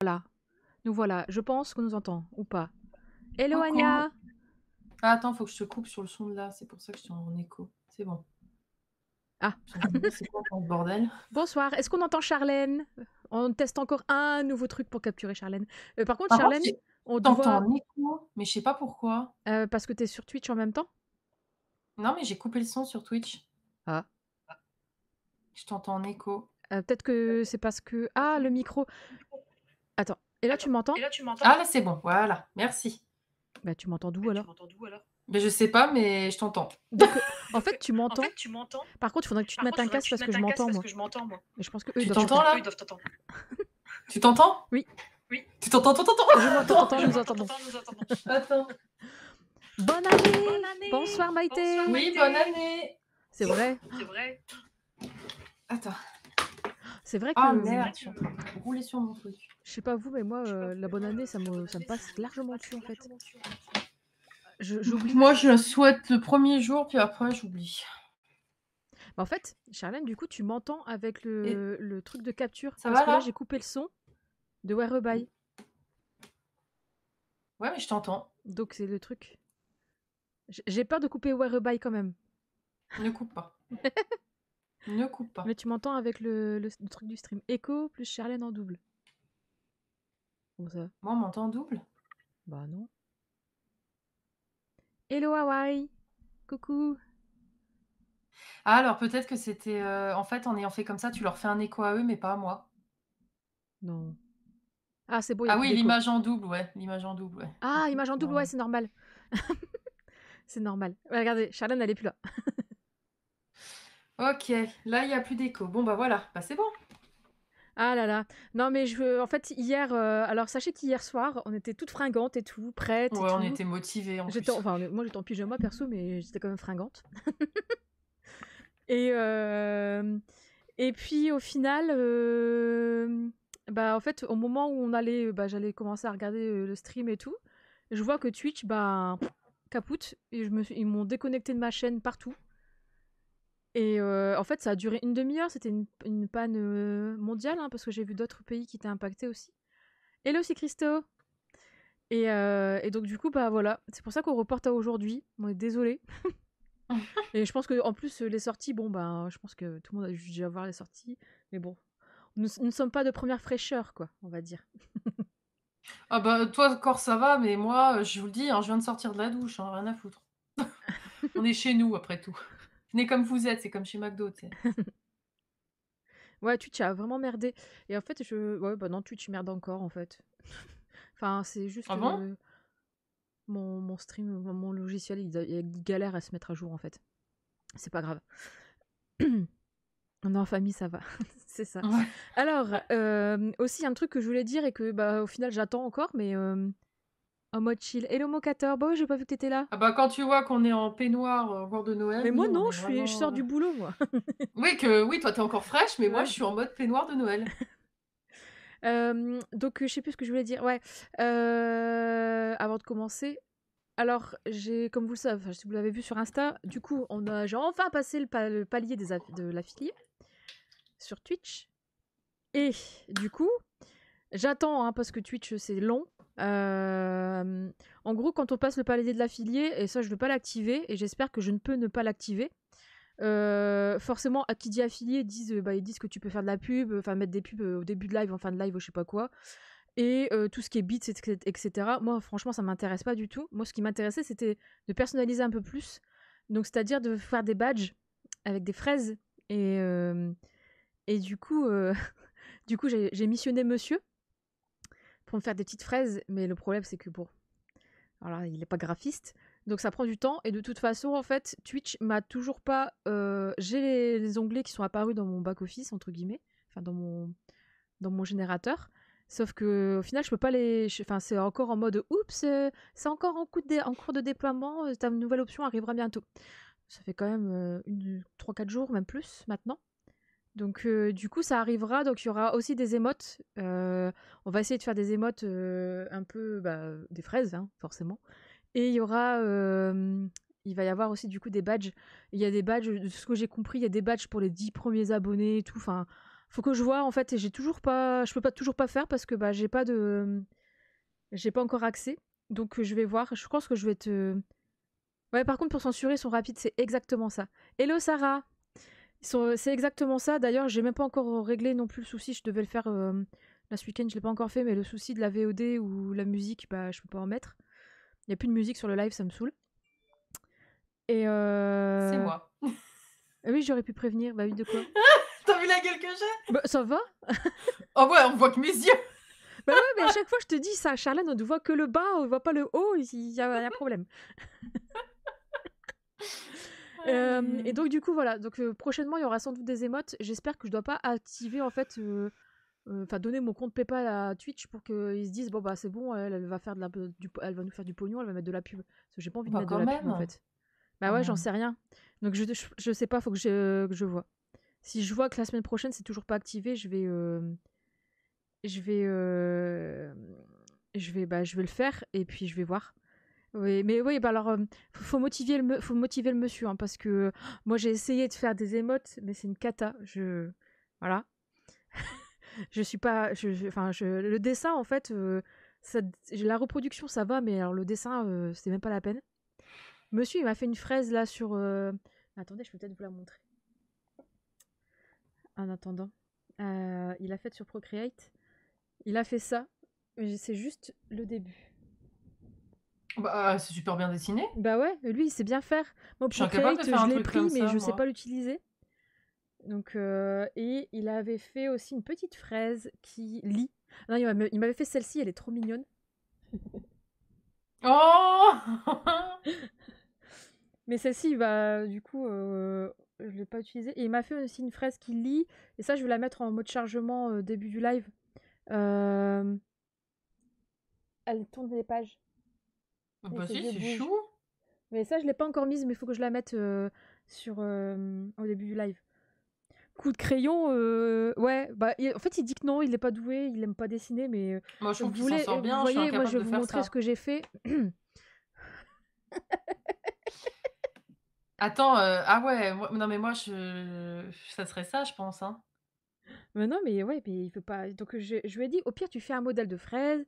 Voilà. Nous voilà. Je pense qu'on nous entend, ou pas. Hello Coucou. Anya. Ah, attends, faut que je te coupe sur le son de là, c'est pour ça que je suis en écho. C'est bon. Ah, Je me disais, c'est quoi encore ce bordel? bonsoir. Est-ce qu'on entend Charlène? On teste encore un nouveau truc pour capturer Charlène. Par contre, Par contre, Charlène, on te t'entends voit en écho, mais je sais pas pourquoi. parce que t'es sur Twitch en même temps? Non, mais j'ai coupé le son sur Twitch. Ah. Je t'entends en écho. Peut-être que c'est parce que... Ah, le micro. Attends. Et là, tu m'entends? Ah, là, c'est bon, voilà, merci. Bah, tu m'entends d'où alors? Mais je sais pas, mais je t'entends. Donc, en fait, tu m'entends. Par contre, il faudrait que tu te mettes un casque parce que je m'entends, moi. Et je pense que eux, ils Tu doivent t'entends t'entendre. là? Tu t'entends? Oui. Tu t'entends? Je m'entends, nous entendons. Attends. Bonne année! Bonsoir Maïté! Oui, bonne année. C'est vrai. Attends. C'est vrai Ah que... merde, je suis en train de rouler sur mon truc. Je sais pas vous, mais moi, la bonne année, ça me passe largement dessus, en fait. J'oublie. Moi, je la souhaite le premier jour, puis après, j'oublie. En fait, Charlène, du coup, tu m'entends avec Et le truc de capture. ça Parce va que là, là? j'ai coupé le son de Whereby. Ouais, mais je t'entends. Donc, c'est le truc. J'ai peur de couper Whereby quand même. Ne coupe pas. Ne coupe pas. Mais tu m'entends avec le truc du stream. Echo plus Charlène en double. Comment ça? Moi, on m'entend en double? Bah non. Hello Hawaii! Coucou! Ah, alors peut-être que c'était, en fait, en ayant fait comme ça, tu leur fais un écho à eux, mais pas à moi. Non. Ah, c'est bon, il n'y a Ah plus oui, d'écho. l'image en double, ouais, l'image en double, ouais. Ah, Écoute, image en double, ouais, c'est normal. C'est normal. Ouais, regardez, Charlène, elle est plus là. OK, là, il y a plus d'écho. Bon, bah, voilà, bah, c'est bon. Ah là là. Non, mais en fait, hier... alors, sachez qu'hier soir, on était toutes fringantes et tout, prêtes et Ouais, on tout. était motivés en plus. Enfin, moi, j'étais en pyjama, perso, mais j'étais quand même fringante. Et puis, au final... bah, en fait, au moment où j'allais commencer à regarder le stream et tout, je vois que Twitch, bah, capoute. Et ils m'ont déconnecté de ma chaîne partout. Et en fait, ça a duré une demi-heure. C'était une panne mondiale, hein, parce que j'ai vu d'autres pays qui étaient impactés aussi. Hello, c'est Christo. Et donc, du coup, bah voilà. C'est pour ça qu'on reporte à aujourd'hui. On est désolé. Et je pense que en plus, les sorties, bon, ben, je pense que tout le monde a dû voir les sorties. Mais bon, nous ne sommes pas de première fraîcheur, quoi, on va dire. Ah bah, toi, encore ça va, mais moi, je vous le dis, hein, je viens de sortir de la douche, hein, rien à foutre. On est chez nous, après tout. Venez comme vous êtes, c'est comme chez McDo, tu sais. Ouais, Twitch a vraiment merdé. Et en fait, ouais, bah non, Twitch merde encore, en fait. Enfin, c'est juste Ah bon? mon stream, mon logiciel, il galère à se mettre à jour, en fait. C'est pas grave. On est en famille, ça va. C'est ça. Ouais. Alors, aussi, un truc que je voulais dire et que, bah, au final, j'attends encore, mais en mode chill. Hello, Mocator. Bah oui, j'ai pas vu que t'étais là. Ah bah, quand tu vois qu'on est en peignoir, au bord de Noël, Mais moi, oui, on non, est je vraiment, sors du boulot, moi. oui, toi, tu es encore fraîche, mais moi, Ouais. je suis en mode peignoir de Noël. Donc, je sais plus ce que je voulais dire. Ouais. Avant de commencer, alors, comme vous le savez, enfin, si vous l'avez vu sur Insta, du coup, j'ai enfin passé le palier de l'affilié sur Twitch. Et du coup, j'attends, hein, parce que Twitch, c'est long. En gros, quand on passe le palier de l'affilié, et ça, je ne veux pas l'activer, et j'espère que je ne peux ne pas l'activer. Forcément, à qui dit affilié, ils disent que tu peux faire de la pub, enfin mettre des pubs au début de live, en fin de live, ou je sais pas quoi. Et tout ce qui est beats, etc. Moi, franchement, ça m'intéresse pas du tout. Moi, ce qui m'intéressait, c'était de personnaliser un peu plus. Donc, c'est-à-dire de faire des badges avec des fraises. Et du coup, du coup j'ai missionné monsieur pour me faire des petites fraises. Mais le problème, c'est que bon, alors là, il n'est pas graphiste. Donc, ça prend du temps. Et de toute façon, en fait, Twitch m'a toujours pas... j'ai les onglets qui sont apparus dans mon back-office, entre guillemets. Enfin, dans mon générateur. Sauf que au final, je peux pas enfin, c'est encore en mode oups, c'est encore en cours de déploiement, ta nouvelle option arrivera bientôt. Ça fait quand même 3-4 jours, même plus maintenant. Donc du coup, ça arrivera. Donc il y aura aussi des émotes. On va essayer de faire des émotes un peu des fraises, hein, forcément. Et il va y avoir aussi du coup des badges. Il y a des badges, de ce que j'ai compris, il y a des badges pour les 10 premiers abonnés et tout. Enfin, Faut que je vois en fait et je peux pas toujours pas faire parce que bah j'ai pas encore accès. Donc je vais voir. Je pense que je vais te. Ouais, par contre pour censurer, ils sont rapides, c'est exactement ça. Hello Sarah. C'est exactement ça. D'ailleurs, j'ai même pas encore réglé non plus le souci. Je devais le faire là ce week-end, je l'ai pas encore fait, mais le souci de la VOD ou la musique, bah je peux pas en mettre. Il y a plus de musique sur le live, ça me saoule. Et C'est moi. ah oui, j'aurais pu prévenir. Bah oui, de quoi? T'as vu la gueule que j'ai? Bah ça va? Oh ouais, on voit que mes yeux. Bah ouais, mais à chaque fois je te dis ça, Charlène, on ne voit que le bas, on voit pas le haut, il y a un problème. Et donc du coup voilà, donc prochainement il y aura sans doute des émotes. J'espère que je dois pas activer en fait, enfin donner mon compte PayPal à Twitch pour qu'ils se disent bon bah c'est bon, elle va faire elle va nous faire du pognon, elle va mettre de la pub. Parce que j'ai pas envie de Bah mettre de quand la pub en même. fait. Bah Quand ouais, j'en même. sais rien. Donc je sais pas, faut que je vois. Si je vois que la semaine prochaine c'est toujours pas activé, je vais je vais le faire et puis je vais voir. Oui, mais oui, bah alors, faut motiver le monsieur, hein, parce que moi j'ai essayé de faire des émotes, mais c'est une cata. Voilà, je suis pas, enfin, le dessin en fait, la reproduction ça va, mais alors le dessin, c'est même pas la peine. Monsieur, il m'a fait une fraise là sur. Attendez, je peux peut-être vous la montrer. En attendant, il a fait sur Procreate. Il a fait ça. C'est juste le début. Bah, c'est super bien dessiné. Bah ouais, lui il sait bien faire. Moi Je suis incapable de Procreate, faire je un l'ai truc comme pris, mais ça, je sais pas moi. l'utiliser. Donc, et il avait fait aussi une petite fraise qui lit. Non, il m'avait fait celle-ci, elle est trop mignonne. Oh! Mais celle-ci, bah, du coup, je l'ai pas utilisée. Et il m'a fait aussi une fraise qui lit. Et ça, je vais la mettre en mode chargement début du live. Euh, Elle tourne les pages et Bah ses si, yeux c'est bougent. chou. Mais ça, je l'ai pas encore mise, mais il faut que je la mette au début du live. Coup de crayon, ouais, bah, en fait, il dit que non, il est pas doué, il aime pas dessiner, mais Moi, je trouve qu'il s'en sort vous bien, je suis voyez, moi, je incapable vais de vous faire montrer ce ça. que j'ai fait. Attends, ah ouais, moi non mais moi ça serait ça, je pense, hein. Mais non, mais ouais, mais il veut pas. Donc, je lui ai dit, au pire, tu fais un modèle de fraise,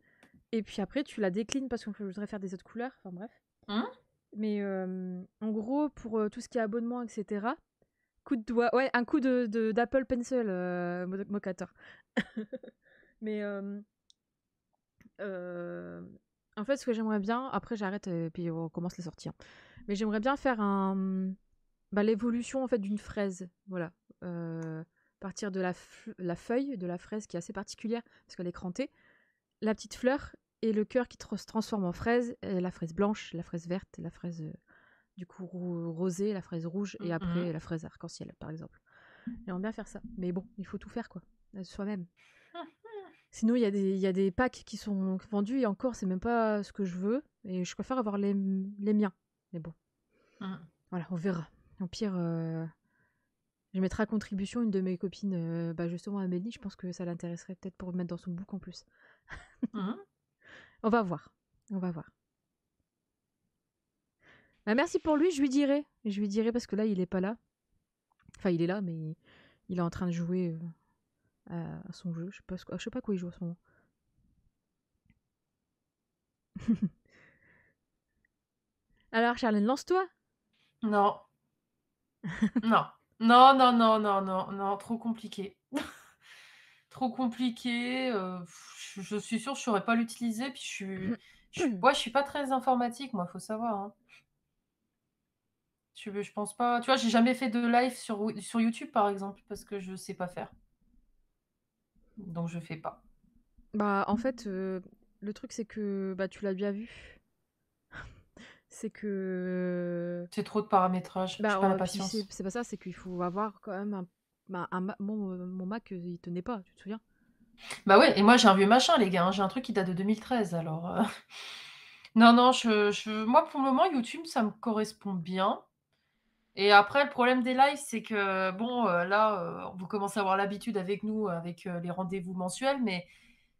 et puis après, tu la déclines parce que je voudrais faire des autres couleurs. Enfin, bref. Mmh? Mais en gros, pour tout ce qui est abonnement, etc., coup de doigt, ouais, un coup d'Apple Pencil, Mocator. Mais euh, en fait, ce que j'aimerais bien, après, j'arrête et puis on commence les sorties, hein. Mais j'aimerais bien faire l'évolution en fait d'une fraise, voilà. Partir de la feuille de la fraise qui est assez particulière parce qu'elle est crantée, la petite fleur et le cœur qui se transforme en fraise, et la fraise blanche, la fraise verte, la fraise du coup rosée, la fraise rouge et Mmh après mh. la fraise arc-en-ciel par exemple. J'aimerais bien faire ça, mais bon, il faut tout faire quoi, soi-même. Sinon, il y a des packs qui sont vendus et encore, c'est même pas ce que je veux et je préfère avoir les miens. Mais bon, Mmh. voilà, on verra. Au pire, je mettrai à contribution une de mes copines, bah justement Amélie, je pense que ça l'intéresserait peut-être pour mettre dans son book en plus. Mmh. On va voir. On va voir. Bah, merci pour lui, je lui dirai. Je lui dirai parce que là, il est pas là. Enfin, il est là, mais il est en train de jouer à son jeu. Je sais pas quoi il joue en ce moment. Alors, Charlène, lance-toi. Non. Non. Non, non, non, non, non, non, trop compliqué. Trop compliqué, je suis sûre que je saurais pas l'utiliser, puis je suis pas très informatique moi, faut savoir, hein. Je pense pas, tu vois, j'ai jamais fait de live sur YouTube par exemple, parce que je sais pas faire. Donc je fais pas. Bah, en fait, le truc, c'est que, bah, tu l'as bien vu, c'est que, C'est trop de paramétrage, j'ai bah, pas la puis patience. c'est pas ça, c'est qu'il faut avoir quand même mon Mac, il tenait pas, tu te souviens? Bah ouais, et moi j'ai un vieux machin les gars, hein, j'ai un truc qui date de 2013 alors, non, non, moi pour le moment YouTube ça me correspond bien. Et après le problème des lives, c'est que bon, là, vous commencez à avoir l'habitude avec nous, avec, les rendez-vous mensuels, mais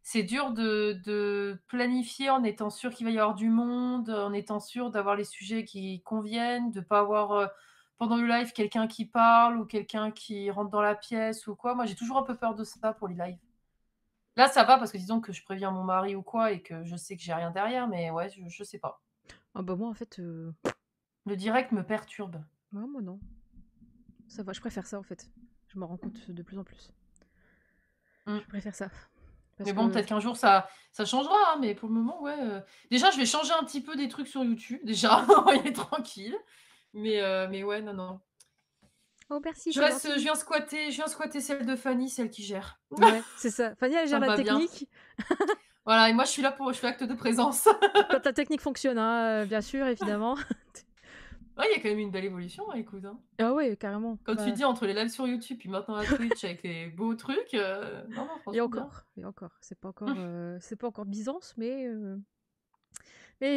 c'est dur de planifier en étant sûr qu'il va y avoir du monde, en étant sûr d'avoir les sujets qui conviennent, de pas avoir, pendant le live, quelqu'un qui parle ou quelqu'un qui rentre dans la pièce ou quoi. Moi, j'ai toujours un peu peur de ça pour les lives. Là, ça va parce que disons que je préviens mon mari ou quoi et que je sais que j'ai rien derrière, mais ouais, je sais pas. Ah bah moi en fait, Le direct me perturbe. ouais, moi non. Ça va, je préfère ça en fait. Je me rends compte de plus en plus. Mmh. Je préfère ça. Parce Mais bon, que peut-être qu'un jour ça changera, hein, mais pour le moment, ouais, déjà je vais changer un petit peu des trucs sur YouTube, déjà, on va y aller tranquille. Mais ouais, non, non. oh merci, Je c'est reste gentil. je viens squatter celle de Fanny, celle qui gère. Ouais, c'est ça. Fanny, elle Ça gère me la va bien. technique. Voilà et moi je suis là je fais acte de présence. Quand la technique fonctionne, hein, bien sûr, évidemment. Ouais, il y a quand même une belle évolution, hein, écoute, hein. Ah ouais, carrément. Quand tu Bah, dis entre les lives sur YouTube, puis maintenant la Twitch avec les beaux trucs, non, non, franchement bien. et encore. C'est pas encore Byzance, mais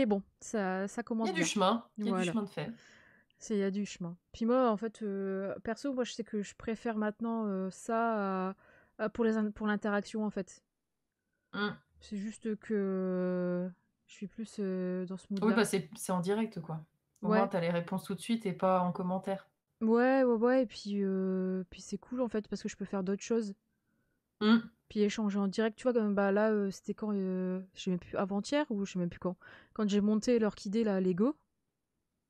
bon, ça Il y commence a du bien. chemin, il y a du Voilà, chemin de fait. il y a du chemin. Puis moi, en fait, perso, moi, je sais que je préfère maintenant ça pour l'interaction, en fait. Mmh. C'est juste que je suis plus dans ce Oui, mood-là. bah, c'est en direct, quoi. Au moins Ouais, tu as les réponses tout de suite et pas en commentaire. ouais, et puis c'est cool, en fait, parce que je peux faire d'autres choses. Mmh. Puis échanger en direct, tu vois, comme bah là, c'était quand, je sais même plus, avant-hier ou je sais même plus quand. Quand j'ai monté l'orchidée, là, Lego,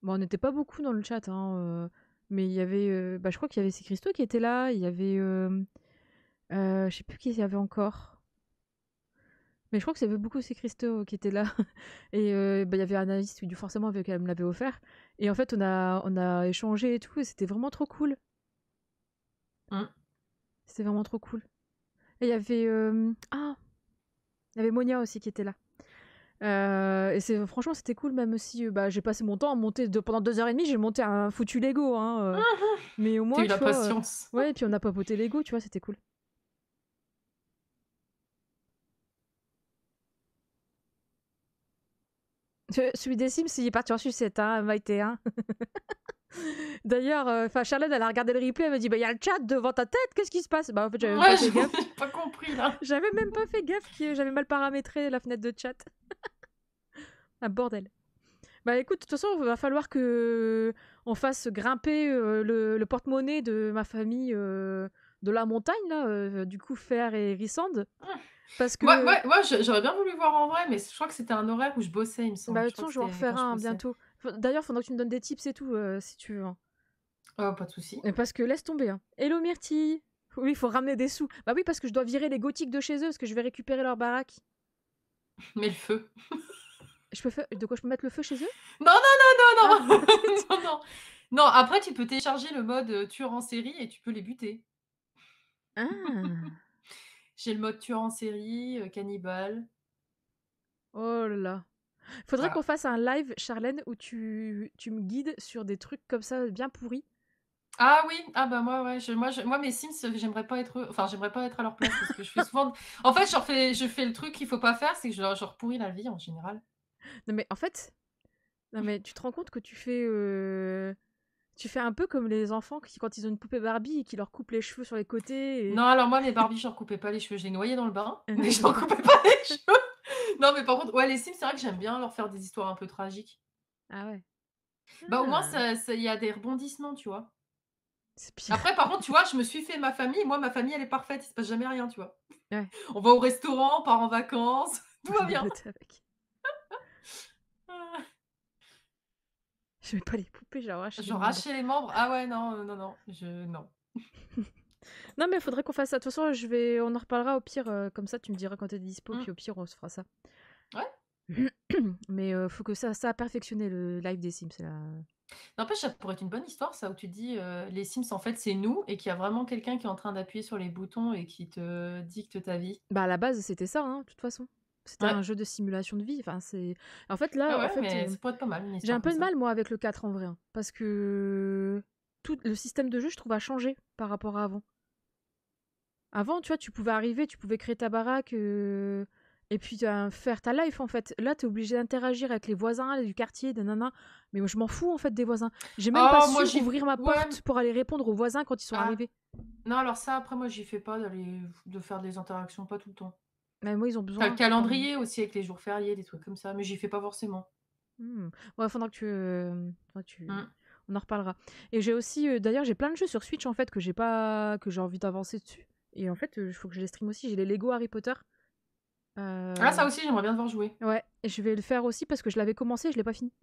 bon, on n'était pas beaucoup dans le chat, hein, mais il y avait, bah, je crois qu'il y avait ces Christo qui étaient là, il y avait, je sais plus qui il y avait encore. Mais je crois que c'était beaucoup ces Christo qui étaient là. Et bah, il y avait Anaïs, oui, forcément, avec elle me l'avait offert. Et en fait, on a échangé et tout, et c'était vraiment trop cool. Mmh. C'était vraiment trop cool. Et il y avait, il y avait Monia aussi qui était là. Et franchement, c'était cool, même si bah, j'ai passé mon temps à monter, pendant 2 heures et demie, j'ai monté un foutu Lego, hein, mais au Tu as moins, eu la tu vois, patience. ouais, et puis on a papoté Lego, tu vois, c'était cool. Celui des Sims, il est parti en sucette, hein, Maïté, hein. D'ailleurs, Charlotte, elle a regardé le replay, elle m'a dit, bah, il y a le chat devant ta tête, qu'est-ce qui se passe? Bah, en fait, j'avais même pas Ouais, fait gaffe. j'ai pas compris là. J'avais même pas fait gaffe que j'avais mal paramétré la fenêtre de chat. Ah, bordel. Bah écoute, de toute façon, il va falloir que on fasse grimper le porte-monnaie de ma famille de la montagne, là, du coup, Fer et Rissande. Parce que, Moi, j'aurais bien voulu voir en vrai, mais je crois que c'était un horaire où je bossais, il me bah, semble. de Je toute crois façon, que je vais en c'était refaire quand je un bossais. bientôt. D'ailleurs, il faudra que tu me donnes des tips et tout, si tu veux, hein. Oh, pas de souci. Et parce que laisse tomber, hein. Hello Myrtille. Oui, il faut ramener des sous. Bah oui, parce que je dois virer les gothiques de chez eux, parce que je vais récupérer leur baraque. Mais le feu. De quoi je peux mettre le feu chez eux? Non, non, Ah, non, non, non, non, non. Non, après tu peux télécharger le mode, tueur en série et tu peux les buter. ah. J'ai le mode tueur en série, cannibale, Oh là là. Faudrait qu'on voilà. fasse un live, Charlène, où tu me guides sur des trucs comme ça bien pourris. Ah oui, ah bah moi ouais, moi mes Sims, j'aimerais pas être eux, enfin j'aimerais pas être à leur place parce que je fais souvent en fait, je fais le truc qu'il faut pas faire, c'est que je leur pourris la vie en général. Non mais en fait, non mais tu te rends compte que tu fais un peu comme les enfants qui, quand ils ont une poupée Barbie et qui leur coupent les cheveux sur les côtés et... Non, alors moi mes Barbie, je leur coupais pas les cheveux, je les noyais dans le bain, mais je leur coupais pas les cheveux. Non, mais par contre, ouais, les Sims, c'est vrai que j'aime bien leur faire des histoires un peu tragiques. Ah ouais. Bah, au moins Ah, ça il y a des rebondissements, tu vois? c'est pire. Après, par contre, tu vois, je me suis fait ma famille. Moi, ma famille, elle est parfaite. Il se passe jamais rien, tu vois? Ouais, On va au restaurant, on part en vacances, tout va bien. dégoûte avec. Je mets pas les poupées, j'arrache les Genre membres. arracher les membres, ah ouais, non, non, non, non. Non mais faudrait qu'on fasse ça. De toute façon, on en reparlera au pire, comme ça tu me diras quand t'es dispo, Mmh. puis au pire on se fera ça. Ouais. Mais faut que ça a perfectionné le live des Sims là. N'empêche, ça pourrait être une bonne histoire, ça, où tu te dis, les Sims, en fait, c'est nous et qu'il y a vraiment quelqu'un qui est en train d'appuyer sur les boutons et qui te dicte ta vie. Bah à la base c'était ça, hein, de toute façon. C'était Ouais. un jeu de simulation de vie. Enfin c'est. En fait Ouais, là, ouais, mais ça pourrait être pas mal, une j'ai histoire un comme peu de ça. mal moi avec le 4 en vrai, hein, parce que tout le système de jeu je trouve a changé par rapport à avant. Avant, tu vois, tu pouvais arriver, tu pouvais créer ta baraque et puis faire ta life en fait. Là, t'es obligé d'interagir avec les voisins du quartier, des nanas. Mais moi, je m'en fous en fait des voisins. J'ai même pas Oh, moi, su j'y ouvrir ma ouais, porte pour aller répondre aux voisins quand ils sont ah, arrivés. non, alors ça, après, moi, j'y fais pas de faire des interactions, pas tout le temps. Mais moi, ils ont Tu as le besoin. Enfin, calendrier aussi avec les jours fériés, des trucs comme ça, mais j'y fais pas forcément. ouais, faudra que tu. Mmh. On en reparlera. Et j'ai aussi, d'ailleurs, j'ai plein de jeux sur Switch en fait que j'ai envie d'avancer dessus. Et en fait, il faut que je les stream aussi. J'ai les Lego Harry Potter. Ah, ça aussi, j'aimerais bien devoir jouer. Ouais, et je vais le faire aussi parce que je l'avais commencé, je l'ai pas fini.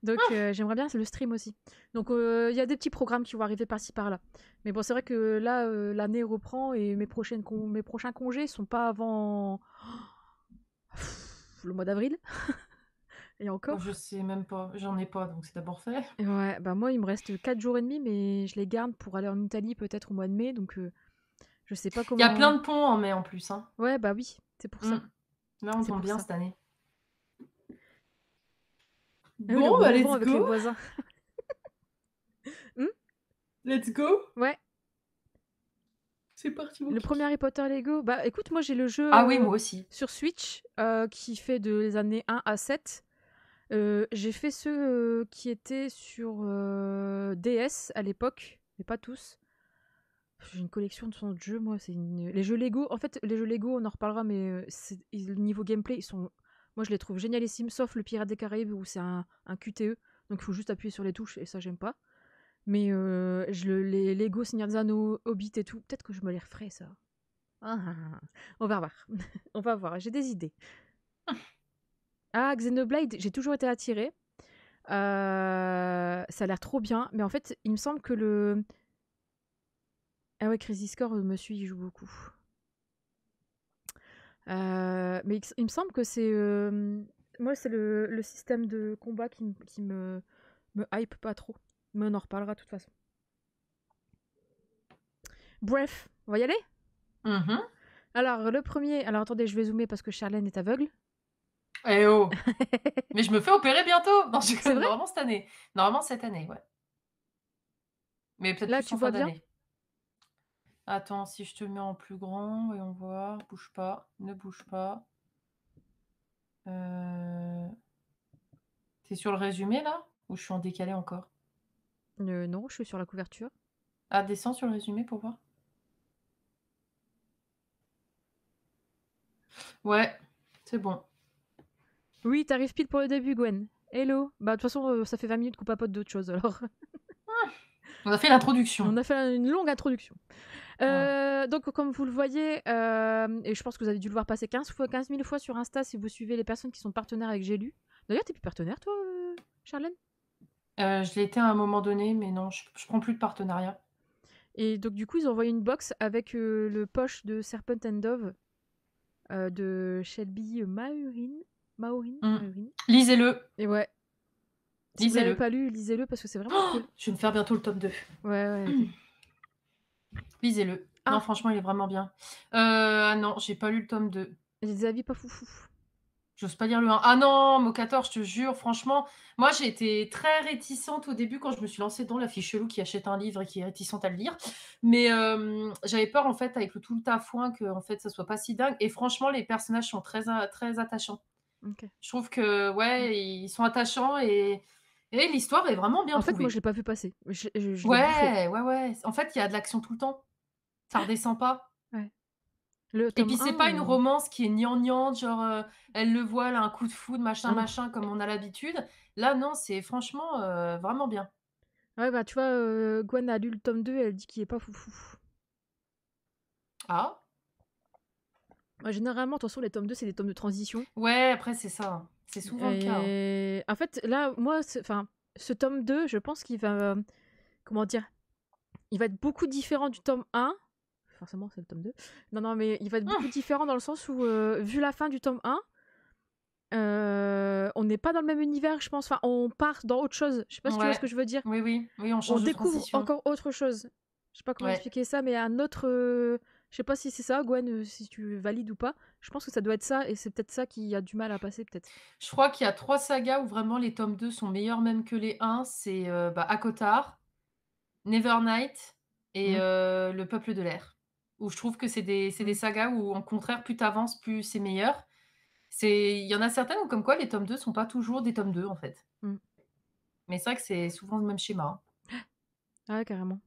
Donc j'aimerais bien le stream aussi. Donc il y a des petits programmes qui vont arriver par-ci par-là. Mais bon, c'est vrai que là, l'année reprend et mes prochains congés sont pas avant le mois d'avril. Et encore. Je sais même pas, j'en ai pas, donc c'est d'abord fait. Et ouais, bah moi, il me reste 4 jours et demi, mais je les garde pour aller en Italie peut-être au mois de mai. Donc je sais pas Il y a plein comment. de ponts en mai en plus. Hein. Ouais, bah oui, c'est pour ça. Là, on C'est tombe pour bien ça. cette année. Ah oui, le Bon, bah bonbon let's avec les go. voisins. Let's go. Ouais. C'est parti, mon Le kiki. premier Harry Potter Lego, bah écoute, moi j'ai le jeu Ah oui, moi aussi. sur Switch qui fait des années 1 à 7. J'ai fait ceux qui étaient sur DS à l'époque, mais pas tous. J'ai une collection de son de jeux, moi. Les jeux Lego, en fait, les jeux Lego, on en reparlera, mais le niveau gameplay, moi je les trouve génialissimes, sauf le Pirate des Caraïbes où c'est un QTE, donc il faut juste appuyer sur les touches et ça j'aime pas. Mais les Lego Seigneur des Anneaux, Hobbit et tout, peut-être que je me les referai ça. On va voir. On va voir, j'ai des idées. Ah, Xenoblade, j'ai toujours été attirée. Ça a l'air trop bien, mais en fait, il me semble que le... Ah ouais, Crisis Core me suit, il joue beaucoup. Mais il me semble que c'est... Moi, c'est le système de combat qui me hype pas trop. Mais on en reparlera de toute façon. Bref, on va y aller? Alors, le premier... Alors, attendez, je vais zoomer parce que Charlène est aveugle. Eh oh. Mais je me fais opérer bientôt. Non, C'est vrai? normalement cette année. Normalement cette année, ouais. Mais peut-être Là, plus tu en vois fin bien? d'année. Attends, si je te mets en plus grand, voyons voir. Bouge pas, ne bouge pas. T'es sur le résumé là? Ou je suis en décalé encore? Non, je suis sur la couverture. Ah, descends sur le résumé pour voir. Ouais, c'est bon. Oui, t'arrives pile pour le début, Gwen. Hello. Bah, de toute façon, ça fait 20 minutes qu'on papote d'autres choses, alors. On a fait l'introduction. On a fait une longue introduction. Voilà. Donc, comme vous le voyez, et je pense que vous avez dû le voir passer 15 000 fois sur Insta si vous suivez les personnes qui sont partenaires avec J'ai lu. D'ailleurs, t'es plus partenaire, toi, Charlène? Je l'ai été à un moment donné, mais non, je prends plus de partenariat. Et donc, du coup, ils ont envoyé une box avec le poche de Serpent and Dove de Shelby Maureen. Lisez-le. Et ouais. Si vous l'avez pas lu, lisez-le parce que c'est vraiment cool. Je vais me faire bientôt le tome 2. Ouais. Lisez-le. Ah. Non, franchement, il est vraiment bien. Non, j'ai pas lu le tome 2. J'ai des avis pas foufou. J'ose pas lire le 1. Ah non, Mocator, je te jure, franchement, moi j'ai été très réticente au début quand je me suis lancée dans la fille chelou qui achète un livre et qui est réticente à le lire. Mais j'avais peur en fait avec tout le tafouin que en fait ça soit pas si dingue. Et franchement, les personnages sont très, très attachants. Okay. Je trouve que ouais, ils sont attachants et l'histoire est vraiment bien trouvée. En fait, moi je l'ai pas vu passer. Je ouais. En fait, il y a de l'action tout le temps. Ça redescend pas. Ouais. Et puis c'est pas une romance qui est gnangnante, genre elle le voit, elle a un coup de foudre, machin, comme on a l'habitude. Là, non, c'est franchement vraiment bien. Ouais, bah tu vois, Gwen a lu le tome 2 et elle dit qu'il est pas foufou. Ah? Bah, généralement, de toute façon, les tomes 2, c'est des tomes de transition. Ouais, après, c'est ça. C'est souvent le cas. Hein. En fait, là, moi, ce tome 2, je pense qu'il va. Comment dire? Il va être beaucoup différent du tome 1. Forcément, c'est le tome 2. Non, mais il va être beaucoup différent dans le sens où, vu la fin du tome 1, on n'est pas dans le même univers, je pense. Enfin, on part dans autre chose. Je sais pas si tu vois ce que je veux dire. Oui, on change de découvre transition. encore autre chose. Je sais pas comment expliquer ça, mais un autre. Je sais pas si c'est ça, Gwen, si tu valides ou pas. Je pense que ça doit être ça, et c'est peut-être ça qui a du mal à passer, peut-être. Je crois qu'il y a 3 sagas où vraiment les tomes 2 sont meilleurs même que les 1. C'est Akotar, Nevernight et Le Peuple de l'air. Où je trouve que c'est des sagas où, au contraire, plus t'avances, plus c'est meilleur. Il y en a certaines où, comme quoi, les tomes 2 sont pas toujours des tomes 2, en fait. Mais c'est vrai que c'est souvent le même schéma. Ah ouais, carrément.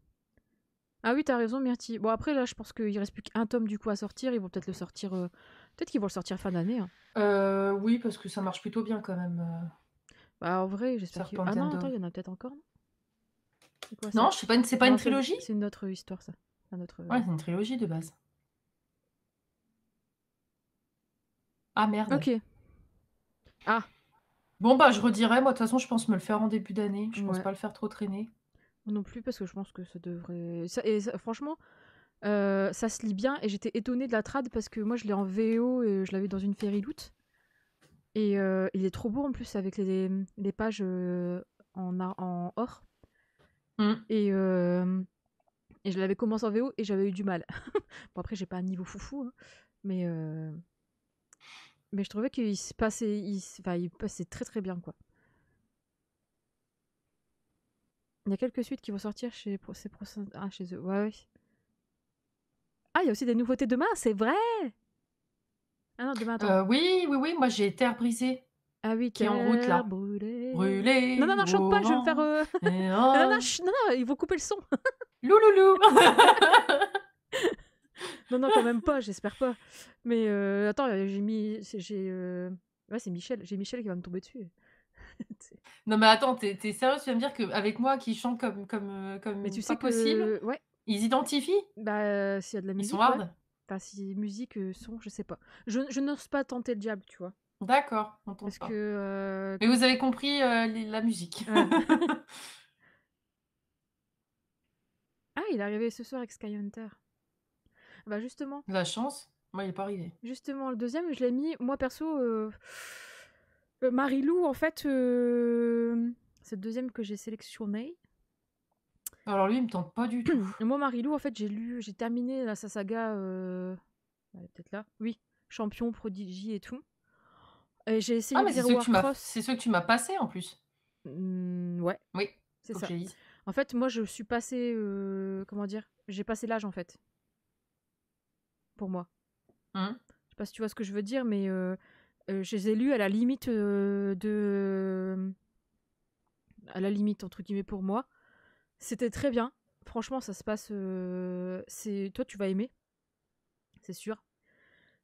Ah oui, t'as raison, Myrtille. Bon, après, là, je pense qu'il reste plus qu'un tome, du coup, à sortir. Ils vont peut-être le sortir... Peut-être qu'ils vont le sortir fin d'année. Hein. Oui, parce que ça marche plutôt bien, quand même. Bah, en vrai, j'espère qu'il... Ah non, attends, Dove. il y en a peut-être encore, non? C'est quoi Non, ça? je sais pas, c'est pas une Non, trilogie? c'est une autre histoire, ça. Un autre. Ouais, c'est une trilogie de base. Ah merde. Ok. Ah, Bon, bah, je redirai. Moi, de toute façon, je pense me le faire en début d'année. Je pense ouais. pas le faire trop traîner. Moi non plus, parce que je pense que ça devrait. Franchement, ça se lit bien. Et j'étais étonnée de la trad parce que moi, je l'ai en VO et je l'avais dans une Fairy Loot. Et il est trop beau en plus avec les pages en or. Mmh. Et je l'avais commencé en VO et j'avais eu du mal. Bon, après, j'ai pas un niveau foufou, hein, mais, mais je trouvais qu'il se passait, enfin, il passait très très bien, quoi. Il y a quelques suites qui vont sortir chez eux. Ouais, ouais. Ah, il y a aussi des nouveautés demain, c'est vrai! Ah non, demain, attends. Oui, oui, oui, moi, j'ai Terre brisée Ah oui, qui est en route, terre là. brûlée. Non, non, Brûlée non, chante au pas, je vais me faire. vent et Non, non, oh, non, non, ils vont couper le son. louloulou. Non, non, quand même pas, j'espère pas. Mais attends, j'ai mis. Ouais, c'est Michel. J'ai Michel qui va me tomber dessus. Non, mais attends, tu es sérieuse? Tu vas me dire qu'avec moi qui chante Mais tu comme pas sais possible, que. Ouais, ils identifient? bah, s'il y a de la Ils sont musique, ouais. hard? Enfin, si musique, son, je sais pas. Je n'ose pas tenter le diable, tu vois. D'accord, on Parce tente que. pas. Mais vous avez compris, la musique. Ouais. Ah, il est arrivé ce soir avec Skyhunter. Bah, justement. La chance, moi, il est pas arrivé. Justement, le deuxième, je l'ai mis. Moi, perso. Marilou, en fait. C'est le deuxième que j'ai sélectionné. Alors lui, il me tente pas du tout. Moi, Marilou, en fait, j'ai terminé sa saga. Elle est peut-être là. Oui, Champion, Prodigy et tout. Et j'ai Ah, essayé de mais lire Warcross. c'est ceux que tu m'as passés, en plus. Ouais, Oui, c'est faut que ça. je les lise. En fait, moi, je suis passée. Comment dire? J'ai passé l'âge, en fait. Pour moi. Mmh. Je sais pas si tu vois ce que je veux dire, mais je les ai lus à la limite à la limite, entre guillemets, pour moi. C'était très bien. Franchement, ça se passe. Toi, tu vas aimer, c'est sûr.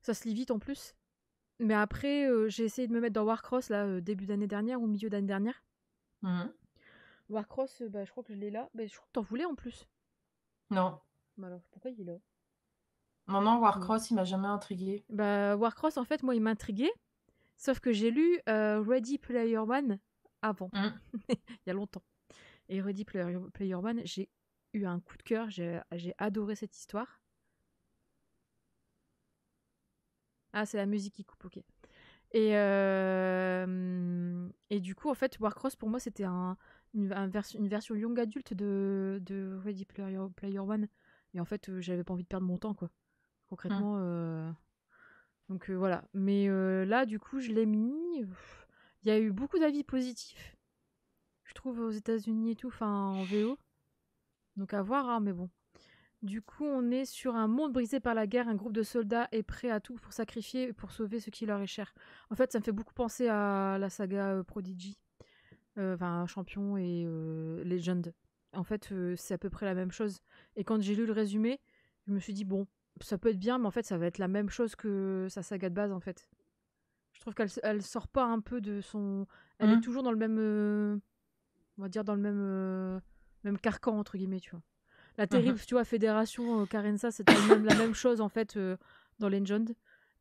Ça se lit vite en plus. Mais après, j'ai essayé de me mettre dans Warcross, là, début d'année dernière ou milieu d'année dernière. Mmh. Warcross, bah, je crois que je l'ai là. Mais je crois que t'en voulais en plus. Non. Bah alors, pourquoi il est là? Non, non, Bon. Warcross, il m'a jamais intriguée. Bah, Warcross, en fait, moi, il m'intriguait. Sauf que j'ai lu Ready Player One avant, Mmh. il y a longtemps. Et Ready Player One, j'ai eu un coup de cœur, j'ai adoré cette histoire. Ah, c'est la musique qui coupe, ok. Et du coup, en fait, Warcross, pour moi, c'était une version young adulte de Ready Player One. Et en fait, j'avais pas envie de perdre mon temps, quoi. Mmh. Concrètement. Donc voilà. Mais là, du coup, je l'ai mis. Il y a eu beaucoup d'avis positifs, je trouve, aux États-Unis et tout, enfin en VO. Donc à voir, hein, mais bon. Du coup, on est sur un monde brisé par la guerre. Un groupe de soldats est prêt à tout pour sacrifier et pour sauver ce qui leur est cher. En fait, ça me fait beaucoup penser à la saga Prodigy, enfin Champion et Legend. En fait, c'est à peu près la même chose. Et quand j'ai lu le résumé, je me suis dit bon, ça peut être bien, mais en fait, ça va être la même chose que sa saga de base, en fait. Je trouve qu'elle sort pas un peu de son. Elle est Mmh. toujours dans le même. On va dire dans le même carcan, entre guillemets, tu vois. La Mmh terrible, mh. tu vois, Fédération Carenza, c'était la même chose, en fait, dans Legend.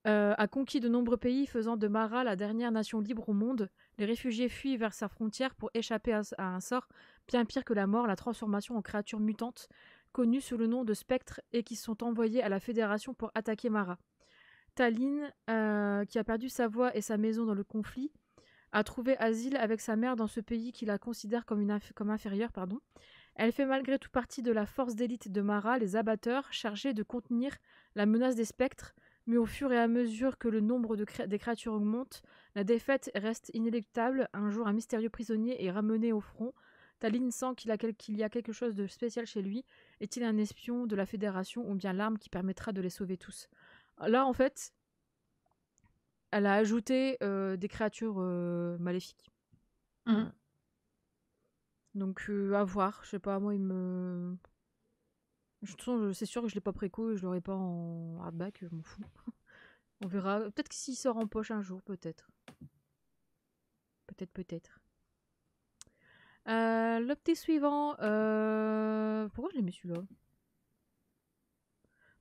A conquis de nombreux pays, faisant de Mara la dernière nation libre au monde. Les réfugiés fuient vers sa frontière pour échapper à un sort bien pire que la mort, la transformation en créatures mutantes, connues sous le nom de spectres et qui sont envoyées à la Fédération pour attaquer Mara. Taline, qui a perdu sa voix et sa maison dans le conflit, a trouvé asile avec sa mère dans ce pays qui la considère comme inférieure. Pardon. Elle fait malgré tout partie de la force d'élite de Mara, les abatteurs, chargés de contenir la menace des spectres, mais au fur et à mesure que le nombre des créatures augmente, la défaite reste inéluctable. Un jour, un mystérieux prisonnier est ramené au front. Taline sent qu'il y a quelque chose de spécial chez lui. Est-il un espion de la Fédération ou bien l'arme qui permettra de les sauver tous? Là, en fait, elle a ajouté des créatures maléfiques. Mmh. Voilà. Donc, à voir. Je sais pas, moi, il me. De toute façon, c'est sûr que je l'ai pas préco et je l'aurai pas en hardback, je m'en fous. On verra. Peut-être que s'il sort en poche un jour, peut-être. Peut-être, peut-être. Le petit suivant. Pourquoi je l'ai mis celui-là?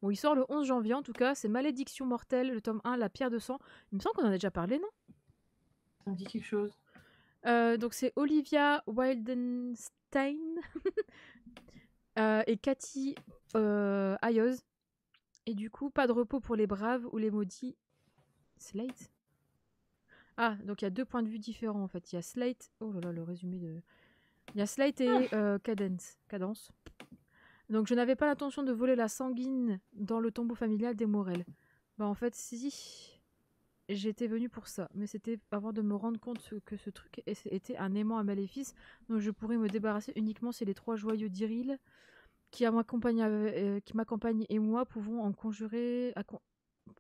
Bon, il sort le 11 janvier en tout cas. C'est Malédiction mortelle, le tome 1, La pierre de sang. Il me semble qu'on en a déjà parlé, non? Ça me dit quelque chose. Donc c'est Olivia Wildenstein et Cathy Ayoz. Et du coup, pas de repos pour les braves ou les maudits. Slate. Ah, donc il y a 2 points de vue différents en fait. Il y a Slate. Oh là là, le résumé de. Il y a Slate et Cadence. Donc je n'avais pas l'intention de voler la sanguine dans le tombeau familial des Morel. Bah en fait, si. J'étais venue pour ça, mais c'était avant de me rendre compte que ce truc était un aimant à maléfice dont je pourrais me débarrasser uniquement si les 3 joyeux d'Iril qui m'accompagnent et moi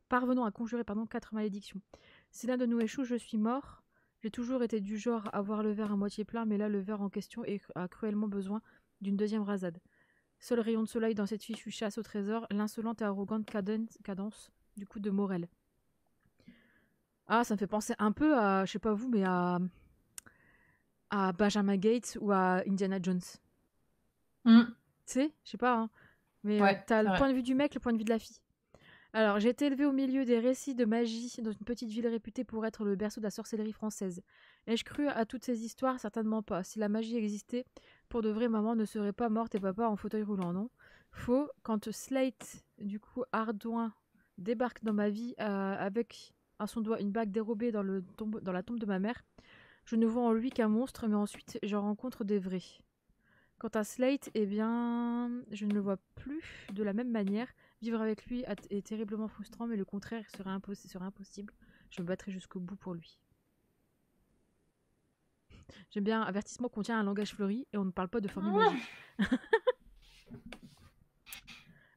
parvenons à conjurer 4 malédictions. Si l'un de nous échoue, je suis mort. J'ai toujours été du genre à voir le verre à moitié plein, mais là le verre en question a cruellement besoin d'une deuxième rasade. Seul rayon de soleil dans cette fichue chasse au trésor, l'insolente et arrogante cadence du coup de Morel. Ah, ça me fait penser un peu à, je sais pas vous, mais à Benjamin Gates ou à Indiana Jones. Tu sais, je sais pas, hein. Mais Ouais, t'as c'est le vrai. point de vue du mec, le point de vue de la fille. Alors, j'ai été élevée au milieu des récits de magie dans une petite ville réputée pour être le berceau de la sorcellerie française. Ai-je cru à toutes ces histoires? Certainement pas. Si la magie existait, pour de vrai, maman ne serait pas morte et papa en fauteuil roulant, non? Faux. Quand Slate, du coup, Ardouin, débarque dans ma vie avec à son doigt une bague dérobée dans la tombe de ma mère, je ne vois en lui qu'un monstre, mais ensuite j'en rencontre des vrais. Quant à Slate, eh bien, je ne le vois plus de la même manière. Vivre avec lui est terriblement frustrant, mais le contraire serait impossible. Je me battrai jusqu'au bout pour lui. J'aime bien avertissement contient un langage fleuri et on ne parle pas de formule magique.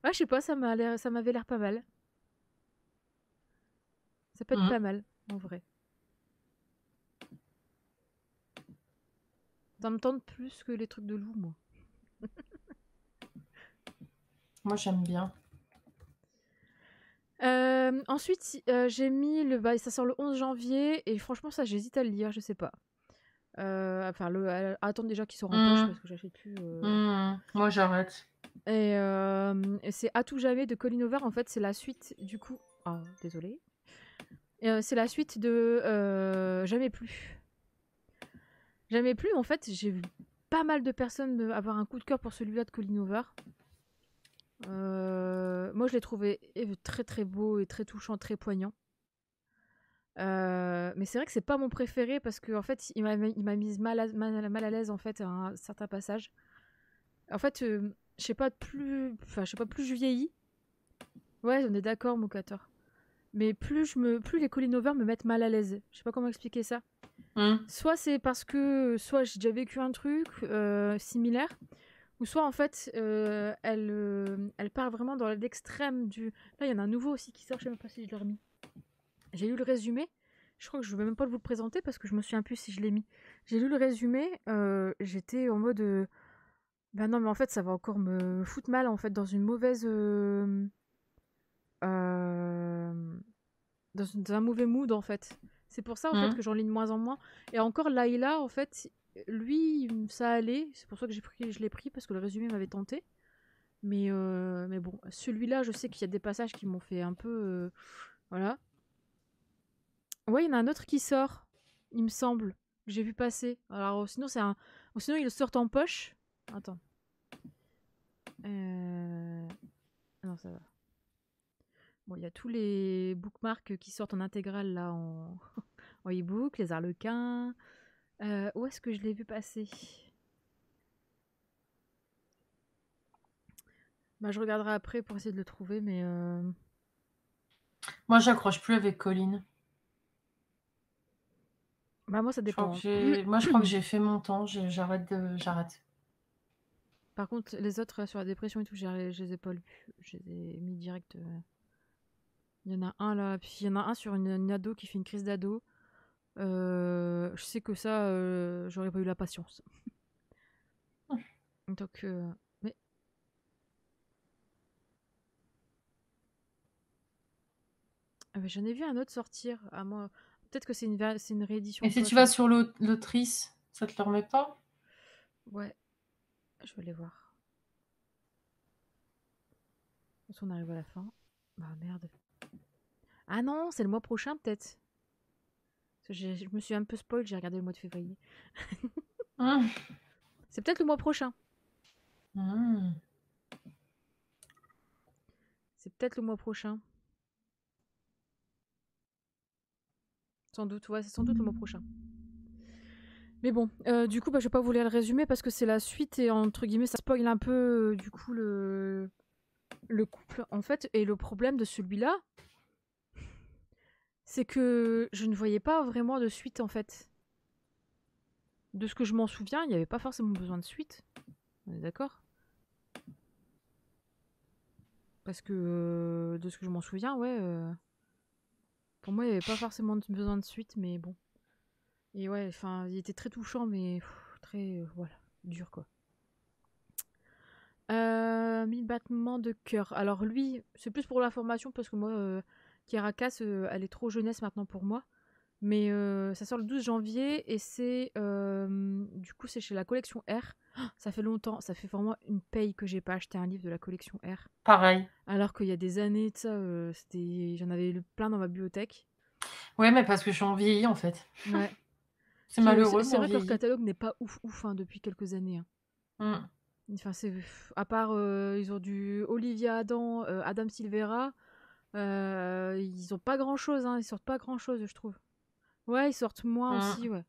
Ah, je sais pas, ça m'avait l'air pas mal. Ça peut être pas mal, en vrai. Ça me tente plus que les trucs de loup, moi. Moi, j'aime bien. Ensuite, j'ai mis ça sort le 11 janvier et franchement ça j'hésite à le lire, je sais pas. Attendre déjà qu'il sort en poche parce que j'achète plus. Moi, j'arrête. Et c'est À tout jamais de Colin Hoover. En fait, c'est la suite du coup. Oh, désolée. C'est la suite de Jamais plus. Jamais plus. En fait, j'ai vu pas mal de personnes avoir un coup de cœur pour celui-là de Colin Hoover. Moi, je l'ai trouvé très très beau et très touchant, très poignant. Mais c'est vrai que c'est pas mon préféré parce que en fait, il m'a mise mal à l'aise en fait à un certain passage. En fait, je sais pas plus je vieillis. Ouais, on est d'accord, Mokator. Mais plus les Colin Hoover me mettent mal à l'aise. Je sais pas comment expliquer ça. Soit c'est parce que soit j'ai déjà vécu un truc similaire, ou soit en fait elle part vraiment dans l'extrême du. Là, il y en a un nouveau aussi qui sort. Je sais même pas si je l'ai remis. J'ai lu le résumé. Je crois que je vais même pas vous le présenter parce que je me souviens plus si je l'ai mis. J'ai lu le résumé. J'étais en mode. Bah non, mais en fait, ça va encore me foutre mal en fait dans une mauvaise. Dans un mauvais mood en fait. C'est pour ça en fait que j'en lis de moins en moins. Et encore Laila en fait, lui ça allait. C'est pour ça que je l'ai pris parce que le résumé m'avait tenté. Mais bon, celui-là, je sais qu'il y a des passages qui m'ont fait un peu. Voilà. Ouais, il y en a un autre qui sort, il me semble. Que j'ai vu passer. Alors sinon, sinon, ils le sortent en poche. Attends. Non, ça va. Bon, il y a tous les bookmarks qui sortent en intégrale là en, en e-book, les Arlequins. Où est-ce que je l'ai vu passer? Bah, je regarderai après pour essayer de le trouver, mais. Moi, j'accroche plus avec Colin. Bah, moi, ça dépend. Moi, je crois que j'ai fait mon temps. J'arrête. Par contre, les autres sur la dépression et tout, je les ai pas lus. Je les ai mis direct. Il y en a un là, puis il y en a un sur une ado qui fait une crise d'ado. Je sais que ça, j'aurais pas eu la patience. Donc, mais. Ah, mais j'en ai vu un autre sortir. À moi. Peut-être que c'est une réédition Et si tu poche. vas Hein. sur l'autrice, ça te le remet pas? Ouais, je vais aller voir. On arrive à la fin. Bah merde. Ah non, c'est le mois prochain peut-être. Je me suis un peu spoil, j'ai regardé le mois de février. Mmh. C'est peut-être le mois prochain. Mmh. C'est peut-être le mois prochain. Sans doute, ouais, c'est sans doute le mois prochain. Mais bon, du coup, bah, je vais pas vous lire le résumé parce que c'est la suite et entre guillemets, ça spoil un peu du coup le couple en fait. Et le problème de celui-là, c'est que je ne voyais pas vraiment de suite en fait. De ce que je m'en souviens, il n'y avait pas forcément besoin de suite. On est d'accord? Parce que de ce que je m'en souviens, ouais, pour moi, il n'y avait pas forcément besoin de suite, mais bon. Et ouais, enfin, il était très touchant, mais très, voilà, dur quoi. 1000 battements de cœur. Alors lui, c'est plus pour l'information parce que moi, Kirakas, elle est trop jeunesse maintenant pour moi. Mais ça sort le 12 janvier et c'est du coup c'est chez la collection R. Ah, ça fait longtemps, ça fait vraiment une paye que j'ai pas acheté un livre de la collection R. Pareil. Alors qu'il y a des années de ça, j'en avais plein dans ma bibliothèque. Ouais, mais parce que je suis en vieilli en fait. Ouais. C'est malheureux, C'est mais on vrai que leur vieillit. catalogue n'est pas ouf ouf hein, depuis quelques années. Hein. Mmh. Enfin, à part ils ont du Olivia Adam, Adam Silvera, ils ont pas grand chose, hein, ils sortent pas grand chose, je trouve. Ouais, ils sortent moins aussi, Mmh. ouais.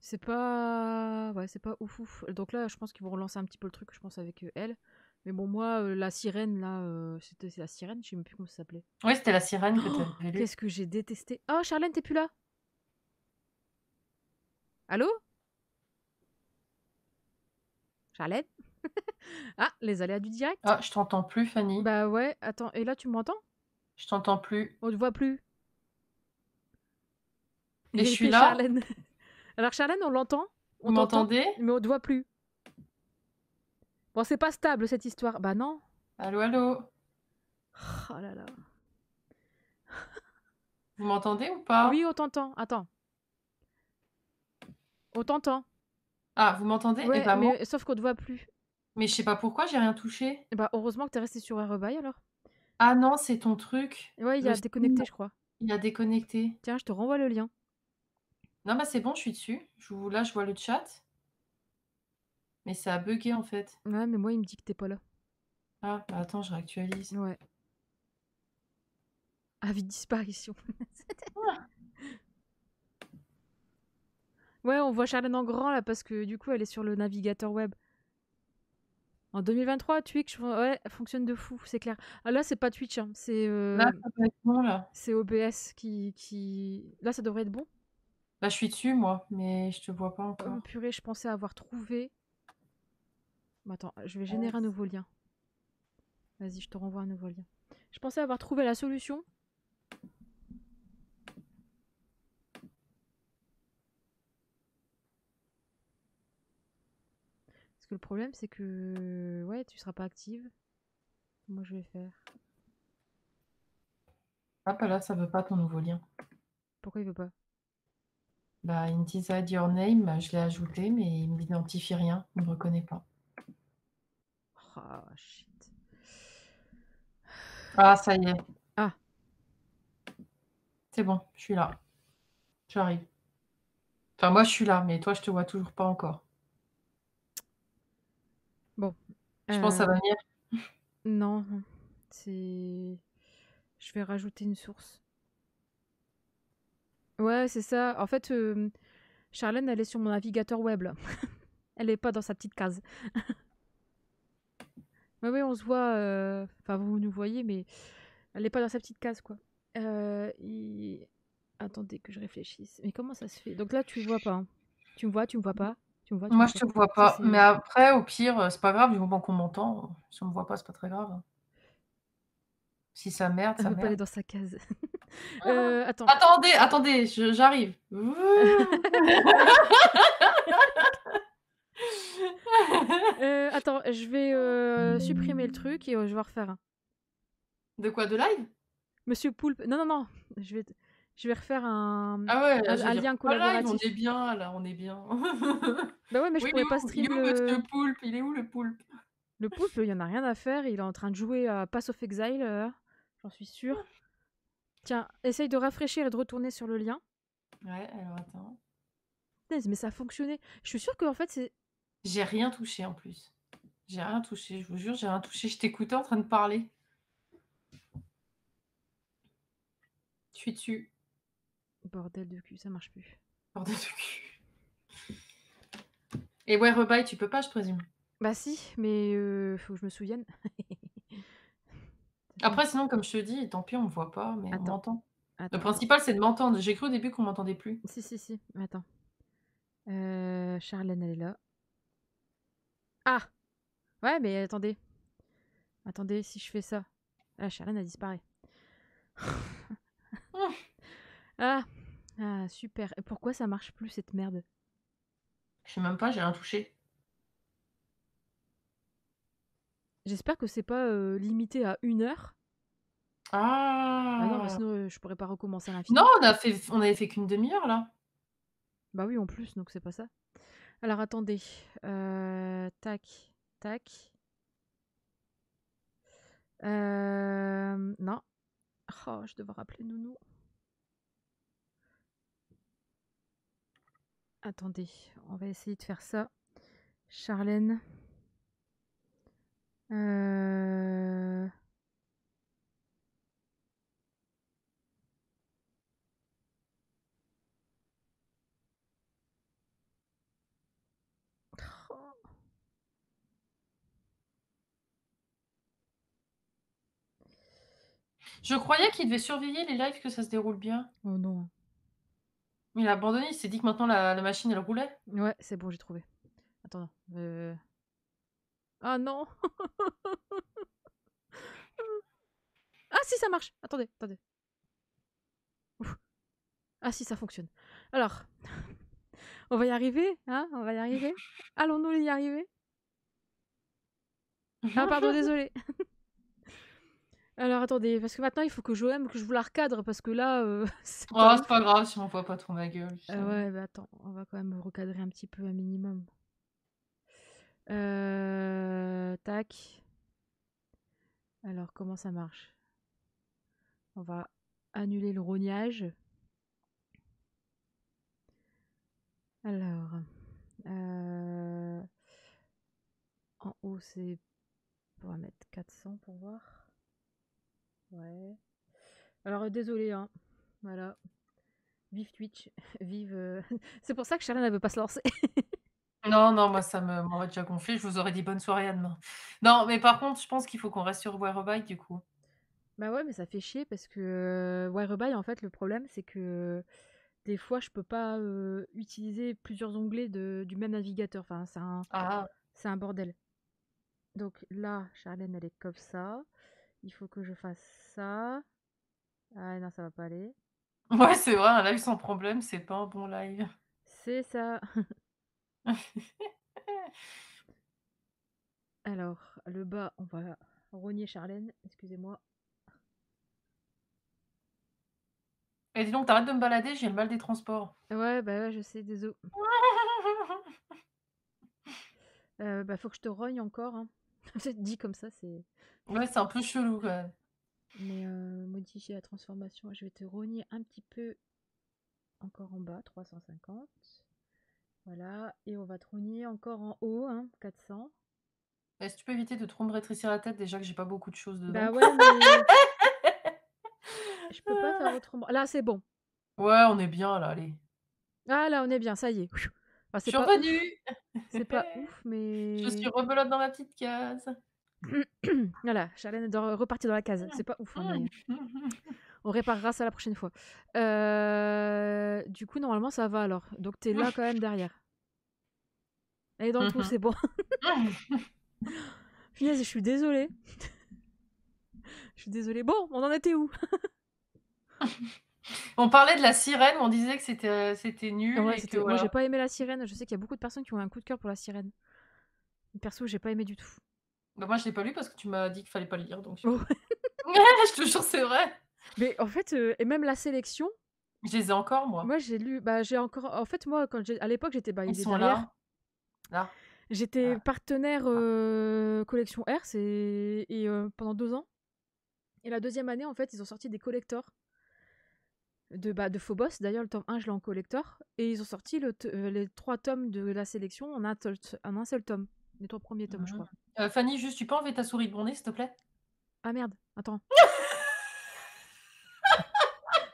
C'est pas ouf ouf. Donc là, je pense qu'ils vont relancer un petit peu le truc, je pense, avec elle. Mais bon, moi, la sirène, là, c'est la sirène, je sais même plus comment ça s'appelait. Ouais, c'était La Sirène que tu Oh, avais lu. qu'est-ce que j'ai détesté. Oh, Charlène, t'es plus là? Allô? Charlène? Ah, les aléas du direct? Ah, je t'entends plus, Fanny. Bah ouais, attends, et là, tu m'entends? Je t'entends plus. On te voit plus. Et je suis Vérifiez là? Charlène. Alors, Charlène, on l'entend, Vous on t'entend, m'entendez? mais on te voit plus. Bon, c'est pas stable cette histoire. Bah non. Allô, allô? Oh là là. Vous m'entendez ou Oui, pas? on t'entend. Attends. On t'entend. Ah, vous m'entendez? Eh Ouais, ben moi, mais sauf qu'on te voit plus. mais je sais pas pourquoi, j'ai rien touché. Bah heureusement que t'es resté sur un rebail alors. Ah non, c'est ton truc. Ouais, il y Le a stream, déconnecté, je crois. il a déconnecté. Tiens, je te renvoie le lien. Non, bah c'est bon, je suis dessus. Là, je vois le chat, mais ça a bugué en fait. Ouais, mais moi, il me dit que t'es pas là. Ah, bah attends, je réactualise. Ouais. Avis de disparition. Ouais, on voit Charlène en grand là parce que du coup, elle est sur le navigateur web. En 2023, Twitch, ouais, fonctionne de fou, c'est clair. Ah là, c'est pas Twitch, hein, Là, ça peut être bon là. c'est OBS qui. Là, ça devrait être bon. Bah je suis dessus moi, mais je te vois pas Oh, encore. purée, je pensais avoir trouvé. Bon, attends, je vais générer un nouveau lien. Vas-y, je te renvoie un nouveau lien. Je pensais avoir trouvé la solution. Parce que le problème, c'est que. Ouais, tu seras pas active. Moi, je vais faire. Ah bah là, ça veut pas ton nouveau lien. Pourquoi il veut pas? Bah il me dit add your name, bah, je l'ai ajouté, mais il m'identifie rien, il me reconnaît pas. Ah, shit. Ah ça y est, Ah, c'est bon, je suis là. J'arrive. Enfin moi je suis là, mais toi je te vois toujours pas encore. bon. Je pense que ça va venir. Non, c'est. Je vais rajouter une source. Ouais, c'est ça. En fait, Charlène, elle est sur mon navigateur web, là. Elle est pas dans sa petite case. Ouais, ouais, on se voit. Enfin, vous nous voyez, mais elle est pas dans sa petite case, quoi. Attendez que je réfléchisse. Mais comment ça se fait? Donc là, tu vois pas. Hein. Tu me vois, tu me vois pas. Tu me vois, tu me Moi vois je pas. te vois Ça, pas, mais c'est. après au pire, c'est pas grave du moment qu'on m'entend. Si on me voit pas, c'est pas très grave, hein. Si ça merde, Elle ça veut pas aller merde. dans sa case. Attends. Attendez, attendez, j'arrive. Attends, je vais supprimer le truc et je vais refaire un. De quoi? De live? Monsieur Poulpe. Non, non, non. Je vais refaire Ah ouais, là, je vais un dire: lien «Pourquoi live? On est collaboratif. bien là, on est bien». Bah ouais, mais je Oui, pourrais pas il est stream où monsieur Poulpe? Il est où le Poulpe? le poulpe, il y en a rien à faire, il est en train de jouer à Pass of Exile, j'en suis sûre. Tiens, essaye de rafraîchir et de retourner sur le lien. Ouais, alors attends. Punaise, mais ça a fonctionné. Je suis sûre qu'en fait, c'est... J'ai rien touché en plus. J'ai rien touché, je vous jure, j'ai rien touché. Je t'écoutais en train de parler. Je suis dessus. Bordel de cul, ça marche plus. Bordel de cul. Et ouais, Rebuy, tu peux pas, je présume? Bah si, mais faut que je me souvienne. Après sinon, comme je te dis, tant pis, on me voit pas, mais on Attends, m'entend. Le attends. principal, c'est de m'entendre. J'ai cru au début qu'on m'entendait plus. Si, attends. Charlène, elle est là. Ah! Ouais, mais attendez. Attendez, si je fais ça. Ah, Charlène, elle disparaît. Mmh. Ah! Ah, super. Et pourquoi ça marche plus, cette merde? Je sais même pas, j'ai rien touché. J'espère que c'est pas limité à 1 heure. Ah non, bah Ah! sinon, je pourrais pas recommencer à Non, l'infini. on avait fait qu'une demi-heure là. Bah oui, en plus, donc c'est pas ça. Alors attendez. Tac, tac. Non. Oh, je devais rappeler Nounou. Attendez, on va essayer de faire ça. Charlène. Euh... Oh, Je croyais qu'il devait surveiller les lives que ça se déroule bien. oh non. Mais il a abandonné, il s'est dit que maintenant la machine elle roulait. Ouais, c'est bon, j'ai trouvé. Attends. Ah non. Ah si, ça marche. Attendez, attendez. Ouf. Ah si, ça fonctionne. Alors, on va y arriver, hein? On va y arriver. Allons-nous y arriver? Ah pardon, désolé. Alors attendez, parce que maintenant il faut que que je vous la recadre parce que là, c'est pas Oh, c'est ouf. pas grave si on voit pas trop ma gueule, tu sais. Ouais, bah attends, on va quand même recadrer un petit peu un minimum. Tac. Alors comment ça marche? On va annuler le rognage. Alors, en haut c'est... On va mettre 400 pour voir. Ouais. Alors désolé, hein. Voilà. Vive Twitch. Vive... C'est pour ça que Charlène ne veut pas se lancer. Non, non, moi ça m'aurait déjà gonflé, je vous aurais dit bonne soirée à demain. Non, mais par contre, je pense qu'il faut qu'on reste sur Whereabouts du coup. Bah ouais, mais ça fait chier parce que Whereby, en fait, le problème, c'est que des fois, je peux pas utiliser plusieurs onglets du même navigateur. Enfin, Ah. c'est un bordel. Donc là, Charlène, elle est comme ça. Il faut que je fasse ça. Ah non, ça va pas aller. Ouais, c'est vrai, un live sans problème, c'est pas un bon live. C'est ça. Alors, le bas, on va rogner Charlène. Excusez-moi. Et dis donc, tu arrêtes de me balader, j'ai le mal des transports. Ouais, bah ouais, je sais, désolé. Bah faut que je te rogne encore, hein. C'est dit comme ça, c'est... Ouais, c'est un peu chelou quand même. Mais modifier la transformation, je vais te rogner un petit peu encore en bas, 350. Voilà, et on va te rogner encore en haut, hein, 400. Est-ce que tu peux éviter de trop me rétrécir la tête déjà que j'ai pas beaucoup de choses Bah dedans? ouais, mais je peux pas faire autrement. Là, c'est bon. Ouais, on est bien là, allez. Ah là, on est bien, ça y est. Enfin, Je c'est suis pas ouf. revenue! C'est pas ouf, Je suis mais... rebelote dans ma petite case. Voilà, Charlène doit repartir dans la case. C'est pas ouf, hein, mais on réparera ça la prochaine fois. Du coup, normalement, ça va alors. Donc, t'es là quand même derrière. Elle est dans le trou, c'est bon. Punaise, je suis désolée. Je suis désolée. Bon, on en était où? On parlait de la sirène, on disait que c'était nul Ouais, et que c'était... Moi, j'ai voilà. pas aimé la sirène. Je sais qu'il y a beaucoup de personnes qui ont un coup de cœur pour la sirène. Perso, j'ai pas aimé du tout. Bah, moi je l'ai pas lu parce que tu m'as dit qu'il fallait pas le lire, donc j'ai pas Oh. lu. Je te jure, c'est vrai. Mais en fait, et même la sélection, Je les ai encore, moi. Moi, j'ai lu. Bah, j'ai encore. En fait, moi, à l'époque, j'étais. Bah, Ils il est sont derrière. là, là. J'étais Ah, partenaire ah. collection R, pendant 2 ans. Et la deuxième année, en fait, ils ont sorti des collectors de Phobos. D'ailleurs, le tome 1, je l'ai en collector. Et ils ont sorti les 3 tomes de la sélection en un seul tome. Les 3 premiers tomes, je crois. Fanny, juste, tu peux enlever ta souris de mon nez, s'il te plaît? Ah merde, attends.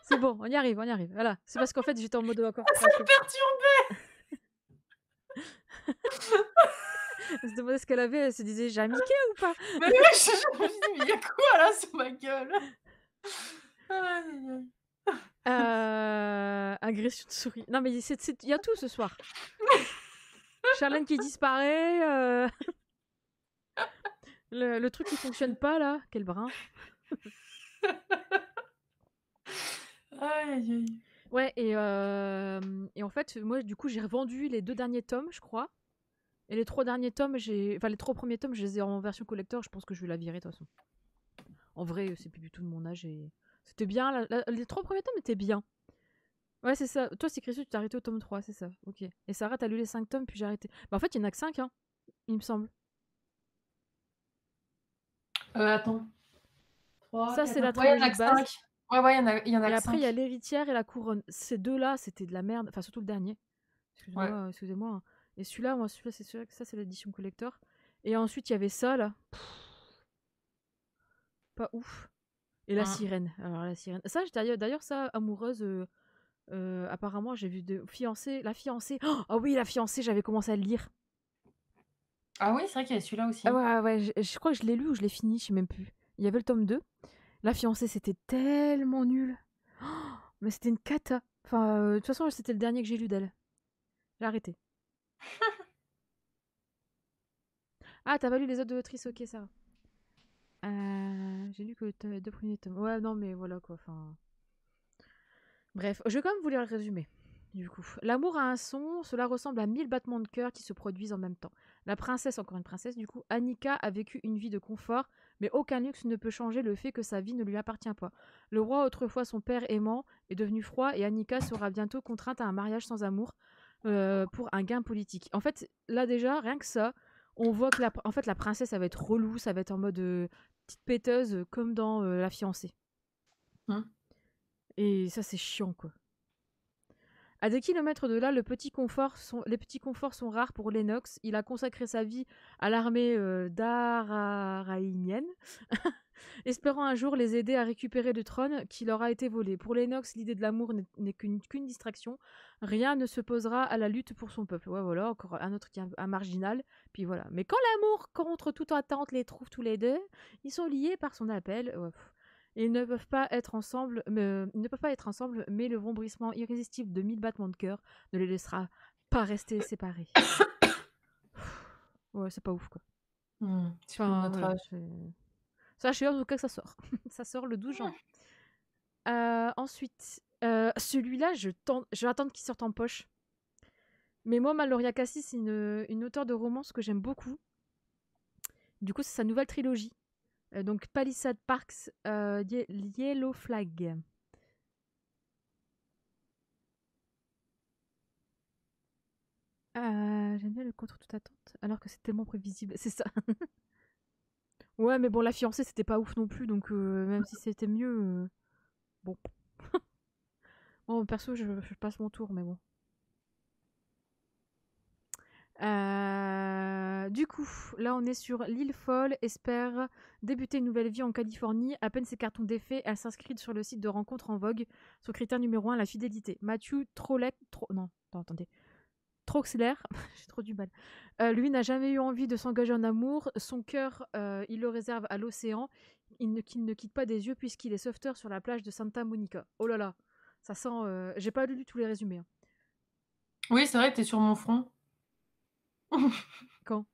C'est bon, on y arrive, on y arrive. Voilà. C'est parce qu'en fait, j'étais en mode encore Ça me crachez. perturbe. Elle se demandait ce qu'elle avait, elle se disait j'ai un Mickey ou pas? Mais oui, je me suis dit: «Mais il y a quoi là sur ma gueule?» Aïe, aïe, aïe. Agression de souris. Non mais il y a tout ce soir. Charlène qui disparaît, le truc qui fonctionne pas là, quel brin. Aïe, aïe, aïe. Ouais, et en fait, moi du coup j'ai revendu les 2 derniers tomes, je crois. Et les 3 derniers tomes, les 3 premiers tomes, je les ai en version collector, je pense que je vais la virer de toute façon. En vrai, c'est plus du tout de mon âge et c'était bien, les 3 premiers tomes étaient bien. Ouais, c'est ça. Toi, c'est Christophe, tu t'es arrêté au tome 3, c'est ça. Ok. Et Sarah, t'as lu les 5 tomes, puis j'ai arrêté. Bah, en fait, il y en a que 5, hein, il me semble. Attends. 3, Ça, 4, c'est la 5. Ouais, il y en trilogie a de que base. 5. Ouais, il y en a Et que après, il y a 5. l'héritière et la couronne. Ces deux-là, c'était de la merde. Enfin, surtout le dernier. Ouais. Excusez-moi. Hein. Et celui-là, c'est sûr que ça, c'est l'édition collector. Et ensuite, il y avait ça, là. Pas ouf. Et la sirène. Alors, la sirène. Ça, d'ailleurs, ça, amoureuse. Apparemment, j'ai vu de fiancée. La fiancée. Oh oui, la fiancée, j'avais commencé à le lire. Ah oui, c'est vrai qu'il y a celui-là aussi. Ah ouais, ouais, je crois que je l'ai lu ou je l'ai fini, je sais même plus. Il y avait le tome 2. La fiancée, c'était tellement nul. Oh, mais c'était une cata. Enfin, de toute façon, c'était le dernier que j'ai lu d'elle. J'ai arrêté. Ah, t'as pas lu les autres de l'autrice, ok, ça va. J'ai lu que les 2 premiers tomes. Ouais, non, mais voilà quoi. Enfin. Bref, je vais quand même vous lire le résumé. Du coup, l'amour a un son, cela ressemble à 1000 battements de cœur qui se produisent en même temps. La princesse, encore une princesse, du coup, Annika a vécu une vie de confort, mais aucun luxe ne peut changer le fait que sa vie ne lui appartient pas. Le roi, autrefois son père aimant, est devenu froid et Annika sera bientôt contrainte à un mariage sans amour pour un gain politique. En fait, là déjà, rien que ça, on voit que en fait, la princesse, ça va être relou, ça va être en mode petite péteuse, comme dans La fiancée. Et ça, c'est chiant, quoi. À des kilomètres de là, les petits conforts sont rares pour Lennox. Il a consacré sa vie à l'armée d'Araraïnienne, espérant un jour les aider à récupérer le trône qui leur a été volé. Pour Lennox, l'idée de l'amour n'est qu'une distraction. Rien ne se posera à la lutte pour son peuple. Ouais, voilà, encore un autre qui est un marginal. Puis voilà. Mais quand l'amour, contre toute attente, les trouve tous les deux, ils sont liés par son appel. Ouais, ils ne peuvent pas être ensemble, mais le vombrissement irrésistible de 1000 battements de cœur ne les laissera pas rester séparés. Ouais, c'est pas ouf, quoi. C'est plus de notre Voilà, âge. sachez en tout cas que ça sort. Ça sort le 12 janvier. Ensuite, celui-là, je vais attendre qu'il sorte en poche. Mais moi, Maloria Cassis, c'est une auteure de romance que j'aime beaucoup. Du coup, c'est sa nouvelle trilogie. Donc, Palisade Parks, Yellow Flag. J'aime bien le contre toute attente, alors que c'est tellement prévisible. C'est ça. Ouais, mais bon, la fiancée, c'était pas ouf non plus, donc même si c'était mieux. Bon. Bon, perso, je passe mon tour, mais bon. Du coup, là, on est sur l'île folle, espère débuter une nouvelle vie en Californie. À peine ses cartons défaits, elle s'inscrit sur le site de rencontre en vogue. Son critère numéro 1, la fidélité. Matthew non, attendez. Troxler, j'ai trop du mal. Lui n'a jamais eu envie de s'engager en amour. Son cœur, il le réserve à l'océan, qu'il ne quitte pas des yeux puisqu'il est sauveteur sur la plage de Santa Monica. Oh là là, ça sent. J'ai pas lu tous les résumés. Hein. Oui, c'est vrai, t'es sur mon front. Quand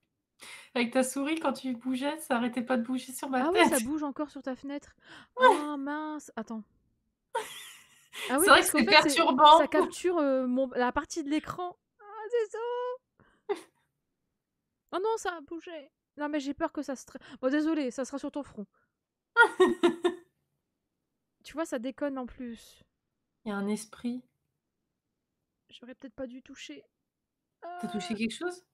Avec ta souris, quand tu bougeais, ça arrêtait pas de bouger sur ma Ah oui, ça tête. bouge encore sur ta fenêtre. Oh mince, attends. Ah oui, C'est vrai que parce qu'en c'est fait, ça perturbant. capture la partie de l'écran. Ah, c'est ça. Oh non, ça a bougé. Non, mais j'ai peur que ça se... Bon, désolé, ça sera sur ton front. Tu vois, ça déconne en plus. Il y a un esprit. J'aurais peut-être pas dû toucher. T'as touché quelque chose?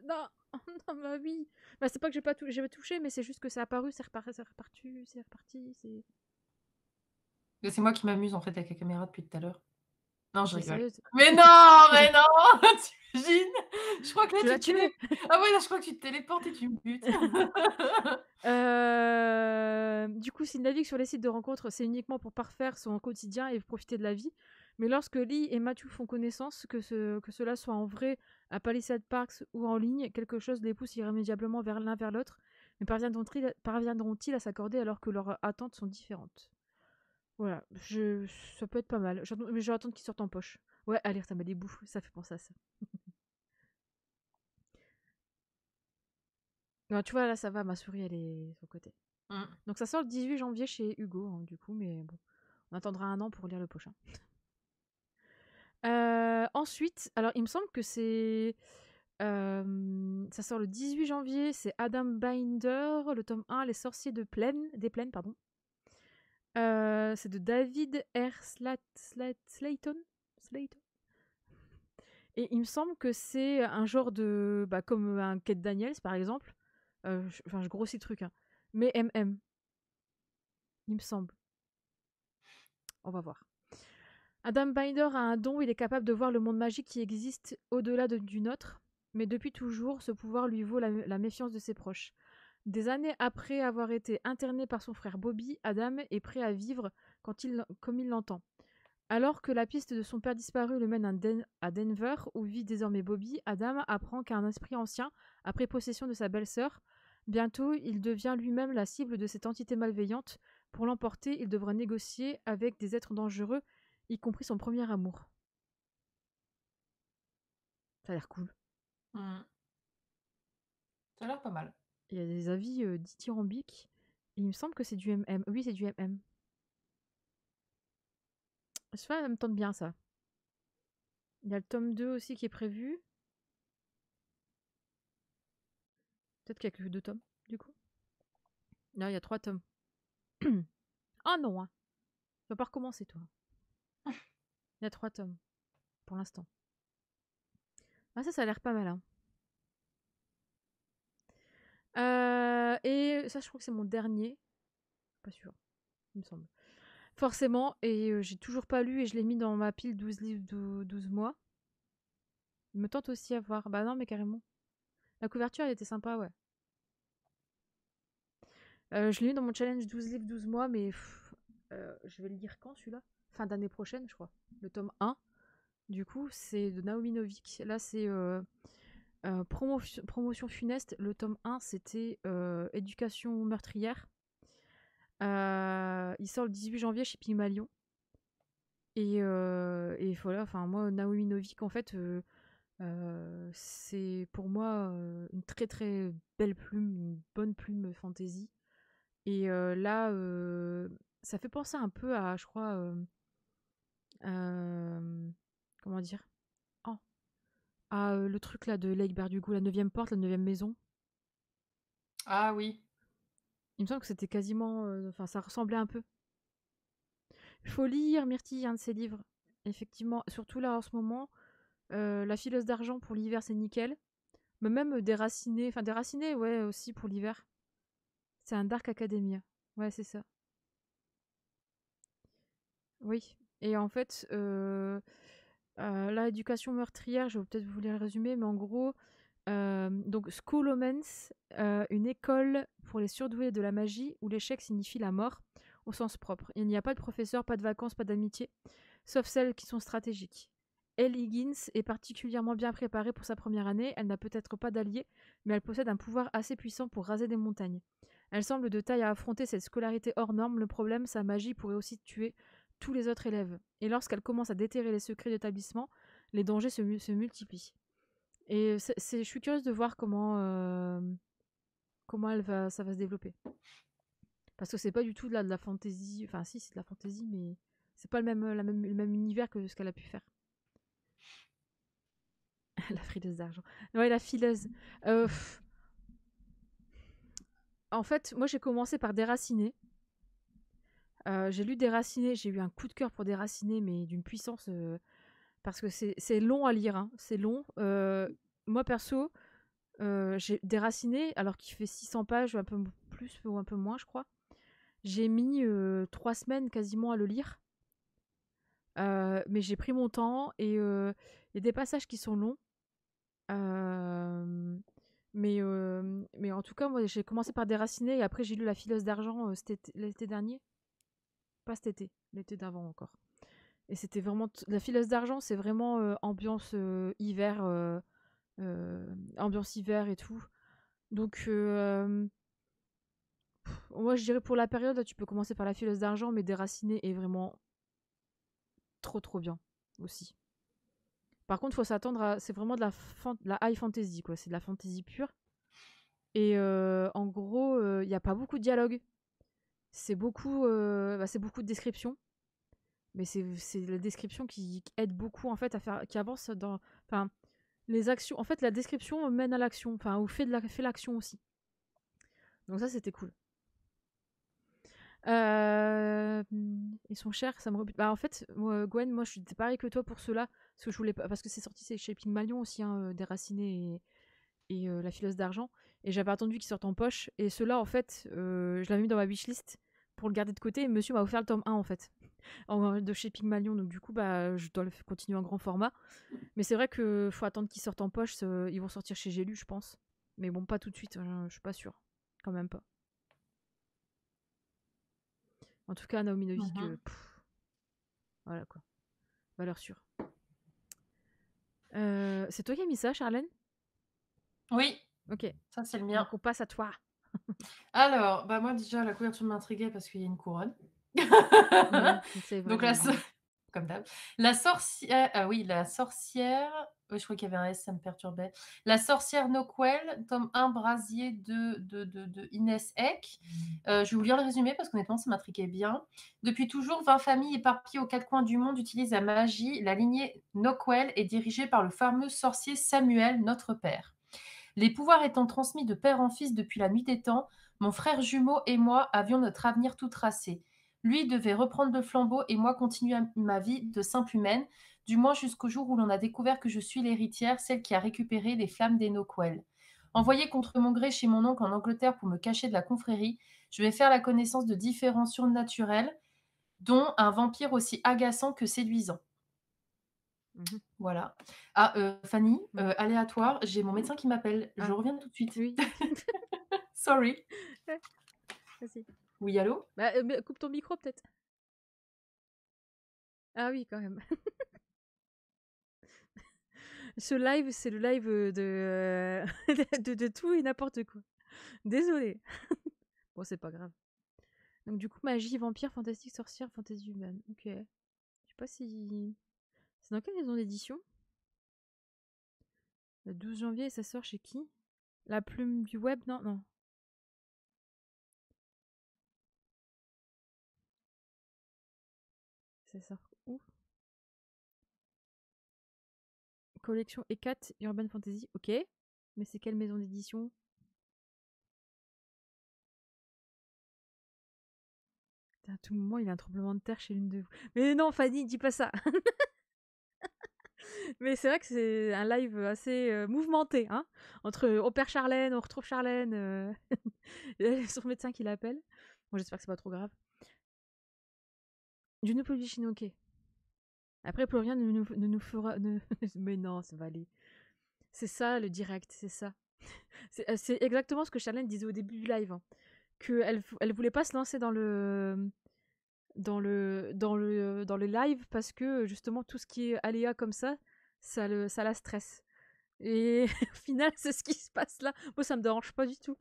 Non, non, bah oui. Bah, c'est pas que j'ai pas touché, mais c'est juste que c'est apparu, c'est reparti, c'est... C'est moi qui m'amuse en fait avec la caméra depuis tout à l'heure. Non, je Bah, rigole. sérieuse. Mais non, Je, mais non! Tu imagines? Je crois que là je tu la te télé tuer. ah ouais, là je crois que tu te téléportes et tu me butes. Du coup, s'il navigue sur les sites de rencontres, c'est uniquement pour parfaire son quotidien et profiter de la vie. Mais lorsque Lee et Matthew font connaissance, que cela soit en vrai à Palisade Parks ou en ligne, quelque chose les pousse irrémédiablement vers l'un vers l'autre. Mais parviendront-ils à s'accorder alors que leurs attentes sont différentes? Voilà, ça peut être pas mal. Mais je vais attendre qu'ils sortent en poche. Ouais, allez, ça m'a des bouffes, ça fait penser à ça. Non, tu vois, là, ça va, ma souris, elle est sur le côté. Mmh. Donc ça sort le 18 janvier chez Hugo, hein, du coup, mais bon, on attendra un an pour lire le prochain. Ensuite, alors il me semble que c'est... ça sort le 18 janvier, c'est Adam Binder, le tome 1, Les sorciers des plaines, pardon. C'est de David R. Slayton. Et il me semble que c'est un genre de... Bah, comme un Kate Daniels, par exemple. Enfin, je grossis le truc, hein. Mais MM, il me semble. On va voir. Adam Binder a un don, il est capable de voir le monde magique qui existe au-delà du nôtre, mais depuis toujours, ce pouvoir lui vaut la méfiance de ses proches. Des années après avoir été interné par son frère Bobby, Adam est prêt à vivre comme il l'entend. Alors que la piste de son père disparu le mène à Denver, où vit désormais Bobby, Adam apprend qu'un esprit ancien a pris possession de sa belle-sœur. Bientôt, il devient lui-même la cible de cette entité malveillante. Pour l'emporter, il devra négocier avec des êtres dangereux, y compris son premier amour. Ça a l'air cool. Mmh. Ça a l'air pas mal. Il y a des avis dithyrambiques. Et il me semble que c'est du MM. Oui, c'est du MM. Ça me tente bien, ça. Il y a le tome 2 aussi qui est prévu. Peut-être qu'il y a que 2 tomes, du coup. Non, il y a 3 tomes. Ah non, hein. Tu vas pas recommencer, toi. Il y a 3 tomes, pour l'instant. Ah, ça a l'air pas mal, hein. Et ça, je crois que c'est mon dernier. Pas sûr, il me semble. Forcément, et j'ai toujours pas lu et je l'ai mis dans ma pile 12 livres 12 mois. Il me tente aussi à voir. Bah non, mais carrément. La couverture, elle était sympa, ouais. Je l'ai mis dans mon challenge 12 livres 12 mois, mais je vais le lire quand, celui-là? Fin d'année prochaine, je crois. Le tome 1. Du coup, c'est de Naomi Novik. Là, c'est promotion funeste. Le tome 1, c'était éducation meurtrière. Il sort le 18 janvier chez Pygmalion. Et voilà, enfin, moi, Naomi Novik, en fait, c'est pour moi une très très belle plume, une bonne plume fantasy. Et là, ça fait penser un peu à, je crois, comment dire? Oh, à le truc là de Lake Bardugo, la 9e porte, la 9e maison. Ah oui. Il me semble que c'était quasiment. Enfin, ça ressemblait un peu. Il faut lire Myrtille, un de ses livres. Effectivement, surtout là en ce moment. La fileuse d'argent pour l'hiver, c'est nickel. Mais même Déraciné, enfin Déraciné, ouais, aussi pour l'hiver. C'est un Dark Academia. Ouais, c'est ça. Oui. Et en fait, là, éducation meurtrière, je vais peut-être vous lire le résumé, mais en gros, donc Schoolomance, une école pour les surdoués de la magie où l'échec signifie la mort au sens propre. Il n'y a pas de professeur, pas de vacances, pas d'amitié, sauf celles qui sont stratégiques. Elle Higgins est particulièrement bien préparée pour sa première année. Elle n'a peut-être pas d'alliés, mais elle possède un pouvoir assez puissant pour raser des montagnes. Elle semble de taille à affronter cette scolarité hors norme. Le problème, sa magie pourrait aussi tuer tous les autres élèves. Et lorsqu'elle commence à déterrer les secrets d'établissement, les dangers se multiplient. Et je suis curieuse de voir comment ça va se développer. Parce que c'est pas du tout de la fantasy. Enfin, si, c'est de la fantasy, mais c'est pas le même univers que ce qu'elle a pu faire. La frileuse d'argent. Ouais, la fileuse. En fait, moi j'ai commencé par Déraciné. J'ai lu Déraciné, j'ai eu un coup de cœur pour Déraciné, mais d'une puissance, parce que c'est long à lire, hein, c'est long. Moi perso, j'ai Déraciné, alors qu'il fait 600 pages, un peu plus ou un peu moins, je crois. J'ai mis 3 semaines quasiment à le lire. Mais j'ai pris mon temps et il y a des passages qui sont longs. Mais en tout cas, moi, j'ai commencé par Déraciné et après j'ai lu La Fileuse d'argent l'été dernier. Pas cet été, l'été d'avant encore. Et c'était vraiment... La Fileuse d'argent, c'est vraiment ambiance hiver, ambiance hiver et tout. Donc, moi, je dirais pour la période, là, tu peux commencer par La Fileuse d'argent, mais Déraciné est vraiment trop trop bien aussi. Par contre, faut s'attendre à... C'est vraiment de la high fantasy, quoi. C'est de la fantasy pure. Et en gros, il n'y a pas beaucoup de dialogue. C'est beaucoup de descriptions. Mais c'est la description qui aide beaucoup, en fait, à faire... qui avance dans... Enfin, les actions... En fait, la description mène à l'action. Enfin, ou fait l'action aussi. Donc ça, c'était cool. Ils sont chers, ça me rebute. Bah, en fait, Gwen, moi, je suis pareil que toi pour ceux-là. Parce que je voulais pas... Parce que c'est sorti, c'est chez Pygmalion aussi, hein, Déraciné et La Fileuse d'argent. Et j'avais attendu qu'ils sortent en poche. Et ceux-là, en fait, je l'avais mis dans ma wishlist pour le garder de côté. Et monsieur m'a offert le tome 1, en fait, de chez Pygmalion. Donc, du coup, bah, je dois le continuer en grand format. Mais c'est vrai qu'il faut attendre qu'ils sortent en poche. Ils vont sortir chez J'ai lu, je pense. Mais bon, pas tout de suite. Je suis pas sûre. Quand même pas. En tout cas, Naomi Novik, voilà quoi. Valeur sûre. C'est toi qui as mis ça, Charlène? Oui. Ok. Ça, c'est le mien. Donc, on passe à toi. Alors, bah moi déjà, la couverture m'intriguait parce qu'il y a une couronne. C'est vrai. Donc comme d'hab. La sorcière, ah oui, la sorcière, oui, je crois qu'il y avait un S, ça me perturbait. La sorcière Noquel, tome 1, Brasier de Inès Eck. Je vais vous lire le résumé parce qu'honnêtement, ça m'intriguait bien. Depuis toujours, 20 familles éparpillées aux 4 coins du monde utilisent la magie. La lignée Noquel est dirigée par le fameux sorcier Samuel, notre père. Les pouvoirs étant transmis de père en fils depuis la nuit des temps, mon frère jumeau et moi avions notre avenir tout tracé. Lui devait reprendre le flambeau et moi continuer ma vie de simple humaine, du moins jusqu'au jour où l'on a découvert que je suis l'héritière, celle qui a récupéré les flammes des Noquel. Envoyée contre mon gré chez mon oncle en Angleterre pour me cacher de la confrérie, je vais faire la connaissance de différents surnaturels, dont un vampire aussi agaçant que séduisant. Voilà. Ah, Fanny, aléatoire, j'ai mon médecin qui m'appelle. Je reviens tout de suite. Oui. Sorry. Vas-y. Oui, allô? Bah, coupe ton micro, peut-être. Ah oui, quand même. Ce live, c'est le live de tout et n'importe quoi. Désolée. Bon, c'est pas grave. Donc, du coup, magie, vampire, fantastique, sorcière, fantasy humaine. Ok. Je sais pas si... C'est dans quelle maison d'édition? Le 12 janvier, ça sort chez qui? La plume du web? Non, non. Ça sort où? Collection E4 Urban Fantasy. Ok. Mais c'est quelle maison d'édition? À tout moment, il y a un tremblement de terre chez l'une de vous. Mais non, Fanny, dis pas ça. Mais c'est vrai que c'est un live assez mouvementé, hein. Entre on perd Charlène, on retrouve Charlène, son médecin qui l'appelle. Bon, j'espère que c'est pas trop grave. Du New Publishing, ok. Après, plus rien ne nous fera... Mais non, ça va aller. C'est ça, le direct, c'est ça. C'est exactement ce que Charlène disait au début du live. Hein. Elle voulait pas se lancer dans le live parce que justement tout ce qui est aléa comme ça la stresse. Et au final, c'est ce qui se passe là. Moi, ça me dérange pas du tout.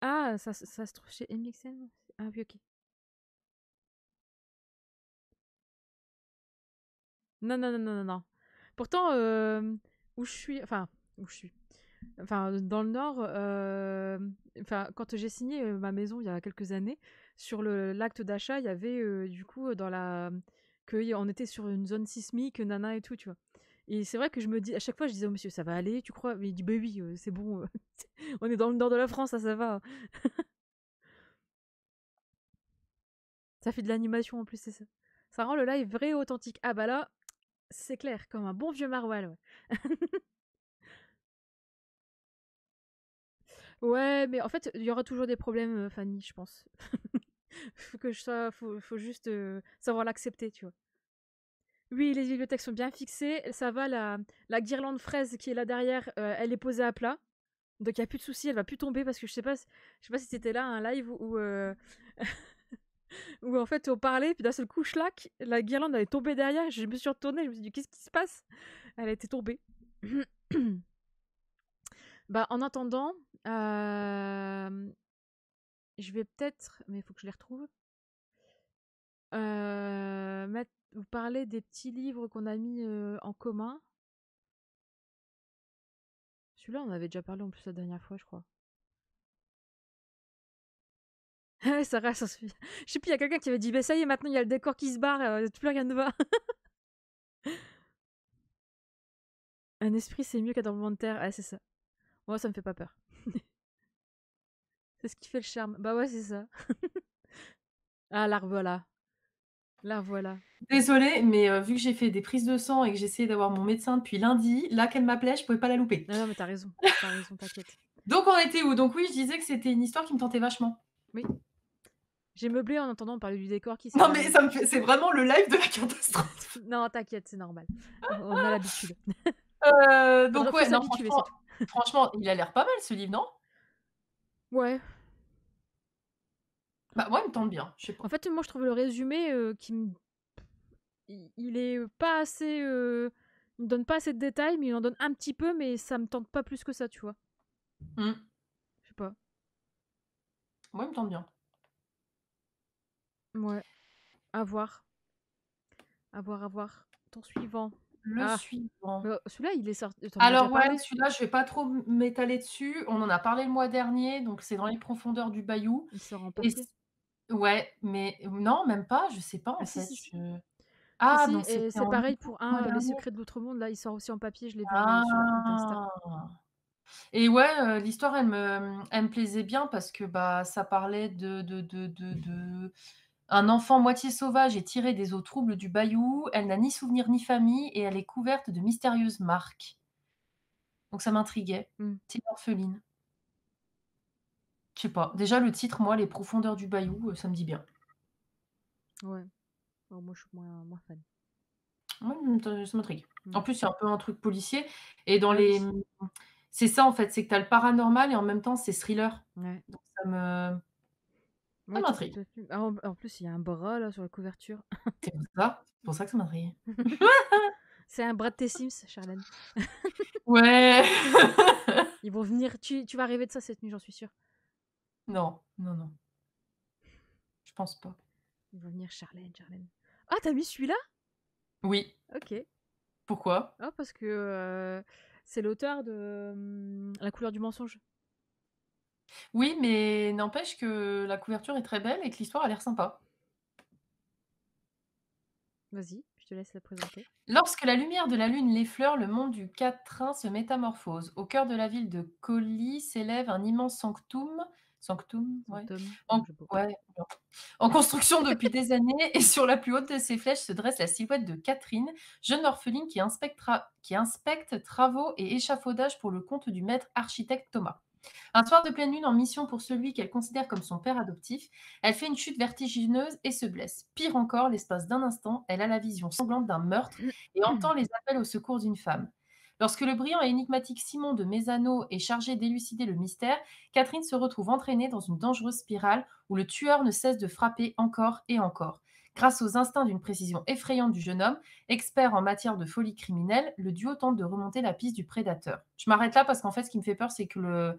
Ah, ça se trouve chez MXN. Ah oui, ok. Non, non, non, non, non, non. Pourtant, où je suis, dans le Nord, quand j'ai signé ma maison il y a quelques années, sur l'acte d'achat, il y avait du coup on était sur une zone sismique, nana et tout, tu vois. Et c'est vrai que je me dis, à chaque fois, je disais, oh monsieur, ça va aller, tu crois? Mais il dit, bah oui, c'est bon, on est dans le nord de la France, ça va. Ça fait de l'animation en plus, c'est ça. Ça rend le live vrai et authentique. Ah bah là, c'est clair, comme un bon vieux maroilles, ouais. Ouais, mais en fait, il y aura toujours des problèmes, Fanny, je pense. Faut juste savoir l'accepter, tu vois. Oui, les bibliothèques sont bien fixées. Ça va, la guirlande fraise qui est là derrière, elle est posée à plat. Donc il n'y a plus de souci, elle va plus tomber parce que je sais pas si c'était là un live où en fait on parlait, puis d'un seul coup, schlac, la guirlande elle est tombée derrière. Je me suis retournée, je me suis dit qu'est-ce qui se passe? Elle était tombée. Bah en attendant, je vais peut-être, mais il faut que je les retrouve. Vous parler des petits livres qu'on a mis en commun. Celui-là, on avait déjà parlé en plus la dernière fois, je crois. Sarah, ça se fait. Je sais plus, il y a quelqu'un qui avait dit bah, ça y est, maintenant il y a le décor qui se barre, plus rien ne va. Un esprit, c'est mieux qu'un tremblement de terre. Ah, c'est ça. Moi, ça me fait pas peur. C'est ce qui fait le charme. Bah ouais, c'est ça. Ah, la revoilà. La revoilà. Désolée, mais vu que j'ai fait des prises de sang et que j'ai essayé d'avoir mon médecin depuis lundi, là qu'elle m'appelait, je pouvais pas la louper. Non, non, mais t'as raison. T'as raison, t'inquiète. Donc on était où? Donc oui, je disais que c'était une histoire qui me tentait vachement. Oui. J'ai meublé en entendant parler du décor qui s'est Non mais barré. ça me fait c'est vraiment le live de la catastrophe. Non, t'inquiète, c'est normal. On a l'habitude. Donc Faut ouais, non s'habituer, c'est franchement tout. franchement, il a l'air pas mal ce livre, non? Ouais. Bah moi, il me tente bien, je sais En pas. fait, moi, je trouve le résumé il est pas assez. Il me donne pas assez de détails, mais il en donne un petit peu, mais ça me tente pas plus que ça, tu vois. Mmh. Je sais pas. Moi, il me tente bien. Ouais. À voir. À voir, à voir. Ton suivant. Le Ah, suivant. celui-là, il est sorti. T'en as déjà Alors ouais, parlé? celui-là, je vais pas trop m'étaler dessus. On en a parlé le mois dernier, donc c'est dans les profondeurs du bayou Il sort en et papier. ouais, mais non, même pas, je sais pas en Ah, si, fait, si, si. Si, Ah si, donc et c'était c'est en pareil audio pour le mois Les dernier? Secrets de l'Outre-Monde. Là, il sort aussi en papier. Je l'ai vu sur le compte d'Insta. Ah! Et ouais, l'histoire elle me plaisait bien parce que, bah, ça parlait de un enfant moitié sauvage est tiré des eaux troubles du bayou. Elle n'a ni souvenir ni famille et elle est couverte de mystérieuses marques. Donc ça m'intriguait. Hmm. Petite orpheline. Je sais pas. Déjà le titre, moi, Les profondeurs du bayou, ça me dit bien. Ouais. Oh, moi, je suis moins fan. Moi, ça m'intrigue. En Hmm. plus, c'est un peu un truc policier et dans Ah oui. les c'est ça en fait, c'est que tu as le paranormal et en même temps c'est thriller. Ouais. Donc ça Ouais, tu sais m'intrigue. pas plus. Ah, en plus, il y a un bras là sur la couverture. C'est pour ça que ça m'intrigue. C'est un bras de tes Sims, Charlène. Ouais. Ils vont venir. Tu vas rêver de ça cette nuit, j'en suis sûre. Non, non, non, je pense pas. Ils vont venir, Charlène, Charlène. Ah, t'as mis celui-là? Oui. Ok. Pourquoi? Ah, parce que c'est l'auteur de La couleur du mensonge. Oui, mais n'empêche que la couverture est très belle et que l'histoire a l'air sympa. Vas-y, je te laisse la présenter. Lorsque la lumière de la lune l'effleure, le monde du quatrain se métamorphose. Au cœur de la ville de Colli s'élève un immense sanctum. Sanctum, ouais. Sanctum. En, Non, je sais pas. ouais, non. En construction depuis des années, et sur la plus haute de ses flèches se dresse la silhouette de Catherine, jeune orpheline qui inspecte travaux et échafaudages pour le compte du maître architecte Thomas. Un soir de pleine lune, en mission pour celui qu'elle considère comme son père adoptif, elle fait une chute vertigineuse et se blesse. Pire encore, l'espace d'un instant, elle a la vision sanglante d'un meurtre et entend les appels au secours d'une femme. Lorsque le brillant et énigmatique Simon de Mesano est chargé d'élucider le mystère, Catherine se retrouve entraînée dans une dangereuse spirale où le tueur ne cesse de frapper encore et encore. Grâce aux instincts d'une précision effrayante du jeune homme, expert en matière de folie criminelle, le duo tente de remonter la piste du prédateur. Je m'arrête là parce qu'en fait, ce qui me fait peur, c'est que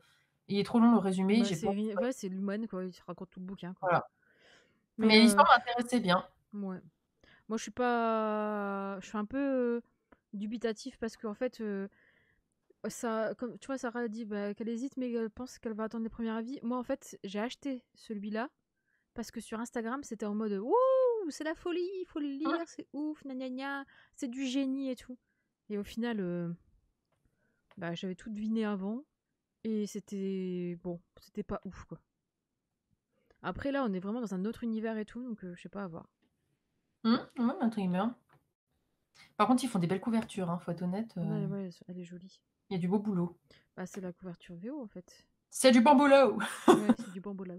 il est trop long le résumé, Bah, j'ai pas ouais, c'est l'humaine, quoi. Il te raconte tout le bouquin, quoi. voilà. Mais Mais l'histoire m'intéressait bien. ouais. Moi, je suis pas. Je suis un peu dubitatif parce qu'en fait, ça, comme tu vois, Sarah a dit bah, qu'elle hésite, mais elle pense qu'elle va attendre les premiers avis. Moi, en fait, j'ai acheté celui-là parce que sur Instagram, c'était en mode Wouh, c'est la folie, il faut le Mmh. lire, c'est ouf, gna gna gna, c'est du génie et tout. Et au final, bah, j'avais tout deviné avant et c'était bon, c'était pas ouf quoi. Après, là, on est vraiment dans un autre univers et tout, donc je sais pas, à voir. Ouais, un dreamer. Par contre, ils font des belles couvertures, hein, faut être honnête. Ouais, ouais, elle est jolie. Il y a du beau boulot. Bah, c'est la couverture VO, en fait. C'est du bon boulot! Ouais, c'est du bamboula.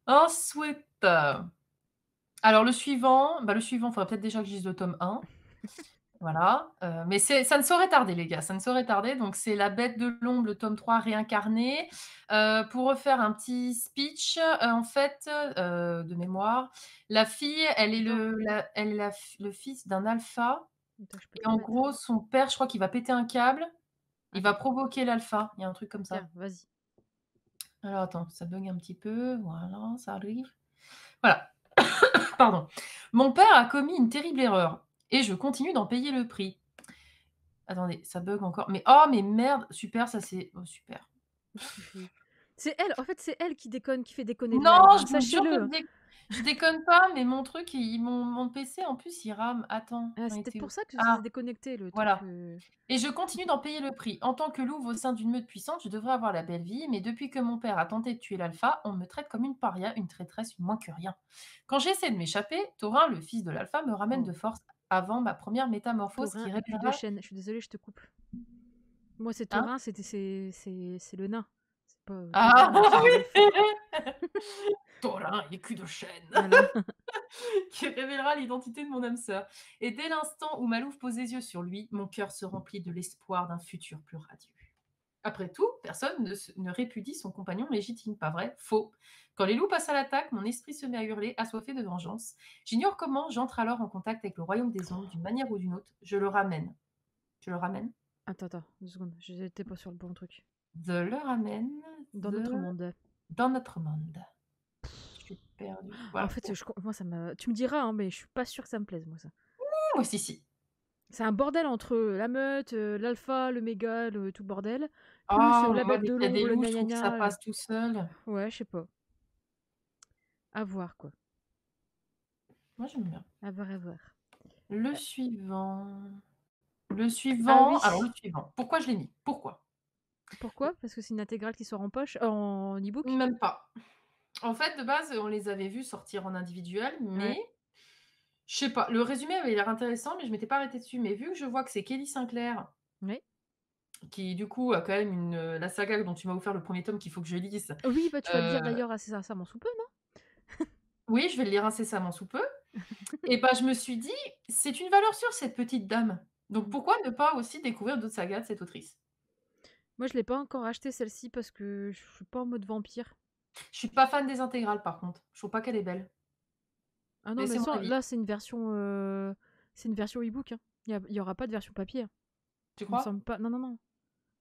Ensuite, alors le suivant, faudrait peut-être déjà que je lise le tome 1. Voilà, mais ça ne saurait tarder les gars, ça ne saurait tarder. Donc c'est La Bête de l'ombre, le tome 3 réincarné. Pour refaire un petit speech, en fait, de mémoire, la fille, elle est Attends, le fils d'un alpha attends, je peux et te le en mettre. gros son père, je crois qu'il va péter un câble, il va Attends, provoquer l'alpha, il y a un truc comme ça. tiens, vas-y. Alors attends, ça bug un petit peu, voilà, ça arrive. Voilà. Pardon. Mon père a commis une terrible erreur et je continue d'en payer le prix. Attendez, ça bug encore. Mais oh, mais merde, super, ça c'est oh, super. Qu'est-ce que tu fais? C'est elle, en fait, c'est elle qui déconne, qui fait déconner le Non, live, hein, je vous jure que sachez-le. je déconne pas, mais mon truc, mon PC en plus, il rame. Attends, Ah, on c'est peut-être était pour où? ça que ça s'est Ah, déconnecté, le truc. voilà. Et je continue d'en payer le prix. En tant que louve au sein d'une meute puissante, je devrais avoir la belle vie, mais depuis que mon père a tenté de tuer l'alpha, on me traite comme une paria, une traîtresse, une moins que rien. Quand j'essaie de m'échapper, Thorin, le fils de l'alpha, me ramène Oh, de force avant ma première métamorphose Taurin, qui écu de révélera. chêne. Je suis désolée, je te coupe. Moi, c'est Hein? Taurin, c'est le nain. C'est pas Ah Taurin, le fils de l'elfe. oui! Thorin, écu de chêne! Voilà. Qui révélera l'identité de mon âme sœur. Et dès l'instant où Malouf pose les yeux sur lui, mon cœur se remplit de l'espoir d'un futur plus radieux. Après tout, personne ne répudie son compagnon légitime, pas vrai? Faux. Quand les loups passent à l'attaque, mon esprit se met à hurler, assoiffé de vengeance. J'ignore comment j'entre alors en contact avec le royaume des ombres, d'une manière ou d'une autre. Je le ramène. Je le ramène. Attends, 2 secondes. J'étais pas sur le bon truc. Je le ramène. Dans notre monde. Dans notre monde. Je suis perdue. En Voilà. fait, moi, ça m'a. Tu me diras, hein, mais je suis pas sûre que ça me plaise, moi, ça. Oh, si, si. C'est un bordel entre la meute, l'alpha, le méga, tout le bordel, plus Ah, mais la moi, bête dès de qu'il y a des l'ombre, le loups, gna je gna trouve que ça gna. passe tout seul. Ouais, je sais pas. À voir, quoi. Moi, j'aime bien. À voir, à voir. Le suivant. Le Ah suivant. oui. Alors, le suivant. Pourquoi je l'ai mis? Pourquoi? Pourquoi? Parce que c'est une intégrale qui sort en poche, en e-book? Même pas. En fait, de base, on les avait vus sortir en individuel, mais Ouais. je sais pas. Le résumé avait l'air intéressant, mais je m'étais pas arrêtée dessus. Mais vu que je vois que c'est Kelly Sinclair Oui. qui, du coup, a quand même la saga dont tu m'as offert le premier tome qu'il faut que je lise. Oui, bah tu vas le lire euh, d'ailleurs assez sincèrement sous peu, non? oui, je vais le lire incessamment sous peu. Et bah, je me suis dit, c'est une valeur sûre, cette petite dame. Donc, Mm. pourquoi ne pas aussi découvrir d'autres sagas de cette autrice? Moi, je l'ai pas encore acheté celle-ci parce que je suis pas en mode vampire. Je suis pas fan des intégrales, par contre. Je trouve pas qu'elle est belle. Ah non, Mais mais c'est mon ça, avis. là, c'est une version e-book, hein. Il y aura pas de version papier, hein. Tu Il me crois? semble pas. Non, non, non.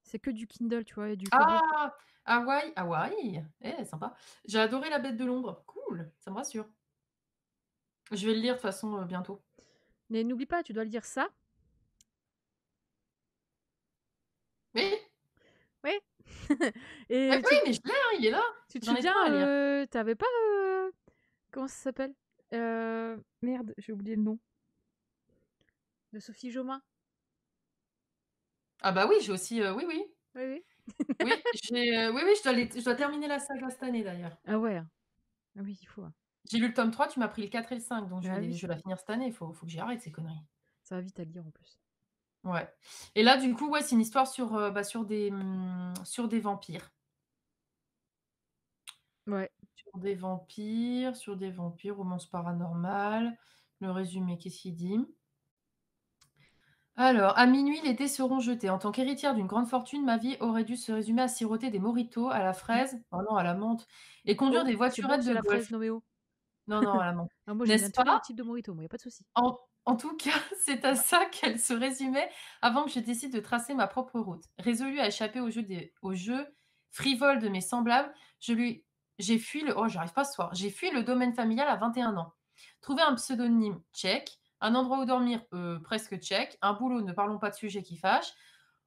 C'est que du Kindle, tu vois, et du Kobo. Ah! Hawaï, Hawaï! Eh, sympa. J'ai adoré La Bête de l'ombre. Cool, ça me rassure. Je vais le lire de toute façon, bientôt. Mais n'oublie pas, tu dois lire ça. Oui, Oui. oui, Et oui, mais je l'ai, hein, il est là. tu te J'en ai souviens, plein à lire. t'avais pas. Comment ça s'appelle? Merde, j'ai oublié le nom. De Sophie Jomain. Ah bah oui, j'ai aussi, oui, oui. Oui, oui. Oui, oui, oui, je dois terminer la saga cette année d'ailleurs. Ah ouais, hein. Ah oui, il faut, hein. J'ai lu le tome 3, tu m'as pris le 4 et le 5, donc Ah je oui, vais la finir cette année. Faut que j'y arrête ces conneries. ça va vite à lire en plus. Ouais. Et là, du coup, ouais, c'est une histoire sur, sur des vampires. Ouais. Sur des vampires, romance paranormale. Le résumé, qu'est-ce qu'il dit? Alors, à minuit, les dés seront jetés. En tant qu'héritière d'une grande fortune, ma vie aurait dû se résumer à siroter des mojitos à la fraise, oh non, à la menthe, et conduire Oh, des c'est bon, voiturettes c'est de la golf. fraise Noméo. Non, non, à la menthe. Ah, moi, j'aime bien N'est-ce tous les pas? types de mojito, moi, y a pas de souci. En tout cas, c'est à ça qu'elle se résumait avant que je décide de tracer ma propre route. Résolue à échapper au jeu frivole de mes semblables, j'ai fui oh, j'arrive pas ce soir. J'ai fui le domaine familial à 21 ans. Trouver un pseudonyme check, un endroit où dormir presque check, un boulot, ne parlons pas de sujet qui fâche.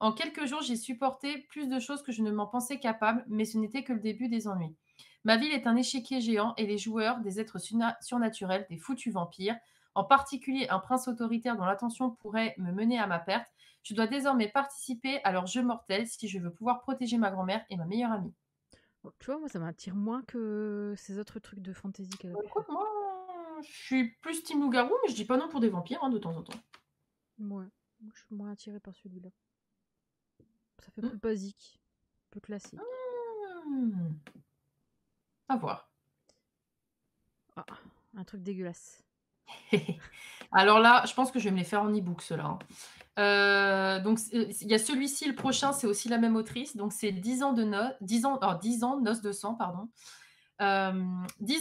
En quelques jours, j'ai supporté plus de choses que je ne m'en pensais capable, mais ce n'était que le début des ennuis. Ma ville est un échiquier géant et les joueurs, des êtres surnaturels, des foutus vampires, en particulier un prince autoritaire dont l'attention pourrait me mener à ma perte. Je dois désormais participer à leur jeu mortel si je veux pouvoir protéger ma grand-mère et ma meilleure amie. Bon, tu vois, moi, ça m'attire moins que ces autres trucs de fantasy qu'elle a Bah, pu écoute, faire. moi, je suis plus team loup-garou, mais je dis pas non pour des vampires, hein, de temps en temps. Ouais, moi, je suis moins attirée par celui-là. Ça fait Mmh. plus basique, plus classique. Mmh. À voir. Ah, un truc dégueulasse. Alors là, je pense que je vais me les faire en e-book ceux-là, hein. Donc il y a celui-ci, le prochain, c'est aussi la même autrice, donc c'est 10 ans de no 10 ans, alors 10 ans, noces de sang, pardon. 10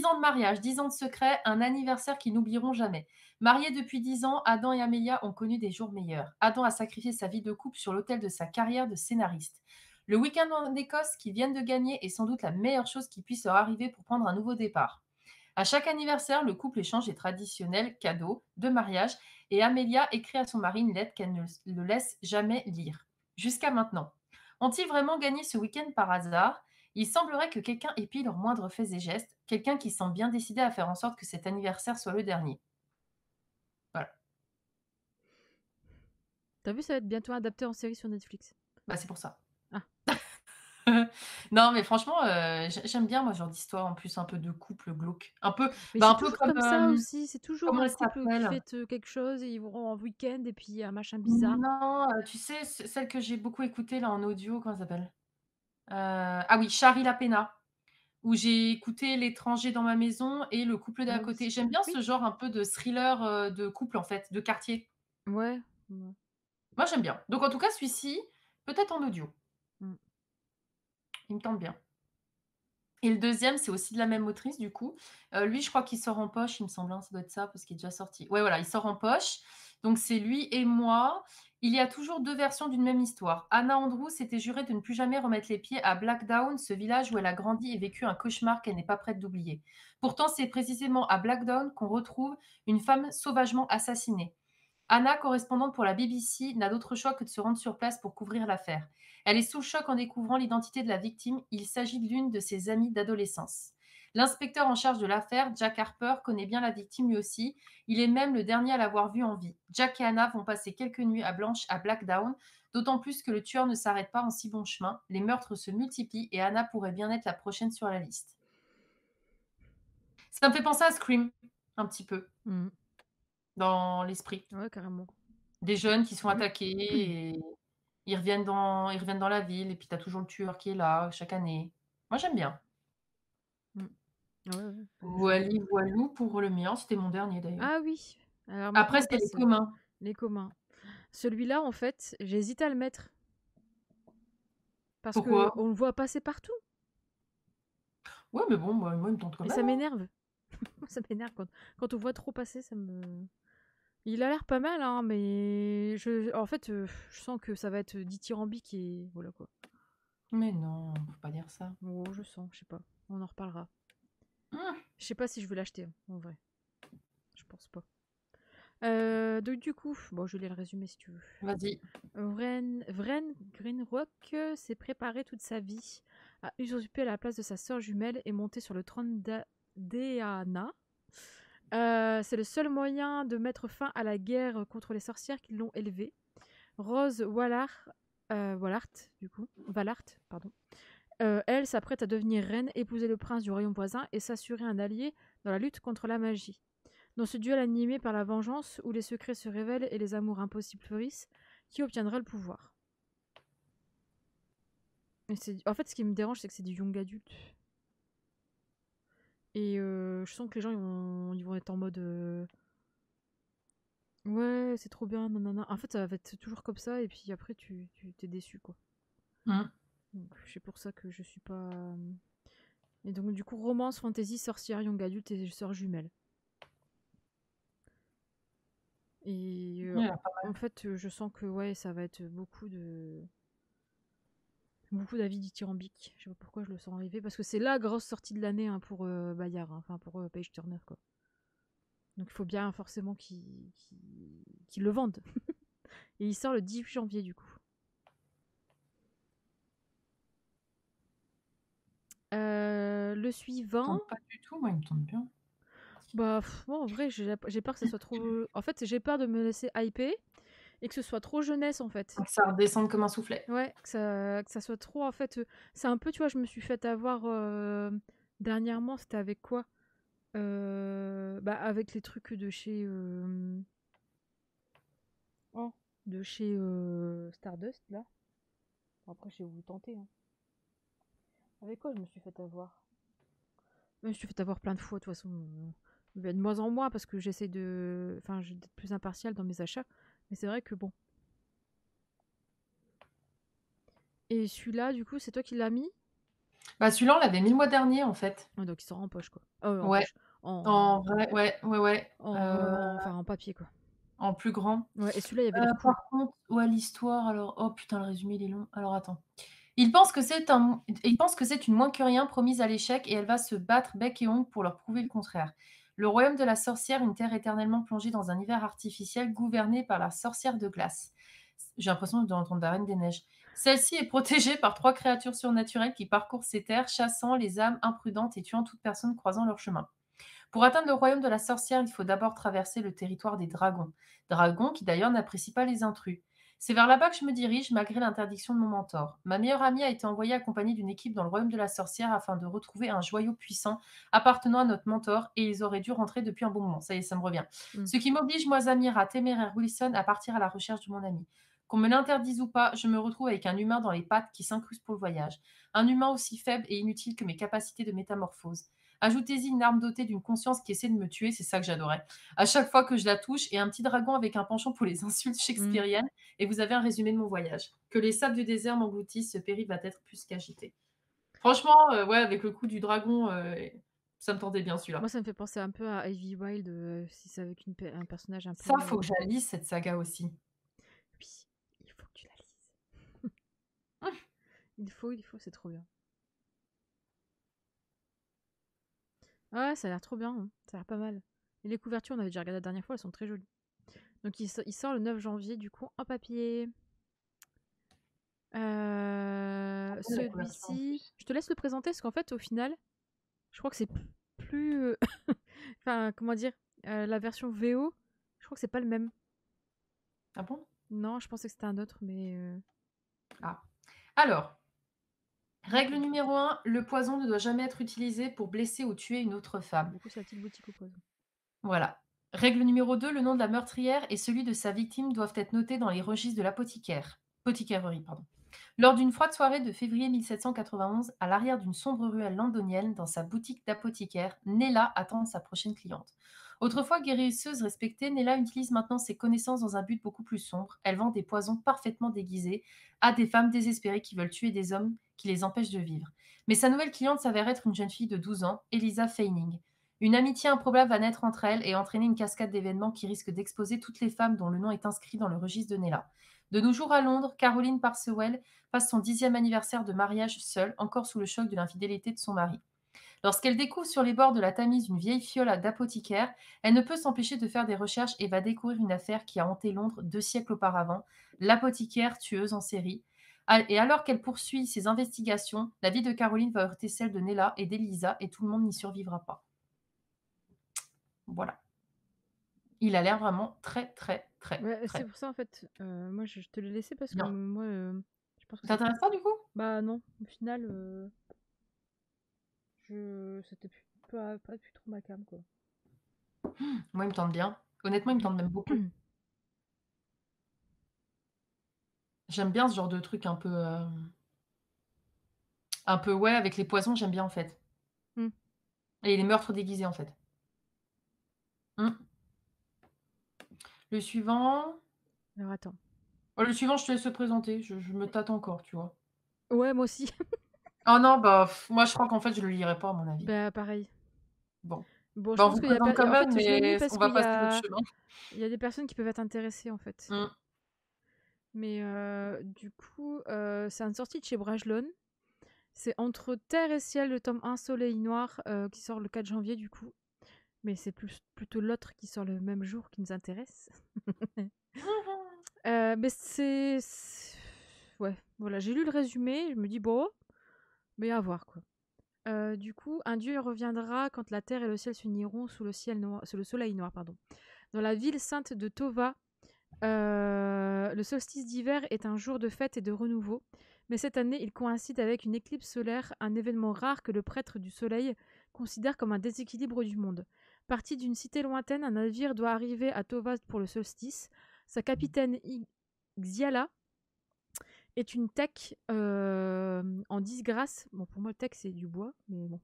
ans de mariage, 10 ans de secret, un anniversaire qu'ils n'oublieront jamais. Mariés depuis 10 ans, Adam et Amelia ont connu des jours meilleurs. Adam a sacrifié sa vie de couple sur l'autel de sa carrière de scénariste. Le week-end en Écosse qu'ils viennent de gagner est sans doute la meilleure chose qui puisse leur arriver pour prendre un nouveau départ. À chaque anniversaire, le couple échange les traditionnels cadeaux de mariage et Amelia écrit à son mari une lettre qu'elle ne le laisse jamais lire. Jusqu'à maintenant. Ont-ils vraiment gagné ce week-end par hasard? Il semblerait que quelqu'un épie leurs moindres faits et gestes, quelqu'un qui semble bien décidé à faire en sorte que cet anniversaire soit le dernier. Voilà. T'as vu, ça va être bientôt adapté en série sur Netflix. Bah, c'est pour ça. Ah. Non, mais franchement, j'aime bien moi ce genre d'histoire en plus un peu de couple glauque. Un peu, Mais bah, c'est un peu toujours comme, comme ça aussi. C'est toujours comment un elle couple qui s'appelle? fête quelque chose et ils vont en week-end et puis il y a un machin bizarre. Non, tu sais, celle que j'ai beaucoup écoutée là en audio, comment elle s'appelle? Ah oui, Shari Lapena, où j'ai écouté L'étranger dans ma maison et Le couple d'à Ah côté. oui. J'aime bien Oui. ce genre un peu de thriller, de couple en fait, de quartier. Ouais. Ouais. Moi j'aime bien. Donc en tout cas celui-ci, peut-être en audio. Mm. Il me tente bien. Et le deuxième, c'est aussi de la même autrice du coup. Lui, je crois qu'il sort en poche, il me semble, hein, ça doit être ça parce qu'il est déjà sorti. Ouais, voilà, il sort en poche. Donc c'est lui et moi. Il y a toujours 2 versions d'une même histoire. Anna Andrews s'était jurée de ne plus jamais remettre les pieds à Blackdown, ce village où elle a grandi et vécu un cauchemar qu'elle n'est pas prête d'oublier. Pourtant, c'est précisément à Blackdown qu'on retrouve une femme sauvagement assassinée. Anna, correspondante pour la BBC, n'a d'autre choix que de se rendre sur place pour couvrir l'affaire. Elle est sous le choc en découvrant l'identité de la victime. Il s'agit de l'une de ses amies d'adolescence. L'inspecteur en charge de l'affaire, Jack Harper, connaît bien la victime lui aussi. Il est même le dernier à l'avoir vue en vie. Jack et Anna vont passer quelques nuits à Blanche à Blackdown, d'autant plus que le tueur ne s'arrête pas en si bon chemin. Les meurtres se multiplient et Anna pourrait bien être la prochaine sur la liste. Ça me fait penser à Scream, un petit peu, Mm. dans l'esprit. Ouais, carrément. Des jeunes qui sont attaqués et ils reviennent dans la ville et puis tu as toujours le tueur qui est là chaque année. Moi, j'aime bien. Mm. Ouais, ouais. Voili voilou pour le mien, c'était mon dernier d'ailleurs. Ah oui. Alors maintenant, Après, on c'est les passe communs. les communs. Celui-là, en fait, j'ai hésité à le mettre parce que Pourquoi? on le voit passer partout Ouais, mais bon, moi, il me tente quand et même, ça hein. m'énerve. Ça m'énerve quand on voit trop passer, ça me. Il a l'air pas mal, hein, mais en fait, je sens que ça va être dithyrambique et voilà quoi. Mais non, faut pas dire ça. Oh, je sens, je sais pas. On en reparlera. Mmh, Je sais pas si je veux l'acheter, hein, en vrai. Je pense pas. Donc du coup, bon, je lis le résumé si tu veux. vas-y. Vren Greenrock s'est préparé toute sa vie à usurper la place de sa sœur jumelle et monter sur le trône d'Eana. C'est le seul moyen de mettre fin à la guerre contre les sorcières qui l'ont élevée. Rose Valart, pardon. Elle s'apprête à devenir reine, épouser le prince du royaume voisin et s'assurer un allié dans la lutte contre la magie. Dans ce duel animé par la vengeance, où les secrets se révèlent et les amours impossibles fleurissent, qui obtiendra le pouvoir? En fait, ce qui me dérange, c'est que c'est du young adulte. Et je sens que les gens, ils vont être en mode... Ouais, c'est trop bien, nanana. En fait, ça va être toujours comme ça, et puis après, tu t'es déçu, quoi. Mmh. Donc, c'est pour ça que je suis pas... Et donc, du coup, romance, fantasy, sorcière, young adulte et sœur jumelle. Et Ouais, pas en fait, je sens que ouais, ça va être beaucoup d'avis dithyrambiques. Je sais pas pourquoi je le sens arriver, parce que c'est la grosse sortie de l'année hein, pour Bayard, hein, enfin pour Page Turner, quoi. Donc il faut bien forcément qu'ils le vendent. Et il sort le 10 janvier, du coup. Le suivant, tente pas du tout, moi, il me tente bien. bah moi en vrai j'ai peur que ça soit trop. En fait j'ai peur de me laisser hyper et que ce soit trop jeunesse, en fait. Que ça redescende comme un soufflet. Ouais, que ça soit trop, en fait, c'est un peu, tu vois, je me suis fait avoir, dernièrement, c'était avec quoi? Bah, avec les trucs de chez, oh, de chez, Stardust, là. Bon, après, je vais vous tenter, hein. Avec quoi je me suis fait avoir? Je me suis fait avoir plein de fois, de toute façon, de moins en moins parce que j'essaie de enfin, d'être plus impartiale dans mes achats, mais c'est vrai que bon. Et celui-là, du coup, c'est toi qui l'as mis? Bah, celui-là, on l'avait mis le mois dernier, en fait. Ouais, donc il sort en poche, quoi. En Ouais, poche, en en vrai, ouais, ouais, ouais, enfin, en papier, quoi. en plus grand. Ouais, et celui-là, il avait l'air cool. Par contre, ouais, l'histoire, alors oh putain, le résumé, il est long. Alors attends. Il pense que c'est une moins que rien promise à l'échec et elle va se battre bec et ongles pour leur prouver le contraire. Le royaume de la sorcière, une terre éternellement plongée dans un hiver artificiel gouverné par la sorcière de glace. J'ai l'impression d'entendre la Reine des Neiges. Celle-ci est protégée par 3 créatures surnaturelles qui parcourent ces terres, chassant les âmes imprudentes et tuant toute personne croisant leur chemin. Pour atteindre le royaume de la sorcière, il faut d'abord traverser le territoire des dragons. Dragons qui d'ailleurs n'apprécient pas les intrus. C'est vers là-bas que je me dirige, malgré l'interdiction de mon mentor. Ma meilleure amie a été envoyée accompagnée d'une équipe dans le royaume de la sorcière afin de retrouver un joyau puissant appartenant à notre mentor, et ils auraient dû rentrer depuis un bon moment. Ça y est, ça me revient. Mm. Ce qui m'oblige, moi, Zamira, téméraire Wilson, à partir à la recherche de mon ami. Qu'on me l'interdise ou pas, je me retrouve avec un humain dans les pattes qui s'incruste pour le voyage. Un humain aussi faible et inutile que mes capacités de métamorphose. Ajoutez-y une arme dotée d'une conscience qui essaie de me tuer, c'est ça que j'adorais. À chaque fois que je la touche, et un petit dragon avec un penchant pour les insultes Mm. shakespeariennes, et vous avez un résumé de mon voyage. Que les sables du désert m'engloutissent, ce périple va être plus qu'agité. Franchement, ouais, avec le coup du dragon, ça me tentait bien Moi, celui-là. ça me fait penser un peu à Ivy Wild, si c'est avec un personnage un peu, Ça, faut que je la lise, cette saga aussi. oui, il faut que tu la lises. Il faut, c'est trop bien. Ouais, ça a l'air trop bien, hein. Ça a l'air pas mal. Et les couvertures, on avait déjà regardé la dernière fois, elles sont très jolies. Donc il sort le 9 janvier, du coup, en papier. La couverture en Celui-ci, plus. je te laisse le présenter parce qu'en fait, au final, je crois que c'est plus. Enfin, comment dire, la version VO, je crois que c'est pas le même. Ah bon? Non, je pensais que c'était un autre, mais. Ah. Alors, règle numéro 1, le poison ne doit jamais être utilisé pour blesser ou tuer une autre femme. Du coup, c'est la petite boutique au poison. Voilà. Règle numéro 2, le nom de la meurtrière et celui de sa victime doivent être notés dans les registres de l'apothicaire. Pardon. Lors d'une froide soirée de février 1791, à l'arrière d'une sombre ruelle londonienne, dans sa boutique d'apothicaire, Nella attend sa prochaine cliente. Autrefois guérisseuse respectée, Nella utilise maintenant ses connaissances dans un but beaucoup plus sombre. Elle vend des poisons parfaitement déguisés à des femmes désespérées qui veulent tuer des hommes qui les empêchent de vivre. Mais sa nouvelle cliente s'avère être une jeune fille de 12 ans, Elisa Feining. Une amitié improbable va naître entre elles et entraîner une cascade d'événements qui risquent d'exposer toutes les femmes dont le nom est inscrit dans le registre de Nella. De nos jours à Londres, Caroline Parsewell passe son 10e anniversaire de mariage seule, encore sous le choc de l'infidélité de son mari. Lorsqu'elle découvre sur les bords de la Tamise une vieille fiole d'apothicaire, elle ne peut s'empêcher de faire des recherches et va découvrir une affaire qui a hanté Londres 2 siècles auparavant, l'apothicaire tueuse en série. Et alors qu'elle poursuit ses investigations, la vie de Caroline va heurter celle de Nella et d'Elisa et tout le monde n'y survivra pas. Voilà. Il a l'air vraiment très, très, très, Ouais, c'est très pour ça, en fait, moi, je te l'ai laissé parce que bien. moi, je pense que Ça c'est. t'intéresse pas du coup? Bah non, au final, c'était pas plus trop ma came, quoi. Moi, il me tente bien. Honnêtement, il me tente même beaucoup. J'aime bien ce genre de truc un peu ouais, avec les poisons, j'aime bien en fait. Hmm. Et les meurtres déguisés en fait. Mmh. Le suivant Alors attends. le suivant, je te laisse le présenter. Je me tâte encore, tu vois? Ouais, moi aussi. Oh non, bah, moi je crois qu'en fait, je le lirai pas à mon avis. Bah pareil. Bon. Bon, je Bah, on pense vous qu'il y a présente quand en même, fait, je l'ai mis mais parce on va qu'il y passer notre a chemin. il y a des personnes qui peuvent être intéressées, en fait. Mmh. Mais du coup, c'est une sortie de chez Brajlon. C'est Entre terre et ciel, le tome 1 Soleil Noir, qui sort le 4 janvier, du coup. Mais c'est plutôt l'autre qui sort le même jour qui nous intéresse. Mais ouais, voilà, j'ai lu le résumé, je me dis, bon, mais à voir, quoi. Du coup, un dieu reviendra quand la terre et le ciel s'uniront sous le soleil noir, pardon. Dans la ville sainte de Tova, Le solstice d'hiver est un jour de fête et de renouveau, mais cette année, il coïncide avec une éclipse solaire, un événement rare que le prêtre du soleil considère comme un déséquilibre du monde. Parti d'une cité lointaine, un navire doit arriver à Tovast pour le solstice. Sa capitaine Xiala est une tech en disgrâce. Bon, pour moi, le tech, c'est du bois, mais bon,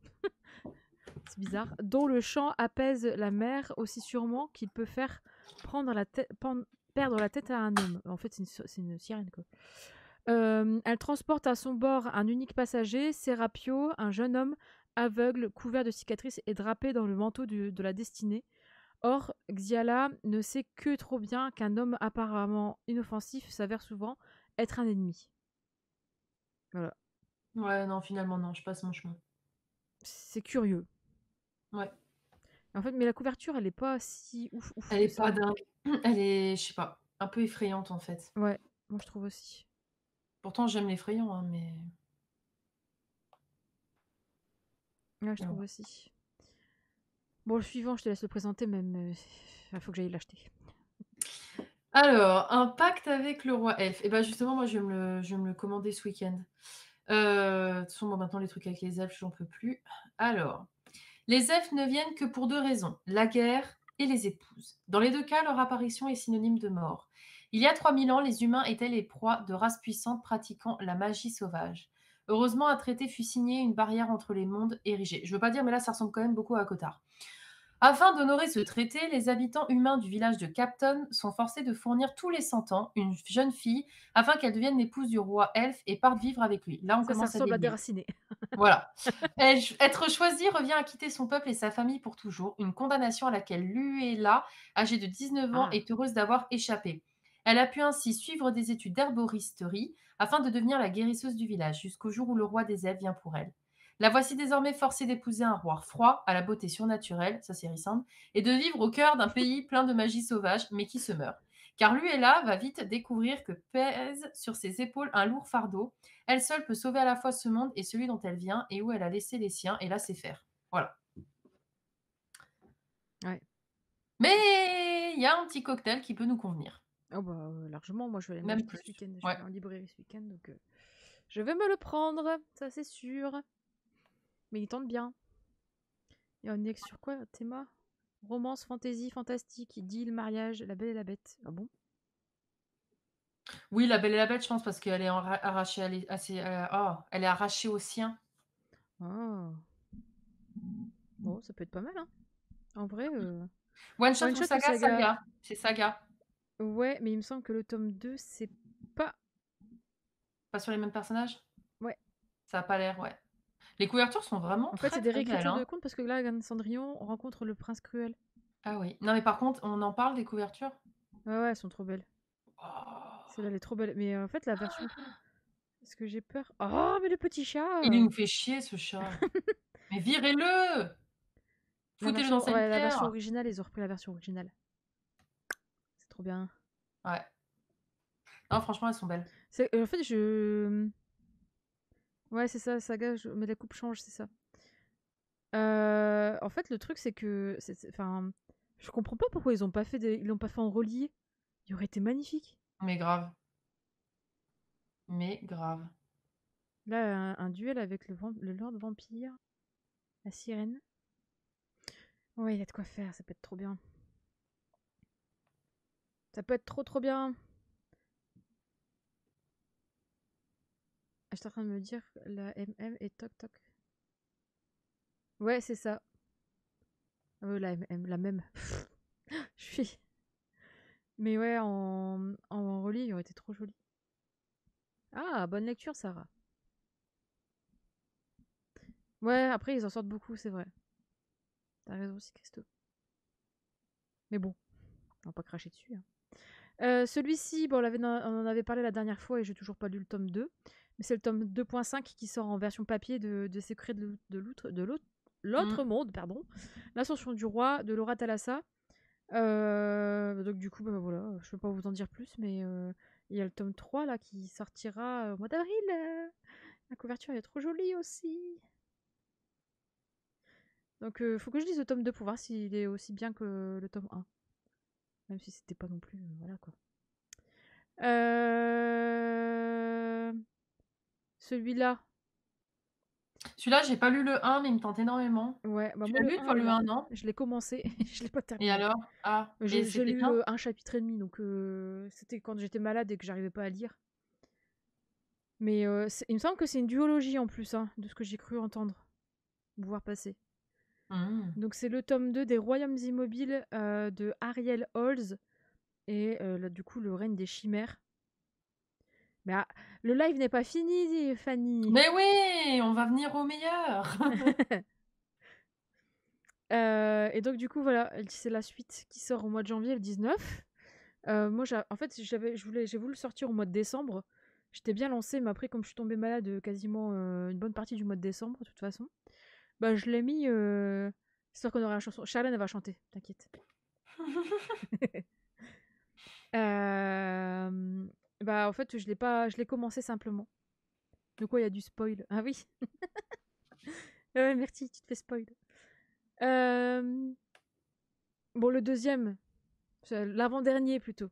c'est bizarre. Dont le chant apaise la mer aussi sûrement qu'il peut faire perdre la tête à un homme. En fait, c'est une sirène, quoi. Elle transporte à son bord un unique passager, Serapio, un jeune homme aveugle, couvert de cicatrices et drapé dans le manteau de la destinée. Or, Xiala ne sait que trop bien qu'un homme apparemment inoffensif s'avère souvent être un ennemi. Voilà. Ouais, non, finalement, non, je passe mon chemin. C'est curieux. Ouais. En fait, mais la couverture, elle est pas si ouf Elle que est pas ça. dingue. Elle est, je sais pas, un peu effrayante en fait. Ouais, moi je trouve aussi. Pourtant, j'aime l'effrayant, hein, mais Ouais, je trouve bon. aussi. Bon, le suivant, je te laisse le présenter, même. Il faut que j'aille l'acheter. Alors, un pacte avec le roi elfe. Et ben justement, moi, je vais me le commander ce week-end. De toute façon, moi, maintenant, les trucs avec les elfes, j'en peux plus. Alors, les elfes ne viennent que pour deux raisons, la guerre et les épouses. Dans les deux cas, leur apparition est synonyme de mort. Il y a 3000 ans, les humains étaient les proies de races puissantes pratiquant la magie sauvage. Heureusement, un traité fut signé, une barrière entre les mondes érigée. Je veux pas dire, mais là, ça ressemble quand même beaucoup à Cotard. Afin d'honorer ce traité, les habitants humains du village de Capton sont forcés de fournir tous les 100 ans une jeune fille afin qu'elle devienne l'épouse du roi elfe et parte vivre avec lui. Là, on Ça commence à ressemble à délier. Déraciné. Voilà. Être choisie revient à quitter son peuple et sa famille pour toujours, une condamnation à laquelle Luella, âgée de 19 ans, Ah. est heureuse d'avoir échappé. Elle a pu ainsi suivre des études d'herboristerie afin de devenir la guérisseuse du village, jusqu'au jour où le roi des elfes vient pour elle. La voici désormais forcée d'épouser un roi froid, à la beauté surnaturelle, ça c'est Rysand, et de vivre au cœur d'un pays plein de magie sauvage, mais qui se meurt. Car Luella va vite découvrir que pèse sur ses épaules un lourd fardeau. Elle seule peut sauver à la fois ce monde et celui dont elle vient et où elle a laissé les siens, et là c'est faire. Voilà. Ouais. Mais il y a un petit cocktail qui peut nous convenir. Oh bah largement, moi je vais aller me Même l'acheter ce plus. week-end. Je vais Ouais. aller en librairie ce week-end, donc je vais me le prendre, ça c'est sûr. Mais il tente bien. Et on est sur quoi, Théma? Romance, fantasy, fantastique, idylle, mariage, la belle et la bête. Ah bon? Oui, La Belle et la Bête, je pense, parce qu'elle est arrachée elle est arrachée aux siens. Ah. Bon, ça peut être pas mal, hein. En vrai, One shot one ou shot ou saga? saga? Saga. C'est saga. Ouais, mais il me semble que le tome 2, c'est pas. Pas sur les mêmes personnages? Ouais. Ça a pas l'air, ouais. Les couvertures sont vraiment En fait, très c'est des très belles, réécritures de hein. contes parce que là, Anne Cendrillon rencontre le prince cruel. Ah oui. Non, mais par contre, on en parle des couvertures? Ouais, ouais, elles sont trop belles. Oh. Celle-là, elle est trop belle. Mais en fait, la version. Est-ce que j'ai peur? Oh, mais le petit Il chat! nous fait chier ce chat. Mais virez-le! Foutez-le dans sa Ouais, la version litière. originale, ils ont repris la version originale. C'est trop bien. Ouais. Non, franchement, elles sont belles. En fait, je. Ouais, c'est ça, saga, mais la coupe change, c'est ça. En fait, le truc, c'est que. Enfin, je comprends pas pourquoi ils l'ont pas fait en relié. Il aurait été magnifique. Mais grave. Mais grave. Là, un duel avec le Lord Vampire, la sirène. Ouais, il y a de quoi faire, ça peut être trop bien. Ça peut être trop trop bien. Ah, j'étais en train de me dire la MM et Toc Toc. Ouais, c'est ça. La MM, la même. Je suis. Mais ouais, en relié, il aurait été trop joli. Ah, bonne lecture, Sarah. Ouais, après, ils en sortent beaucoup, c'est vrai. T'as raison aussi, Christo. Mais bon, on va pas cracher dessus. Hein. Celui-ci, bon, on en avait parlé la dernière fois et j'ai toujours pas lu le tome 2. Mais c'est le tome 2.5 qui sort en version papier de Secrets de l'autre monde, pardon. L'Ascension du roi de Laura Thalassa. Donc du coup, bah, voilà, je peux pas vous en dire plus, mais il y a le tome 3 là qui sortira au mois d'avril. La couverture elle est trop jolie aussi. Donc faut que je lise le tome 2 pour voir s'il est aussi bien que le tome 1. Même si c'était pas non plus. Voilà quoi. Euh, Celui-là. Celui-là, j'ai pas lu le 1, mais il me tente énormément. Ouais, bah Tu moi l'as le lu, 1, toi, le 1, non? je l'ai commencé, je l'ai pas Et terminé. alors? Ah, et J'ai c'était lu bien? un chapitre et demi, donc c'était quand j'étais malade et que j'arrivais pas à lire. Mais il me semble que c'est une duologie en plus, hein, de ce que j'ai cru entendre, voir passer. Mmh. Donc c'est le tome 2 des Royaumes Immobiles de Ariel Holz et là, du coup le règne des chimères. Mais le live n'est pas fini, Fanny. Mais oui, on va venir au meilleur. Et donc du coup voilà, c'est la suite qui sort au mois de janvier le 19. Moi en fait j'ai voulu le sortir au mois de décembre. J'étais bien lancée, mais après comme je suis tombée malade quasiment une bonne partie du mois de décembre de toute façon, bah je l'ai mis histoire qu'on aurait la chanson. Charlène elle va chanter, t'inquiète. Bah en fait je l'ai commencé simplement. De quoi il y a du spoil? Ah oui. Ouais, merci, tu te fais spoil. Bon, le deuxième, c'est l'avant-dernier plutôt.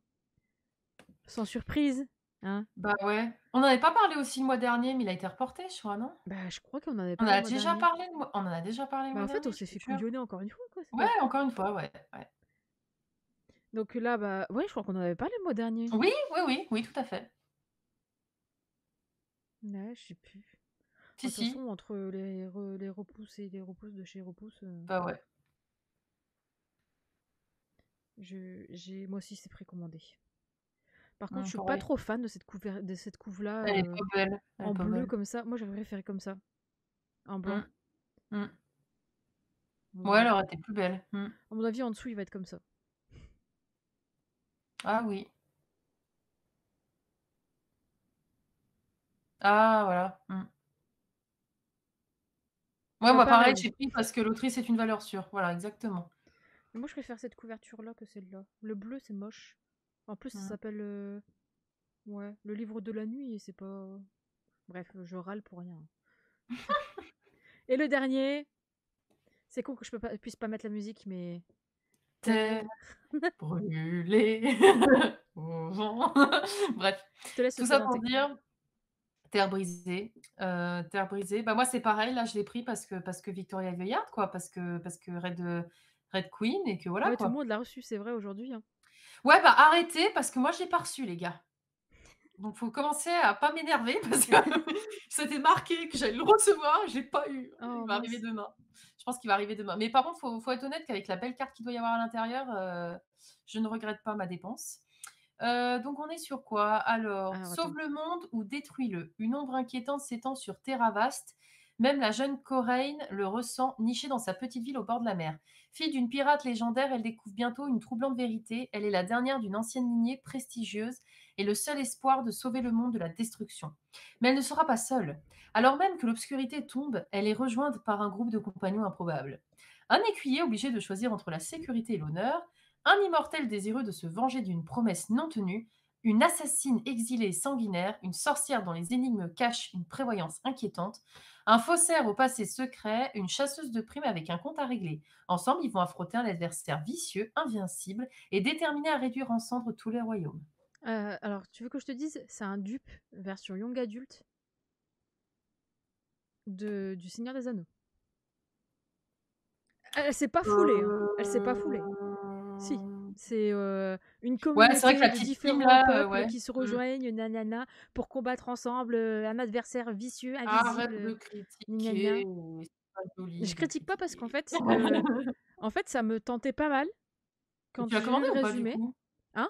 Sans surprise, hein. Bah, ouais. On en avait pas parlé aussi le mois dernier, mais il a été reporté, je crois, non? Bah, je crois qu'on en avait On en parlé le a mois déjà dernier. parlé on en a déjà parlé le Bah, mois en fait, on dernier, je s'est suis fait sûre. couillonner encore une fois, quoi, c'est Ouais, pas cool. encore une fois, ouais, ouais. Donc là, bah, ouais, je crois qu'on en avait parlé le mois dernier. Oui, oui, oui, oui, tout à fait. Ouais, je sais plus. Si, De toute façon, si. entre les repousses et les repousses de chez Repousse, Bah, ouais. moi aussi, c'est précommandé. Par contre, je suis pas Pareil. trop fan de cette couve-là Elle est pas belle, elle est en pas bleu belle. comme ça. Moi, j'aurais préféré comme ça, en blanc. Mmh. Mmh. Bon, Ouais, elle bref. aurait été plus belle. Mmh. À mon avis, en dessous, il va être comme ça. Ah oui. Ah voilà. Mmh. Ouais, Bah, moi pareil, pareil. j'ai pris parce que l'autrice est une valeur sûre. Voilà, exactement. Mais moi, je préfère cette couverture-là que celle-là. Le bleu, c'est moche. En plus, ça Mmh. s'appelle ouais, le livre de la nuit et c'est pas. Bref, je râle pour rien. Et le dernier, c'est con que puisse pas mettre la musique, mais. Terre brûlée au vent. Bref, Je te laisse le tout ça pour présenter. dire terre brisée, terre brisée. Bah, moi, c'est pareil, là, je l'ai pris parce que Victoria Aveyard, quoi, parce que Red Queen et que voilà, Ouais, tout le quoi. monde l'a reçu, c'est vrai, aujourd'hui, hein. Ouais, bah, arrêtez parce que moi, je l'ai pas reçu, les gars. Donc faut commencer à pas m'énerver parce que c'était marqué que j'allais le recevoir, je l'ai pas eu. Il Oh va arriver mince. demain. Je pense qu'il va arriver demain. Mais par contre, faut être honnête qu'avec la belle carte qu'il doit y avoir à l'intérieur, je ne regrette pas ma dépense. Donc on est sur quoi? Alors, Alors sauve attends. le monde ou détruis-le. Une ombre inquiétante s'étend sur Terra vaste. Même la jeune Coraine le ressent, nichée dans sa petite ville au bord de la mer. Fille d'une pirate légendaire, elle découvre bientôt une troublante vérité. Elle est la dernière d'une ancienne lignée prestigieuse et le seul espoir de sauver le monde de la destruction. Mais elle ne sera pas seule. Alors même que l'obscurité tombe, elle est rejointe par un groupe de compagnons improbables. Un écuyer obligé de choisir entre la sécurité et l'honneur, un immortel désireux de se venger d'une promesse non tenue, une assassine exilée et sanguinaire, une sorcière dont les énigmes cachent une prévoyance inquiétante, un faussaire au passé secret, une chasseuse de primes avec un compte à régler. Ensemble, ils vont affronter un adversaire vicieux, invincible et déterminé à réduire en cendres tous les royaumes. Alors, tu veux que je te dise, c'est un dupe version young adulte du Seigneur des Anneaux. Elle s'est pas foulée, hein. Elle s'est pas foulée. Si. C'est une Ouais, c'est vrai que communauté la de petite team différents là, peuples ouais. qui se Mmh. rejoignent, nanana, pour combattre ensemble un adversaire vicieux, Arrête invisible, de gna critiquer, gna. c'est pas Je joli de critique pas parce qu'en critiquer. fait, ça me tentait pas mal Et quand tu l'as j'ai lu commandé le ou pas du résumé. coup? Hein?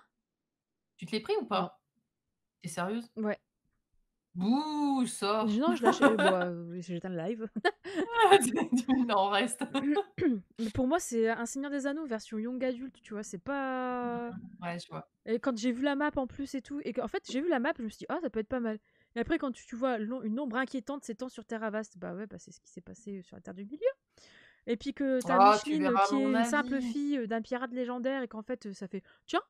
Tu te l'es pris ou Non. pas? Tu es sérieuse? Ouais. Bouh, sors! Non, je lâche. Bon, j'éteins le live. Il en reste. Mais pour moi, c'est un Seigneur des Anneaux version young adulte, tu vois. C'est pas. Ouais, je vois. Et quand j'ai vu la map en plus et tout, et qu'en fait, j'ai vu la map, je me suis dit, ah, ça peut être pas mal. Et après, quand tu vois une ombre inquiétante s'étend sur Terre Vaste, bah ouais, bah c'est ce qui s'est passé sur la Terre du Milieu. Et puis que t'as Ah, tu Micheline verras qui mon est une simple avis. fille d'un pirate légendaire et qu'en fait ça fait tiens,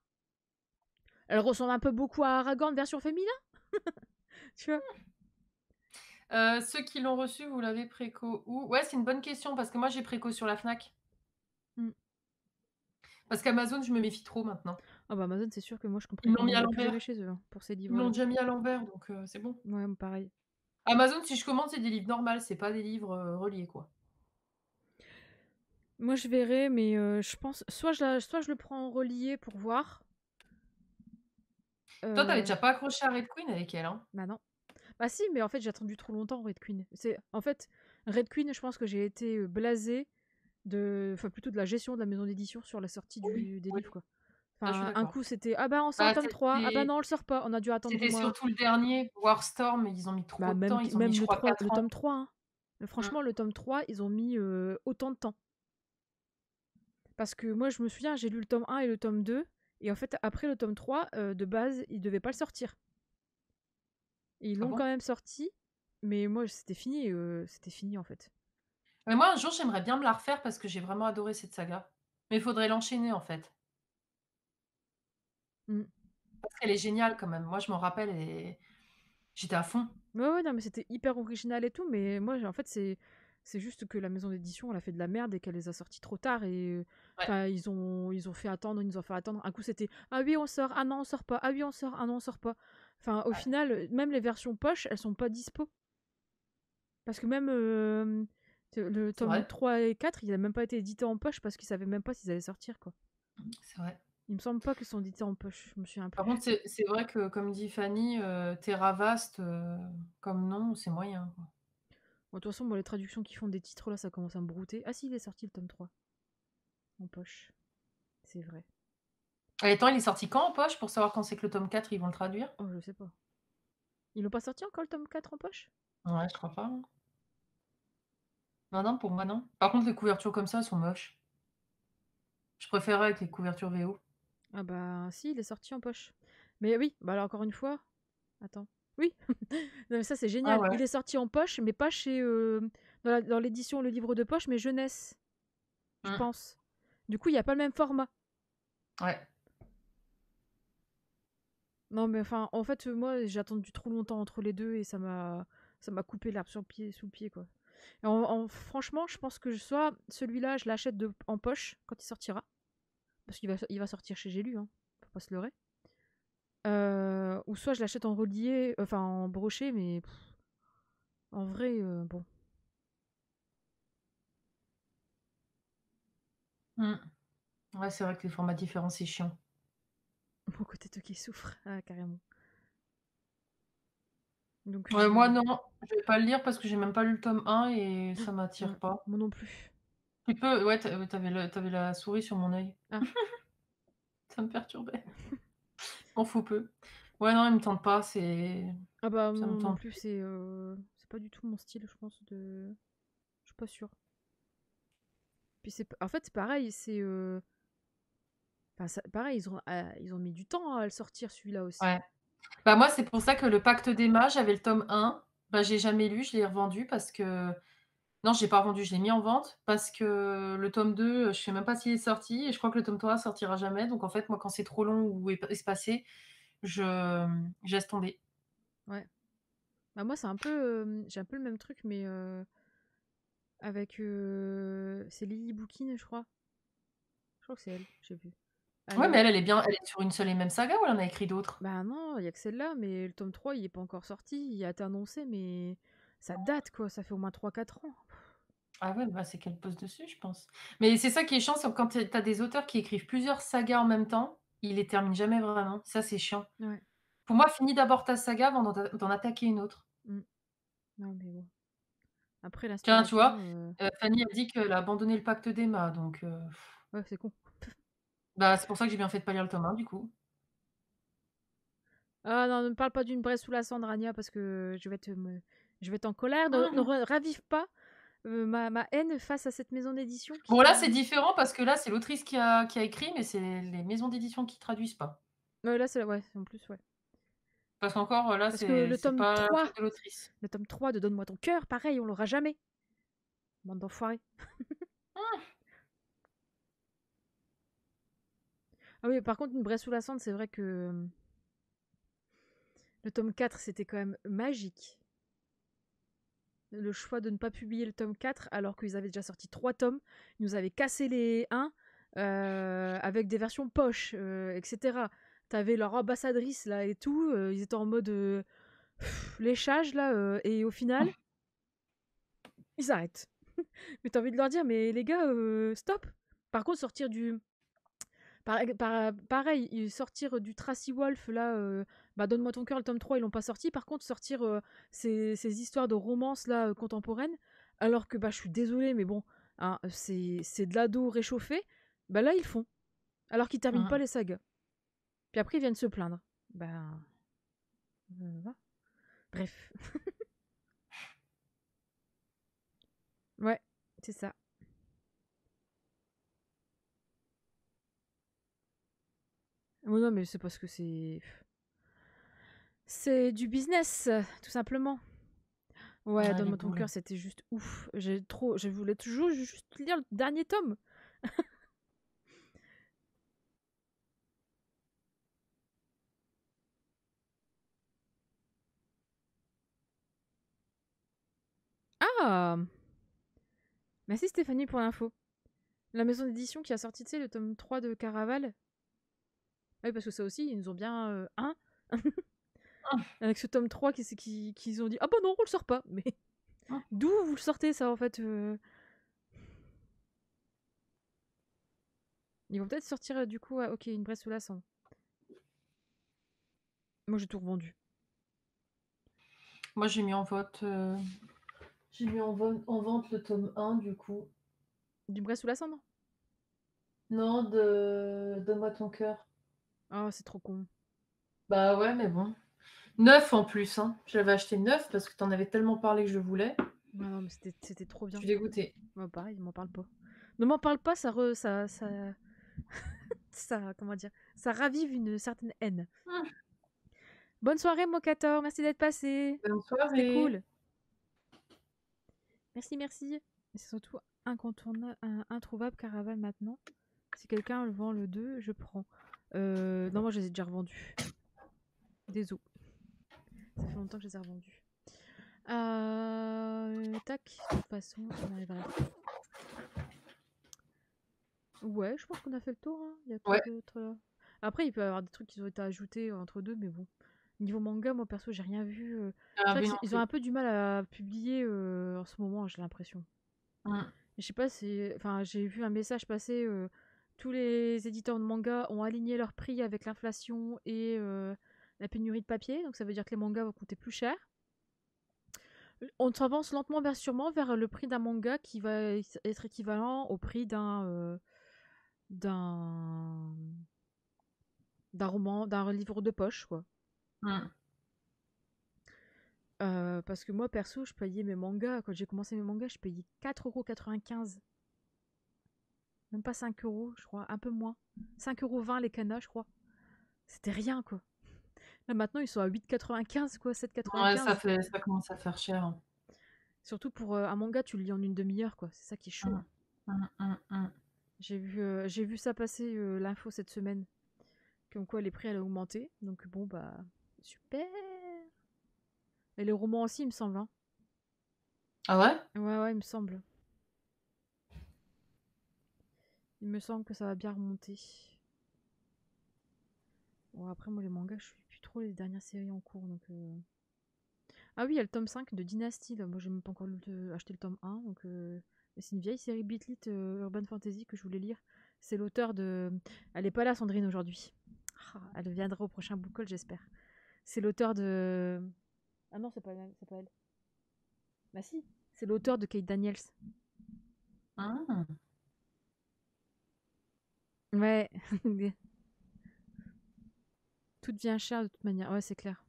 elle ressemble un peu beaucoup à Aragorn version féminin, tu vois. Ceux qui l'ont reçu, vous l'avez préco où? Ouais, c'est une bonne question parce que moi, j'ai préco sur la Fnac. Mm. Parce qu'Amazon, je me méfie trop maintenant. Ah bah Amazon, c'est sûr que moi je Ils l'ont mis à commanderais plus jamais l'envers. chez eux, hein, pour ces Ils l'ont livres-là. déjà mis à l'envers, donc c'est bon. Ouais, pareil. Amazon, si je commande, c'est des livres normaux, c'est pas des livres, reliés, quoi. Moi je verrai, mais je pense soit je le prends en relié pour voir. Toi, tu avais Euh, déjà pas accroché à Red Queen avec elle, hein? Bah non. Bah si, mais en fait j'ai attendu trop longtemps Red Queen. En fait Red Queen, je pense que j'ai été blasée enfin plutôt de la gestion de la maison d'édition sur la sortie Oui, des oui, livres, quoi. ça je suis Enfin, un d'accord. coup c'était ah bah on sort le Bah, tome 3, ah bah non on le sort pas, on a dû attendre 2 c'était mois. surtout le dernier, Warstorm, ils ont mis trop Bah de temps, ils ont mis, même je crois, 4 le ans. tome 3, hein. Mmh. Franchement le tome 3, ils ont mis autant de temps. Parce que moi je me souviens, j'ai lu le tome 1 et le tome 2, et en fait après le tome 3, de base, ils devaient pas le sortir. Et ils Ah l'ont quand bon? même sorti, mais moi c'était fini en fait. Mais moi, un jour, j'aimerais bien me la refaire parce que j'ai vraiment adoré cette saga. Mais il faudrait l'enchaîner, en fait. Mmh. Parce qu'elle est géniale quand même. Moi, je m'en rappelle et j'étais à fond. Ouais, non mais c'était hyper original et tout, mais moi en fait c'est juste que la maison d'édition elle a fait de la merde et qu'elle les a sortis trop tard, et Ouais, enfin ils ont fait attendre, ils nous ont fait attendre. Un coup c'était ah oui on sort, ah non on sort pas, ah oui on sort, ah non on sort pas. Enfin au ouais, final même les versions poche elles sont pas dispo, parce que même le c'est tome vrai, 3 et 4 il a même pas été édité en poche parce qu'ils savaient même pas s'ils allaient sortir, quoi. c'est vrai. Il me semble pas qu'ils sont édités en poche, je me souviens Par plus. contre, c'est vrai que, comme dit Fanny, Terra Vast, comme nom, c'est moyen, quoi. Bon, de toute façon, moi, les traductions qui font des titres là ça commence à me brouter. Ah si, il est sorti le tome 3 en poche, c'est vrai. Et attends, il est sorti quand en poche pour savoir quand c'est que le tome 4 ils vont le traduire? Oh je sais pas. Ils l'ont pas sorti encore le tome 4 en poche? Ouais, je crois pas, hein. Non, non, pour moi, non. Par contre, les couvertures comme ça, elles sont moches. Je préférerais avec les couvertures VO. Ah bah si, il est sorti en poche. Mais oui, bah alors encore une fois, attends. Oui, non, mais ça c'est Ah génial. ouais? Il est sorti en poche, mais pas chez dans l'édition Le Livre de Poche, mais jeunesse, je Mmh. pense. Du coup, il n'y a pas le même format. Ouais. Non, mais enfin, en fait, moi, j'ai attendu trop longtemps entre les deux et ça m'a coupé l'herbe sous le pied, quoi. Et franchement, je pense que soit celui-là, je l'achète en poche quand il sortira, parce il va sortir chez J'ai lu, hein, faut pas se leurrer. Ou soit je l'achète en relié, enfin en broché, mais en vrai, bon. Mmh. Ouais, c'est vrai que les formats différents, c'est chiant. Mon côté toi qui souffre, ah, carrément. Donc Moi je. non, je vais pas le lire parce que j'ai même pas lu le tome 1 et ça Mm, m'attire pas. moi non plus. Tu peux, ouais, tu avais la souris sur mon œil. Ah, Ça me perturbait. M'en fous peu. Ouais, non, il me tente pas, ah bah ça me moi non tente plus, plus. c'est pas du tout mon style, je pense. Je suis pas sûre. Puis en fait, c'est pareil, enfin, pareil, ils ont mis du temps à le sortir celui-là aussi. Ouais. Bah, moi, c'est pour ça que le Pacte d'Emma, j'avais le tome 1, bah, j'ai jamais lu, je l'ai revendu parce que non, je l'ai pas revendu, je l'ai mis en vente parce que le tome 2, je sais même pas s'il est sorti et je crois que le tome 3 sortira jamais. Donc en fait, moi, quand c'est trop long ou espacé, je laisse tomber. Ouais. Bah moi, j'ai un peu le même truc, mais avec c'est Lily Boukine, je crois. Je crois que c'est elle, je sais plus. Ouais, mais Elle, elle est bien, elle est sur une seule et même saga ou elle en a écrit d'autres? bah non, il y a que celle-là, mais le tome 3 il est pas encore sorti, il a été annoncé, mais ça date, quoi, ça fait au moins 3 4 ans. Ah ouais, bah, c'est qu'elle pose dessus, je pense. Mais c'est ça qui est chiant, c'est quand tu as des auteurs qui écrivent plusieurs sagas en même temps, ils les terminent jamais vraiment. Ça, c'est chiant. Ouais. Pour moi, finis d'abord ta saga avant d'en attaquer une autre. Mm. Non, mais bon. Après, Tiens, tu vois, l'inspiration, Fanny a dit qu'elle a abandonné le Pacte d'Emma, donc ouais, c'est con. bah, c'est pour ça que j'ai bien fait de pas lire le tome 1 du coup. Ah non, ne me parle pas d'une braise sous la cendre, Anya, parce que je vais être en colère. Ne ravive pas ma haine face à cette maison d'édition Bon là, c'est qui. différent parce que là, c'est l'autrice qui a écrit, mais c'est les maisons d'édition qui traduisent pas. Là, ouais, en plus, ouais. Parce qu'encore, là, Parce que c'est pas la faute de l'autrice. le tome 3 de Donne-moi ton cœur, pareil, on l'aura jamais. Bande d'enfoirés. Ah oui, par contre, une braise sous la cendre, c'est vrai que le tome 4, c'était quand même magique. Le choix de ne pas publier le tome 4 alors qu'ils avaient déjà sorti 3 tomes. Ils nous avaient cassé les 1. avec des versions poche, etc. T'avais leur ambassadrice là et tout, ils étaient en mode léchage là, et au final, ils arrêtent. Mais t'as envie de leur dire, mais les gars, stop. Par contre, sortir du... pareil, sortir du Tracy Wolf, là, bah, Donne-moi ton cœur, le tome 3, ils l'ont pas sorti. Par contre, sortir ces histoires de romance, là, contemporaines, alors que, bah, je suis désolée, mais bon, hein, c'est de l'ado réchauffé, bah là, ils le font. Alors qu'ils terminent pas Mmh. les sagas. Puis après, ils viennent se plaindre. Bah... voilà. Bref. Ouais, c'est ça. Oui, non, mais c'est parce que c'est... C'est du business, tout simplement. Ouais, Ouais, les Donne-moi ton boules. cœur, c'était juste ouf. Je voulais toujours juste lire le dernier tome. Ah, merci Stéphanie pour l'info. La maison d'édition qui a sorti, tu sais, le tome 3 de Caraval. Oui, parce que ça aussi, ils nous ont bien... hein. Avec ce tome 3 qu'ils ont dit, ah bah non, on le sort pas. Mais Mmh. d'où vous le sortez, ça, en fait Ils vont peut-être sortir, du coup, ok, une Bresse sous la cendre. Moi, j'ai tout revendu. Moi, j'ai mis en vote, j'ai mis en vente le tome 1 du coup. Du Bresse sous la cendre. Non, de Donne-moi ton cœur. Oh, c'est trop con. Bah ouais, mais bon. Neuf en plus, hein. J'avais acheté neuf parce que t'en avais tellement parlé que je voulais. Ouais, non, mais c'était trop Je bien. suis dégoûtée. Ouais, pareil, m'en parle pas. Ne m'en parle pas, ça, comment dire, ça ravive une certaine haine. Mmh. Bonne soirée, Mocator, merci d'être passé. Bonne C'était soirée. cool. Merci, merci. C'est surtout incontournable, introuvable Caraval maintenant. Si quelqu'un le vend le 2, je prends. Non, moi je les ai déjà revendus. Désolé. Ça fait longtemps que je les ai revendus. Tac, de toute façon, on arrive à la fin. Ouais, je pense qu'on a fait le tour. Hein. Il y a quoi Ouais, d'autre? Après, il peut y avoir des trucs qui ont été ajoutés entre deux, mais bon. Niveau manga, moi perso, j'ai rien vu. j'ai C'est rien vrai vu non qu'ils ont plus. un peu du mal à publier en ce moment, j'ai l'impression. Mmh. Je sais pas si. Enfin, j'ai vu un message passer. Tous les éditeurs de manga ont aligné leurs prix avec l'inflation et la pénurie de papier. Donc ça veut dire que les mangas vont coûter plus cher. On s'avance lentement vers sûrement vers le prix d'un manga qui va être équivalent au prix d'un d'un roman, d'un livre de poche, quoi. Mmh. Parce que moi, perso, je payais mes mangas. Quand j'ai commencé mes mangas, je payais 4,95 €. Même pas 5 euros, je crois. Un peu moins. 5,20 € les canas, je crois. C'était rien, quoi. Là, maintenant, ils sont à 8,95, quoi. Ouais, 7,95. ça commence à faire cher, hein. Surtout pour un manga, tu le lis en une demi-heure, quoi. C'est ça qui est chaud. Mmh. Mmh, mmh, mmh. J'ai vu ça passer, l'info cette semaine. Comme quoi, les prix allaient augmenter. Donc, bon, bah, super. Et les romans aussi, il me semble. Hein. Ah ouais? Ouais, ouais, il me semble. Il me semble que ça va bien remonter. Bon, après, moi, les mangas, je suis plus trop les dernières séries en cours. Donc, ah oui, il y a le tome 5 de Dynasty. Là. Moi, j'ai même pas encore acheté le tome 1. Donc, c'est une vieille série Beatlit Urban Fantasy que je voulais lire. C'est l'auteur de. Elle est pas là, Sandrine, aujourd'hui. Ah, elle viendra au prochain book call, j'espère. C'est l'auteur de. Ah non, c'est pas elle. Bah si, c'est l'auteur de Kate Daniels. Mmh. Ouais. Tout devient cher de toute manière. Ouais, c'est clair.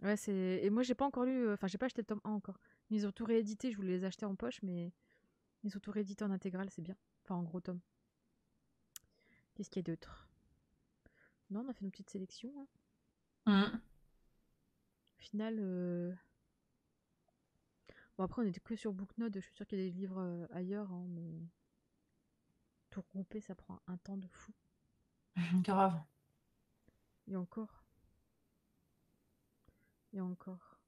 Ouais, c'est. Et moi, j'ai pas encore lu. Enfin, j'ai pas acheté le tome 1 encore. Ils ont tout réédité. Je voulais les acheter en poche, mais ils ont tout réédité en intégrale, c'est bien. Enfin, en gros tome. Qu'est-ce qu'il y a d'autre? Non, on a fait une petite sélection. Hein. Mmh. Au final, bon, après, on était que sur Booknode. Je suis sûre qu'il y a des livres ailleurs, hein, mais tout regrouper, ça prend un temps de fou. Grave. Et encore. Et encore.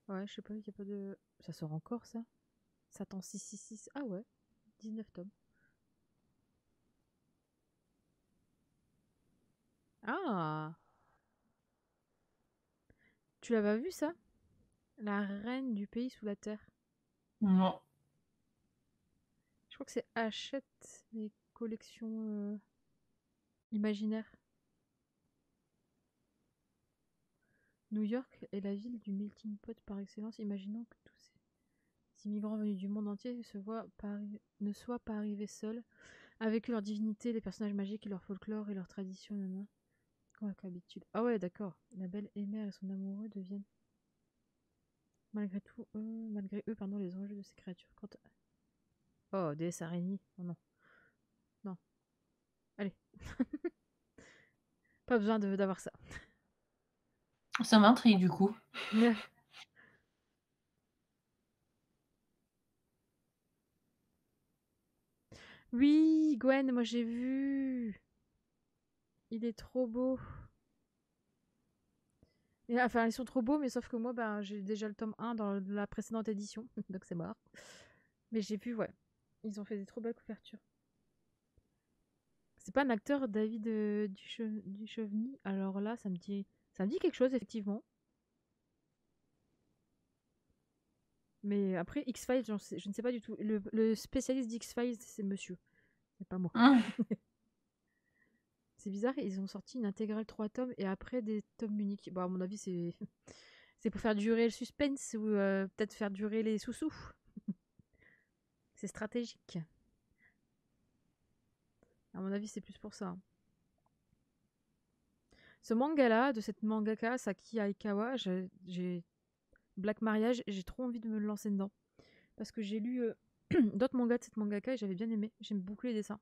Ouais, je sais pas, il y a pas de. Ça sort encore, ça? Satan 666. Ah ouais. 19 tomes. Ah! Tu l'as pas vu ça? La reine du pays sous la terre. Non. Je crois que c'est Hachette, les collections imaginaires. New York est la ville du melting pot par excellence. Imaginons que tous ces immigrants venus du monde entier ne soient pas arrivés seuls, avec leur divinité, les personnages magiques et leur folklore et leurs traditions. Comme habitude. Ah ouais, d'accord. La belle Emer et son amoureux deviennent malgré eux, les enjeux de ces créatures. Oh, déesse araignée. Oh non. Non. Allez. Pas besoin d'avoir ça. Ça m'intrigue du coup. Oui, Gwen, moi j'ai vu. Il est trop beau. Et, enfin, ils sont trop beaux, mais sauf que moi, ben, j'ai déjà le tome 1 dans la précédente édition, donc c'est mort. Mais j'ai vu, ouais. Ils ont fait des trop belles couvertures. C'est pas un acteur, David Duchovny. Alors là, ça me dit quelque chose, effectivement. Mais après, X-Files, je ne sais pas du tout. Le spécialiste d'X-Files, c'est monsieur. C'est pas moi. C'est bizarre, ils ont sorti une intégrale 3 tomes et après des tomes uniques. Bon, à mon avis, c'est c'est pour faire durer le suspense ou peut-être faire durer les sous-sous. C'est stratégique. À mon avis, c'est plus pour ça. Ce manga-là, de cette mangaka, Saki Aikawa, j'ai Black Mariage, j'ai trop envie de me lancer dedans. Parce que j'ai lu d'autres mangas de cette mangaka et j'avais bien aimé. J'aime beaucoup les dessins.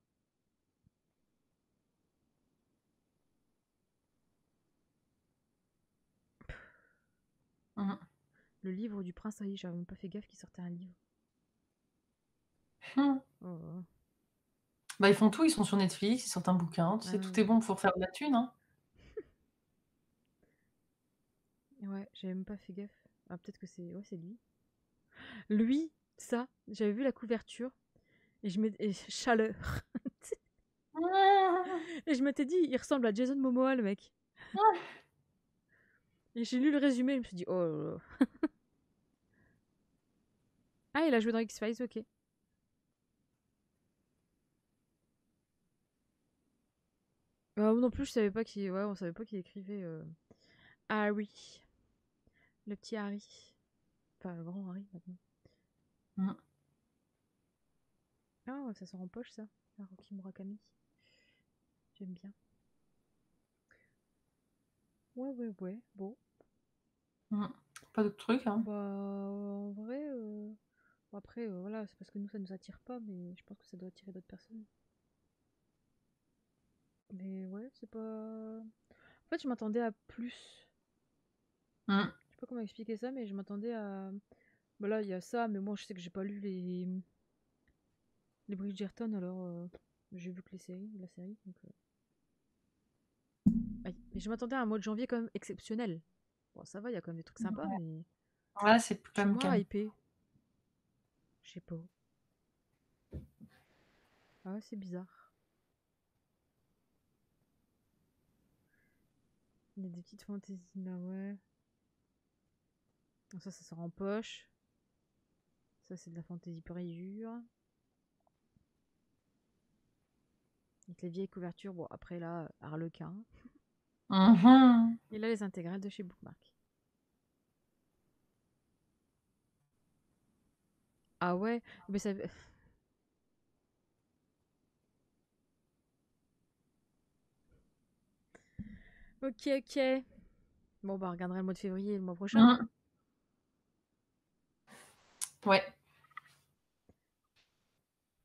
Le livre du prince Ali, j'avais même pas fait gaffe qu'il sortait un livre. Oh. Bah, ils font tout, ils sont sur Netflix, ils sortent un bouquin, tu sais, tout est bon pour faire de la thune, hein. Ouais, j'avais même pas fait gaffe. Ah, peut-être que c'est... Ouais, c'est lui. Lui, ça, j'avais vu la couverture et chaleur. Et je m'étais dit, il ressemble à Jason Momoa, le mec. Et j'ai lu le résumé et je me suis dit, oh là là. Ah, il a joué dans X-Files, ok. Non plus, je savais pas qu'il... Ouais, on savait pas qu'il écrivait Harry. Le petit Harry. Enfin, le grand Harry, maintenant. Ah, ouais, ça sort en poche, ça. Haruki Murakami. J'aime bien. Ouais. Bon. Pas d'autres trucs, hein. Bah, en vrai... Bon, après, voilà, c'est parce que nous, ça nous attire pas, mais je pense que ça doit attirer d'autres personnes. Mais ouais, c'est pas... En fait, je m'attendais à plus. Je sais pas comment expliquer ça, mais je m'attendais à... Bah là, il y a ça, mais moi, je sais que j'ai pas lu les Bridgerton, alors j'ai vu que la série, donc... Aïe. Mais je m'attendais à un mois de janvier quand même exceptionnel. Bon, ça va, il y a quand même des trucs sympas, mais... Ouais, c'est Je suis quand même moins hypée. Je sais pas. Ah ouais, c'est bizarre. Il y a des petites fantaisies là, ouais. Ça sort en poche. Ça, c'est de la fantaisie pure et dure. Avec les vieilles couvertures. Bon, après là, Harlequin. Et là, les intégrales de chez Bookmark. Ah ouais, mais ça... Ok. Bon, bah, on regardera le mois de février et le mois prochain. Ouais.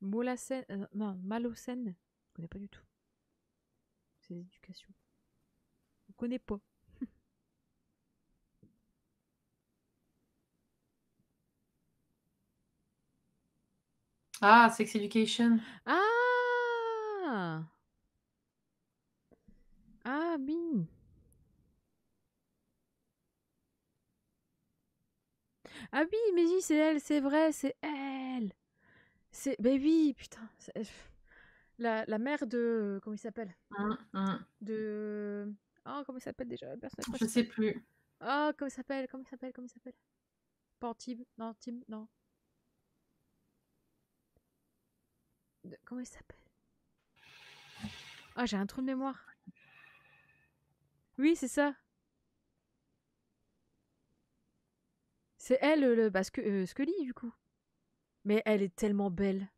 Malocène. Je connais pas du tout. C'est l'éducation. Je connais pas. Ah, Sex Education. Ah oui. Ah oui, mais oui, c'est elle, c'est vrai, c'est elle. Ben oui, putain. La mère de... Comment il s'appelle? De... Oh, comment il s'appelle déjà le personnage Je sais principal? plus. Oh, comment il s'appelle? Comment il s'appelle? Comment il s'appelle? Pas Antibes? Non, Tim, non. Comment il s'appelle? Ah, j'ai un trou de mémoire. Oui, c'est ça. C'est elle, Scully, du coup. Mais elle est tellement belle.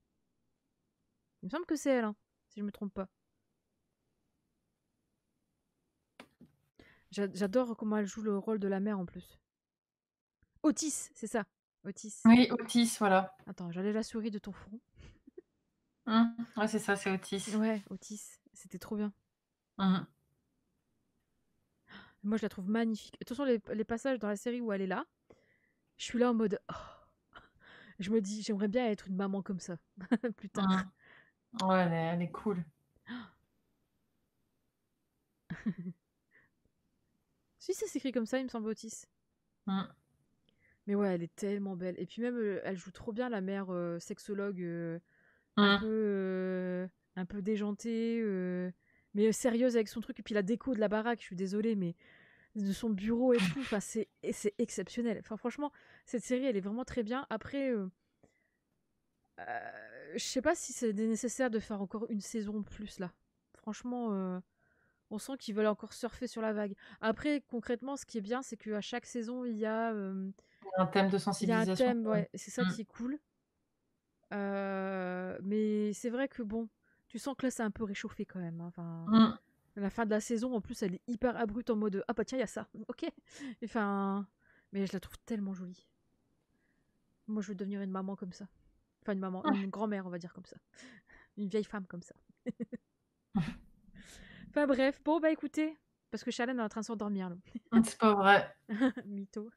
Il me semble que c'est elle, hein, si je me trompe pas. J'adore comment elle joue le rôle de la mère en plus. Otis, c'est ça. Otis. Oui, Otis, voilà. Attends, j'allais la souris de ton front. Ouais, c'est ça, c'est Otis. Ouais, Otis. C'était trop bien. Mmh. Moi, je la trouve magnifique. De toute façon, les passages dans la série où elle est là, je suis là en mode... oh. Je me dis, j'aimerais bien être une maman comme ça, plus tard. Ouais, elle est cool. Si, ça s'écrit comme ça, il me semble, Otis. Mais ouais, elle est tellement belle. Et puis même, elle joue trop bien la mère sexologue, un peu déjantée, mais sérieuse avec son truc. Et puis la déco de la baraque, je suis désolée, mais de son bureau et tout, enfin, c'est exceptionnel. Enfin, franchement, cette série, elle est vraiment très bien. Après, je sais pas si c'est nécessaire de faire encore une saison de plus, là. Franchement, on sent qu'ils veulent encore surfer sur la vague. Après, concrètement, ce qui est bien, c'est qu'à chaque saison, il y a Un thème de un sensibilisation. thème, ouais, c'est ça qui est cool. Mais c'est vrai que bon, tu sens que là, c'est un peu réchauffé quand même, hein. Enfin, la fin de la saison, en plus, elle est hyper abrupte en mode ah bah tiens, il y a ça, ok. Enfin, mais je la trouve tellement jolie. Moi, je veux devenir une maman comme ça. Enfin, une maman, une grand-mère, on va dire comme ça. Une vieille femme comme ça. Enfin bref, bon bah écoutez, parce que Charlène est en train de s'endormir là. C'est pas vrai. Mytho.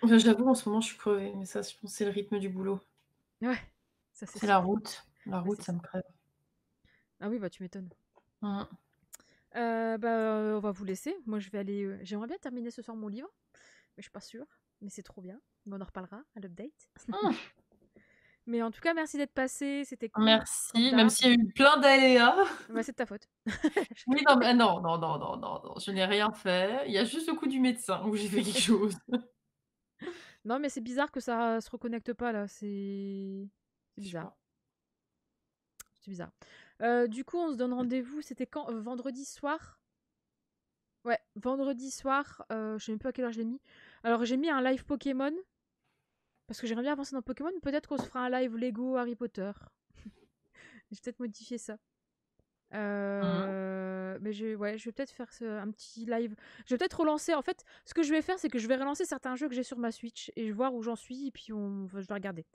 J'avoue, en ce moment, je suis crevée, mais ça, je pense que c'est le rythme du boulot. Ouais, ça c'est C'est sûr. la route. La Ouais, route, c'est ça ça. me crève. Ah oui, bah tu m'étonnes. On va vous laisser. Moi, je vais aller. J'aimerais bien terminer ce soir mon livre, mais je suis pas sûre. Mais c'est trop bien. On en reparlera à l'update. Mais en tout cas, merci d'être passé. C'était cool, comme Merci, même d'hab. s'il y a eu plein d'aléas. Bah, c'est de ta faute. Oui, non, mais non, non, non, non, non, non, je n'ai rien fait. Il y a juste le coup du médecin où j'ai fait quelque chose. Non, mais c'est bizarre que ça se reconnecte pas là. C'est Je sais bizarre. pas. C'est bizarre. Du coup, on se donne rendez-vous. C'était quand vendredi soir. Ouais, vendredi soir. Je sais même pas à quelle heure je l'ai mis. Alors, j'ai mis un live Pokémon. Parce que j'aimerais bien avancer dans Pokémon. Peut-être qu'on se fera un live Lego Harry Potter. Je vais peut-être modifier ça. Mais ouais, je vais peut-être faire un petit live. Je vais peut-être relancer. En fait, ce que je vais faire, c'est que je vais relancer certains jeux que j'ai sur ma Switch et voir où j'en suis. Et puis, enfin, je vais regarder.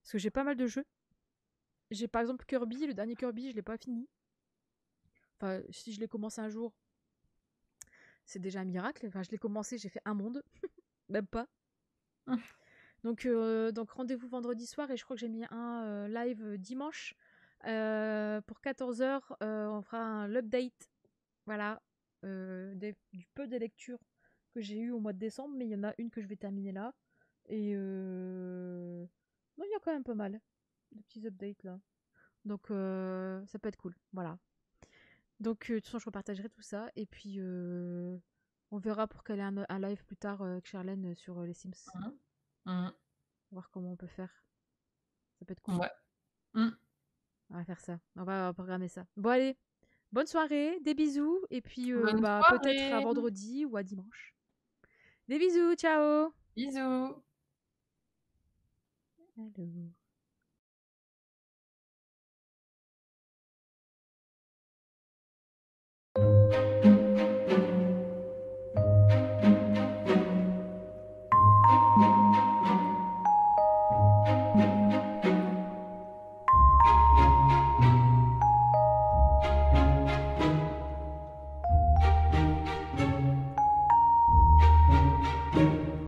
Parce que j'ai pas mal de jeux. J'ai par exemple Kirby. Le dernier Kirby, je l'ai pas fini. Enfin, si je l'ai commencé un jour, c'est déjà un miracle. Enfin, je l'ai commencé, j'ai fait un monde. Même pas. Donc rendez-vous vendredi soir et je crois que j'ai mis un live dimanche pour 14h. On fera l'update, voilà, du peu de lectures que j'ai eu au mois de décembre, mais il y en a une que je vais terminer là. Et non, il y a quand même pas mal de petits updates là. Donc ça peut être cool, voilà. Donc de toute façon, je repartagerai tout ça et puis on verra pour qu'elle ait un live plus tard avec Charlène sur les Sims. Voir comment on peut faire. Ça peut être cool. Ouais. On va faire ça. On va programmer ça. Bon, allez. Bonne soirée. Des bisous. Et puis, Bonne bah, peut-être à soirée. vendredi ou à dimanche. Des bisous. Ciao. Bisous. Allô.